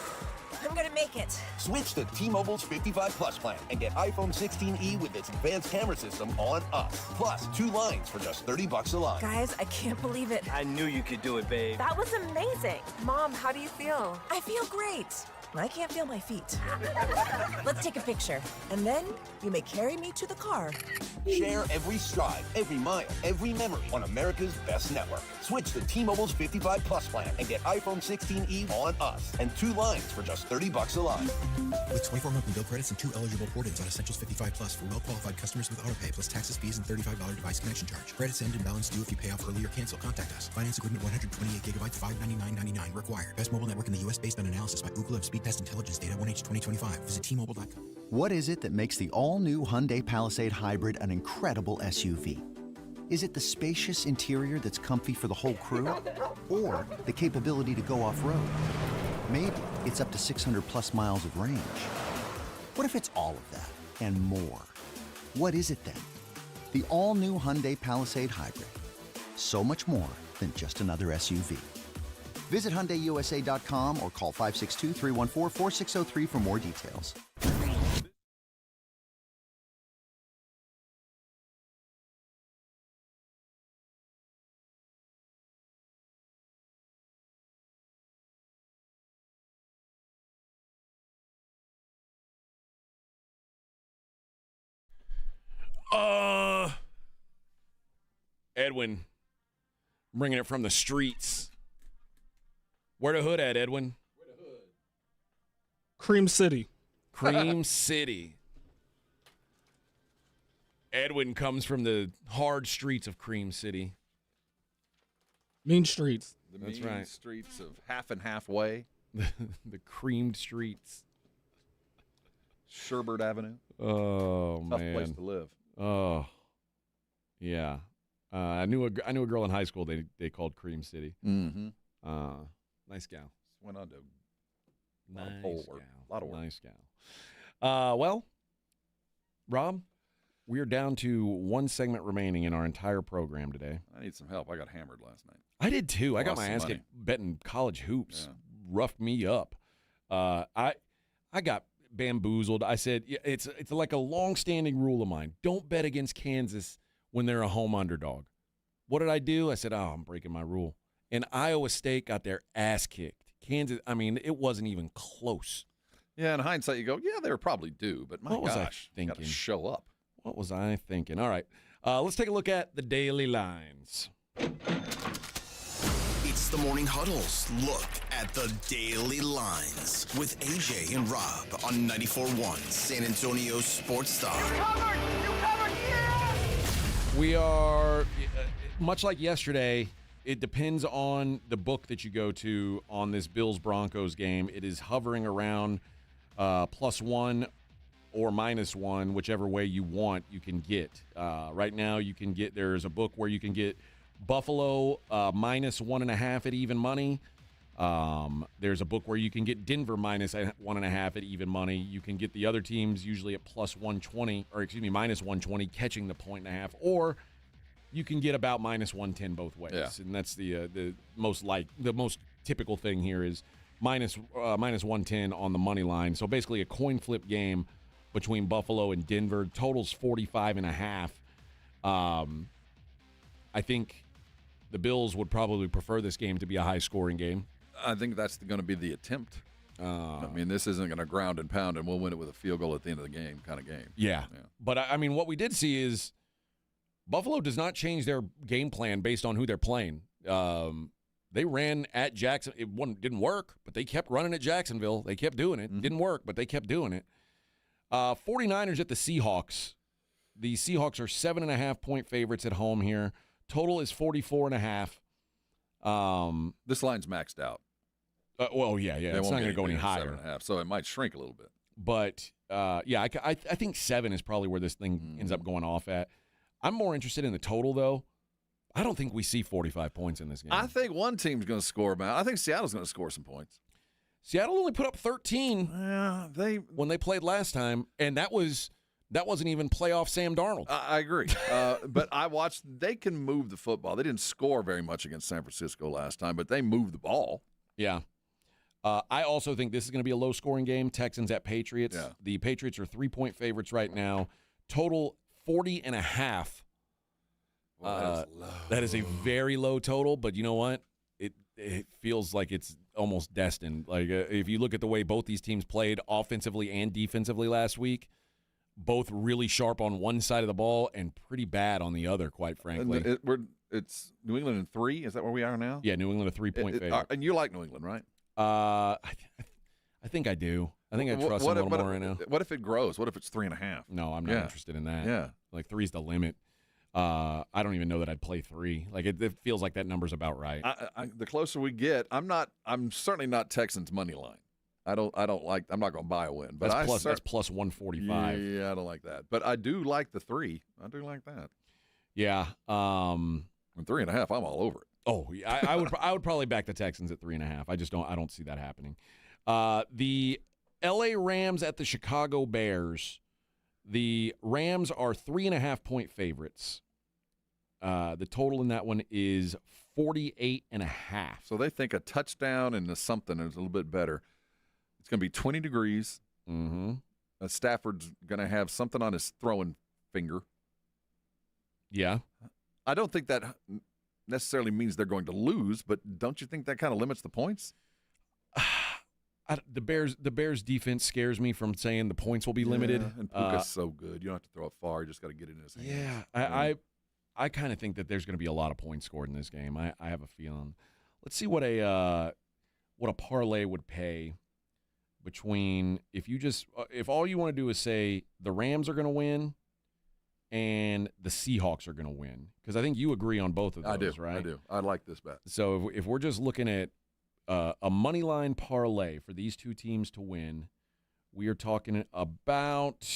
I'm gonna make it. Switch to T-Mobile's 55 Plus plan and get iPhone 16e with its advanced camera system on us. Plus, 2 lines for just $30 a line. Guys, I can't believe it. I knew you could do it, babe. That was amazing. Mom, how do you feel? I feel great. I can't feel my feet. Let's take a picture, and then you may carry me to the car. Share every stride, every mile, every memory on America's best network. Switch to T-Mobile's 55 Plus plan and get iPhone 16e on us and 2 lines for just $30 a line. With 24 monthly bill credits and 2 eligible port-ins on Essentials 55 Plus for well-qualified customers with autopay plus taxes, fees, and $35 device connection charge. Credits end and balance due if you pay off early or cancel. Contact us. Finance agreement 128 gigabytes, $599.99 required. Best mobile network in the U.S. based on analysis by Ookla of Speed Test Intelligence data 1H 2025. Visit T-Mobile.com. What is it that makes the all-new Hyundai Palisade Hybrid an incredible SUV? Is it the spacious interior that's comfy for the whole crew? Or the capability to go off-road? Maybe it's up to 600-plus miles of range. What if it's all of that and more? What is it then? The all-new Hyundai Palisade Hybrid. So much more than just another SUV. Visit HyundaiUSA.com or call 562-314-4603 for more details. Edwin, bringing it from the streets. Where the hood at, Edwin? Cream City. Cream City. Edwin comes from the hard streets of Cream City. Mean streets. That's mean right. Streets of half and halfway. The creamed streets. Sherbert Avenue. Oh, Tough man. place to live. Oh, yeah. I knew a girl in high school they called Cream City. Mm-hmm. Nice gal. Went on to a lot of Nice work. gal. A lot of work. Nice gal. Well, Rob, we are down to one segment remaining in our entire program today. I need some help. I got hammered last night. I did too. I got Lost my some ass money. kicked betting college hoops. Yeah. Roughed me up. I got bamboozled. I said it's like a long-standing rule of mine. Don't bet against Kansas when they're a home underdog. What did I do? I said, I'm breaking my rule. And Iowa State got their ass kicked. Kansas, I mean, it wasn't even close. Yeah, in hindsight, you go, yeah, they were probably due, but my What was I gosh, thinking? gotta show up. What was I thinking? All right, let's take a look at the daily lines. It's the Morning Huddle's look at the daily lines with AJ and Rob on 94.1 San Antonio Sports Star. We are, much like yesterday, it depends on the book that you go to on this Bills-Broncos game. It is hovering around +1 or -1, whichever way you want, you can get. Right now, there's a book where you can get Buffalo -1.5 at even money. There's a book where you can get Denver -1.5 at even money. You can get the other teams usually at +120, or excuse me, -120, catching the 1.5, or you can get about -110 both ways. Yeah. And that's the most typical thing here is -110 on the money line. So basically a coin flip game between Buffalo and Denver. Totals 45.5. I think the Bills would probably prefer this game to be a high-scoring game. I think that's going to be the attempt. I mean, this isn't going to ground and pound, and we'll win it with a field goal at the end of the game kind of game. Yeah. But, I mean, what we did see is Buffalo does not change their game plan based on who they're playing. They ran at Jackson. It didn't work, but they kept running at Jacksonville. They kept doing it. Didn't work, but they kept doing it. 49ers at the Seahawks. The Seahawks are 7.5-point favorites at home here. Total is 44.5. This line's maxed out. Well, yeah. It's not going to go any higher. 7.5, so it might shrink a little bit. But, I think 7 is probably where this thing ends up going off at. I'm more interested in the total, though. I don't think we see 45 points in this game. I think one team's going to score about. I think Seattle's going to score some points. Seattle only put up 13 when they played last time, and that wasn't even playoff Sam Darnold. I agree. But I watched. They can move the football. They didn't score very much against San Francisco last time, but they moved the ball. Yeah. I also think this is going to be a low-scoring game. Texans at Patriots. Yeah. The Patriots are 3-point favorites right now. Total 40.5. Well, that is a very low total, but you know what? It feels like it's almost destined. Like if you look at the way both these teams played offensively and defensively last week, both really sharp on one side of the ball and pretty bad on the other, quite frankly. It's New England in 3. Is that where we are now? Yeah, New England a 3-point favorite. And you like New England, right? I think I do. I think I trust them a little more right now. What if it grows? What if it's 3.5? No, I'm not interested in that. Yeah. Like 3's the limit. I don't even know that I'd play 3. Like it feels like that number's about right. The closer we get, I'm certainly not Texans money line. I'm not going to buy a win, but that's plus 145. Yeah, I don't like that. But I do like the 3. I do like that. Yeah. And 3.5, I'm all over it. Oh, yeah, I would probably back the Texans at 3.5. I don't see that happening. The LA Rams at the Chicago Bears. The Rams are 3.5-point favorites. The total in that one is 48.5. So they think a touchdown and something is a little bit better. It's going to be 20 degrees. Mm-hmm. Stafford's going to have something on his throwing finger. Yeah. I don't think that necessarily means they're going to lose, but don't you think that kind of limits the points? The Bears defense scares me from saying the points will be limited. And Puka's so good. You don't have to throw it far. You just got to get it in his hands. Yeah. I kind of think that there's going to be a lot of points scored in this game. I have a feeling. Let's see what a parlay would pay between if all you want to do is say the Rams are going to win and the Seahawks are going to win, because I think you agree on both of those, right? I do. I like this bet. So if we're just looking at a money line parlay for these two teams to win, we are talking about,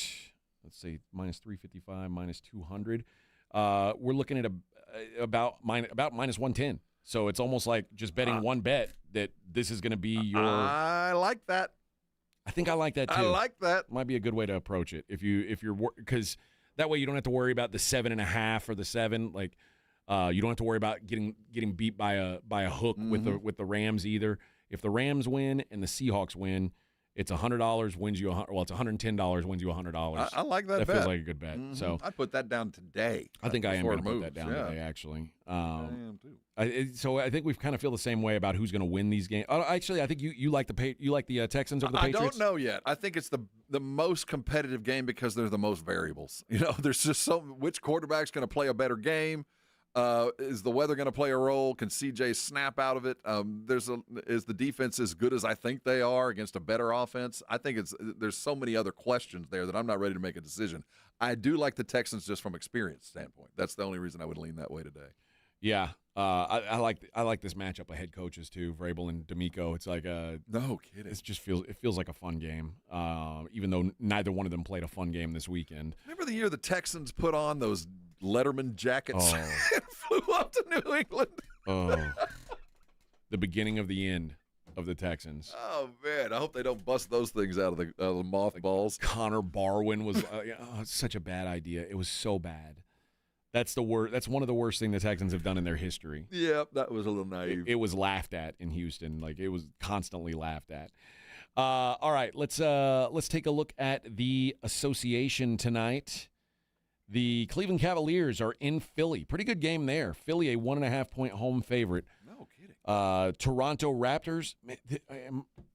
let's say, minus 355, minus 200. We're looking at about minus 110. So it's almost like just betting one bet that this is going to be your. I like that. I think I like that too. I like that. Might be a good way to approach it if you're because that way you don't have to worry about the 7.5 or the 7. Like you don't have to worry about getting beat by a hook with the Rams either. If the Rams win and the Seahawks win, it's $100 wins you it's $110 wins you $100. I like that bet. That feels like a good bet. So I put that down today. I think I am going to put that down today, actually. I am too. So I think we kind of feel the same way about who's going to win these games. Actually, I think you like the Texans over the Patriots. I don't know yet. I think it's the most competitive game because they're the most variables. There's just which quarterback's going to play a better game. Is the weather going to play a role? Can CJ snap out of it? Is the defense as good as I think they are against a better offense? I think there's so many other questions there that I'm not ready to make a decision. I do like the Texans just from experience standpoint. That's the only reason I would lean that way today. Yeah, I like this matchup of head coaches too, Vrabel and D'Amico. It's like no kidding. It feels like a fun game, even though neither one of them played a fun game this weekend. Remember the year the Texans put on those Letterman jackets and flew up to New England? The beginning of the end of the Texans. Oh man, I hope they don't bust those things out of the mothballs. Connor Barwin was such a bad idea. It was so bad. That's one of the worst things the Texans have done in their history. Yep, that was a little naive. It was laughed at in Houston. Like it was constantly laughed at. All right, let's take a look at the association tonight. The Cleveland Cavaliers are in Philly. Pretty good game there. Philly, a 1.5-point home favorite. No kidding. Toronto Raptors. Man,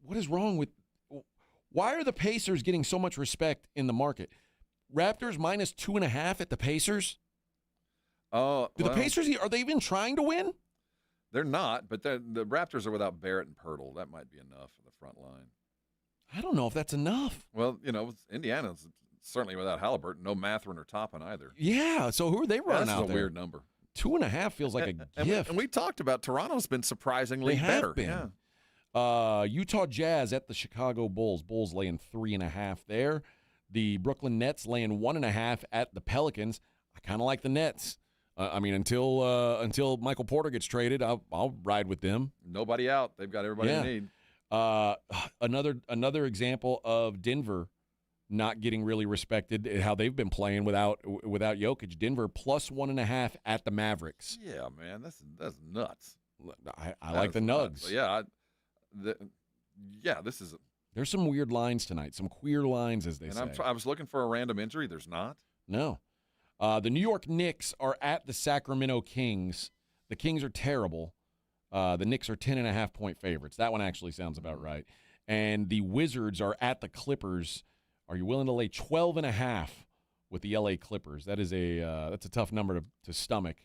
what is wrong with Why are the Pacers getting so much respect in the market? Raptors minus 2.5 at the Pacers? Do the Pacers, are they even trying to win? They're not, but the Raptors are without Barrett and Pirtle. That might be enough for the front line. I don't know if that's enough. Well, Indiana's certainly without Halliburton. No Mathurin or Toppin either. Yeah, so who are they running out there? That's a weird number. 2.5 feels like a gift. And we talked about Toronto's been surprisingly better. Been. Yeah. Utah Jazz at the Chicago Bulls. Bulls laying 3.5 there. The Brooklyn Nets laying 1.5 at the Pelicans. I kind of like the Nets. Until Michael Porter gets traded, I'll ride with them. Nobody out. They've got everybody they need. Another example of Denver not getting really respected, how they've been playing without Jokic. Denver plus 1.5 at the Mavericks. Yeah, man, that's nuts. I like the Nugs. This is. There's some weird lines tonight, some queer lines, as they say. I was looking for a random injury. There's not. No. The New York Knicks are at the Sacramento Kings. The Kings are terrible. The Knicks are 10.5-point favorites. That one actually sounds about right. And the Wizards are at the Clippers. Are you willing to lay 12.5 with the LA Clippers? That's a tough number to stomach.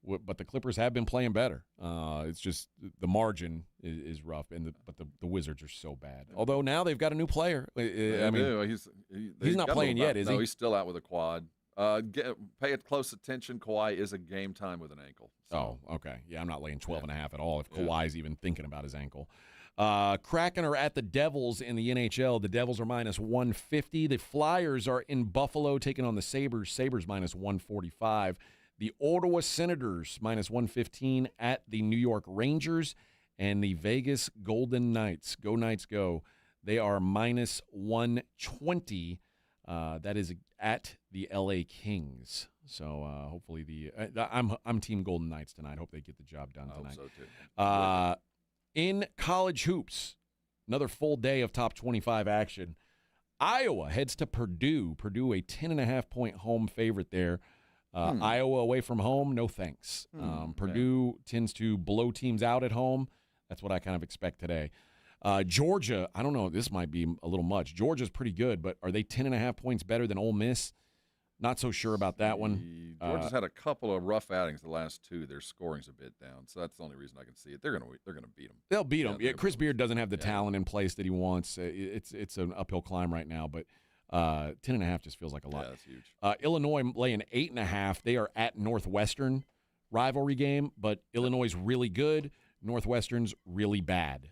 But the Clippers have been playing better. It's just the margin is rough, but the Wizards are so bad. Although now they've got a new player. He's not playing yet, is he? No, he's still out with a quad. Pay it close attention. Kawhi is a game time with an ankle. So. Oh, okay. Yeah, I'm not laying 12.5 at all if Kawhi's even thinking about his ankle. Kraken are at the Devils in the NHL. The Devils are minus 150. The Flyers are in Buffalo taking on the Sabres. Sabres minus 145. The Ottawa Senators minus 115 at the New York Rangers. And the Vegas Golden Knights, go Knights go, they are minus 120. That is at the LA Kings. So hopefully I'm Team Golden Knights tonight. Hope they get the job done tonight. I hope so too. In college hoops, another full day of top 25 action. Iowa heads to Purdue. Purdue a 10.5-point home favorite there. Iowa away from home, no thanks. Purdue tends to blow teams out at home. That's what I kind of expect today. Georgia, I don't know, this might be a little much. Georgia's pretty good, but are they 10.5 points better than Ole Miss? Not so sure about that one. Georgia's had a couple of rough outings the last two. Their scoring's a bit down, so that's the only reason I can see it. They're gonna beat them. They'll beat them. Yeah, Chris Beard doesn't have the talent in place that he wants. It's an uphill climb right now, but 10.5 just feels like a lot. Yeah, that's huge. Illinois laying 8.5. They are at Northwestern, rivalry game, but Illinois is really good. Northwestern's really bad.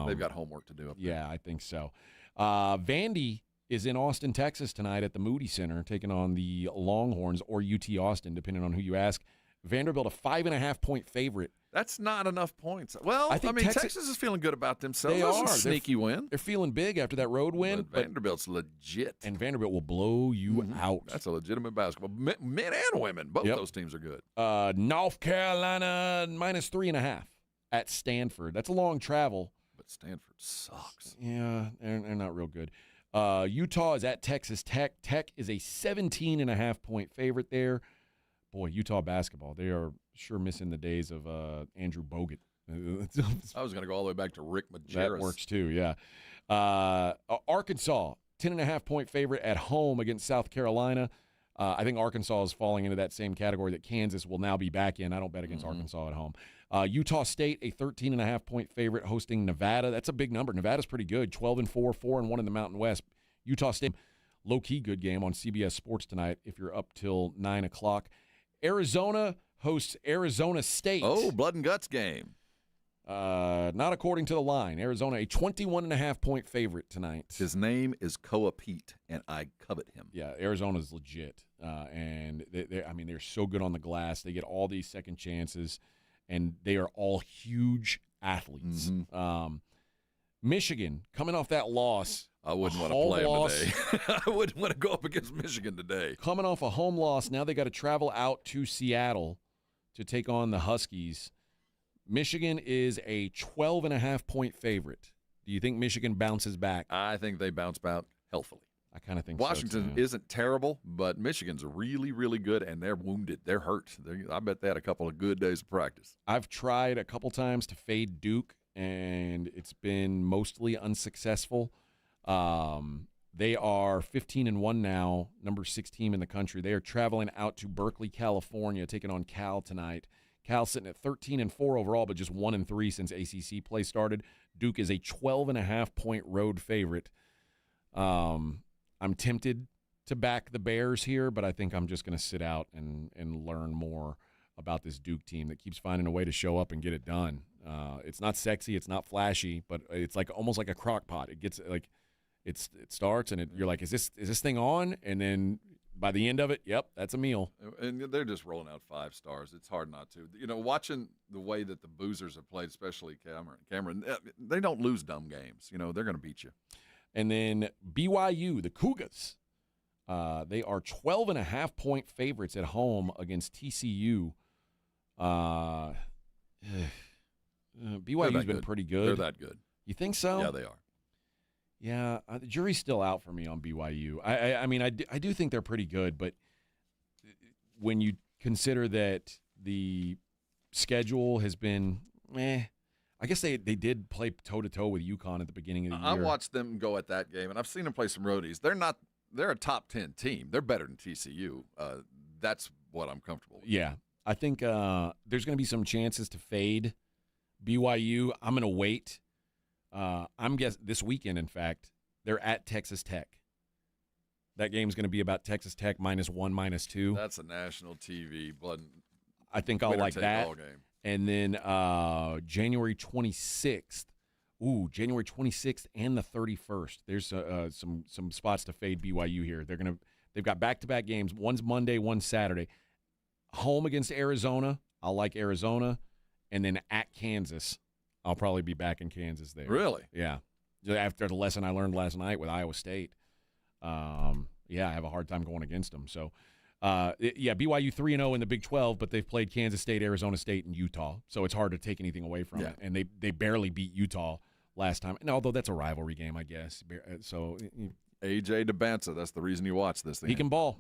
They've got homework to do up there. Yeah, I think so. Vandy is in Austin, Texas tonight at the Moody Center, taking on the Longhorns or UT Austin, depending on who you ask. Vanderbilt, a 5.5-point favorite. That's not enough points. Well, I mean, Texas is feeling good about themselves. They are. A sneaky win. They're feeling big after that road win. But Vanderbilt's legit. And Vanderbilt will blow you out. That's a legitimate basketball. Men and women, both those teams are good. North Carolina, minus 3.5 at Stanford. That's a long travel. But Stanford sucks. Yeah, they're not real good. Utah is at Texas Tech. Tech is a 17.5-point favorite there. Boy, Utah basketball, they are sure missing the days of Andrew Bogut. I was going to go all the way back to Rick Majerus. That works too, yeah. Arkansas, 10.5-point favorite at home against South Carolina. I think Arkansas is falling into that same category that Kansas will now be back in. I don't bet against Arkansas at home. Utah State, a 13.5-point favorite hosting Nevada. That's a big number. Nevada's pretty good, 12-4, 4-1 in the Mountain West. Utah State, low-key good game on CBS Sports tonight if you're up till 9 o'clock. Arizona hosts Arizona State. Oh, blood and guts game. Not according to the line. Arizona, a 21.5-point favorite tonight. His name is Koa Pete, and I covet him. Yeah, Arizona's legit. And they're so good on the glass. They get all these second chances, and they are all huge athletes. Michigan, coming off that loss. I wouldn't want to play them today. I wouldn't want to go up against Michigan today. Coming off a home loss, now they got to travel out to Seattle to take on the Huskies. Michigan is a 12.5-point favorite. Do you think Michigan bounces back? I think they bounce back healthily. I kind of think Washington so, too. isn't terrible, but Michigan's really, really good, and they're wounded. They're hurt. I bet they had a couple of good days of practice. I've tried a couple times to fade Duke, and it's been mostly unsuccessful. They are 15-1 now, number 6 team in the country. They are traveling out to Berkeley, California, taking on Cal tonight. Cal sitting at 13-4 overall, but just 1-3 since ACC play started. Duke is a 12.5-point road favorite. I'm tempted to back the Bears here, but I think I'm just going to sit out and learn more about this Duke team that keeps finding a way to show up and get it done. It's not sexy, it's not flashy, but it's like almost like a crock pot. It gets like it starts and you're like, is this thing on? And then by the end of it, yep, that's a meal. And they're just rolling out 5 stars. It's hard not to. You know, watching the way that the Boozers have played, especially Cameron, they don't lose dumb games. You know, they're going to beat you. And then BYU, the Cougars, they are 12.5-point favorites at home against TCU. BYU's been pretty good. They're that good. You think so? Yeah, they are. Yeah, the jury's still out for me on BYU. I mean, I do think they're pretty good, but when you consider that the schedule has been, I guess they did play toe-to-toe with UConn at the beginning of the year. I watched them go at that game, and I've seen them play some roadies. They're a top 10 team. They're better than TCU. That's what I'm comfortable with. Yeah, I think there's going to be some chances to fade BYU. I'm going to wait. I'm guessing this weekend, in fact, they're at Texas Tech. That game's going to be about Texas Tech -1, -2. That's a national TV blood. I think I'll like that. Game. And then January 26th. Ooh, January 26th and the 31st. There's some spots to fade BYU here. They've got back-to-back games. One's Monday, one's Saturday. Home against Arizona. I'll like Arizona. And then at Kansas. I'll probably be back in Kansas there. Really? Yeah. After the lesson I learned last night with Iowa State. I have a hard time going against them. So, BYU 3-0 in the Big 12, but they've played Kansas State, Arizona State, and Utah. So it's hard to take anything away from it. And they barely beat Utah last time. And although that's a rivalry game, I guess. So A.J. DeBanza, that's the reason you watch this thing. He can ball.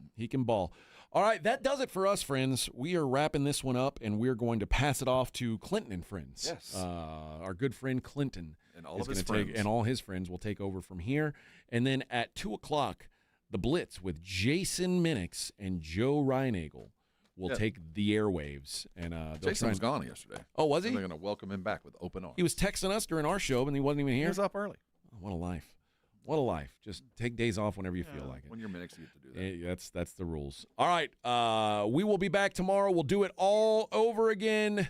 All right, that does it for us, friends. We are wrapping this one up, and we're going to pass it off to Clinton and friends. Yes. Our good friend Clinton. And all of his friends. And all his friends will take over from here. And then at 2 o'clock, The Blitz with Jason Minix and Joe Reinagel will take the airwaves. And Jason was gone yesterday. Oh, was he? They're going to welcome him back with open arms. He was texting us during our show, and he wasn't even here. He was up early. Oh, what a life. What a life. Just take days off whenever you feel like it. When you're Minix, you get to do that. That's the rules. All right. We will be back tomorrow. We'll do it all over again.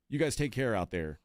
You guys take care out there.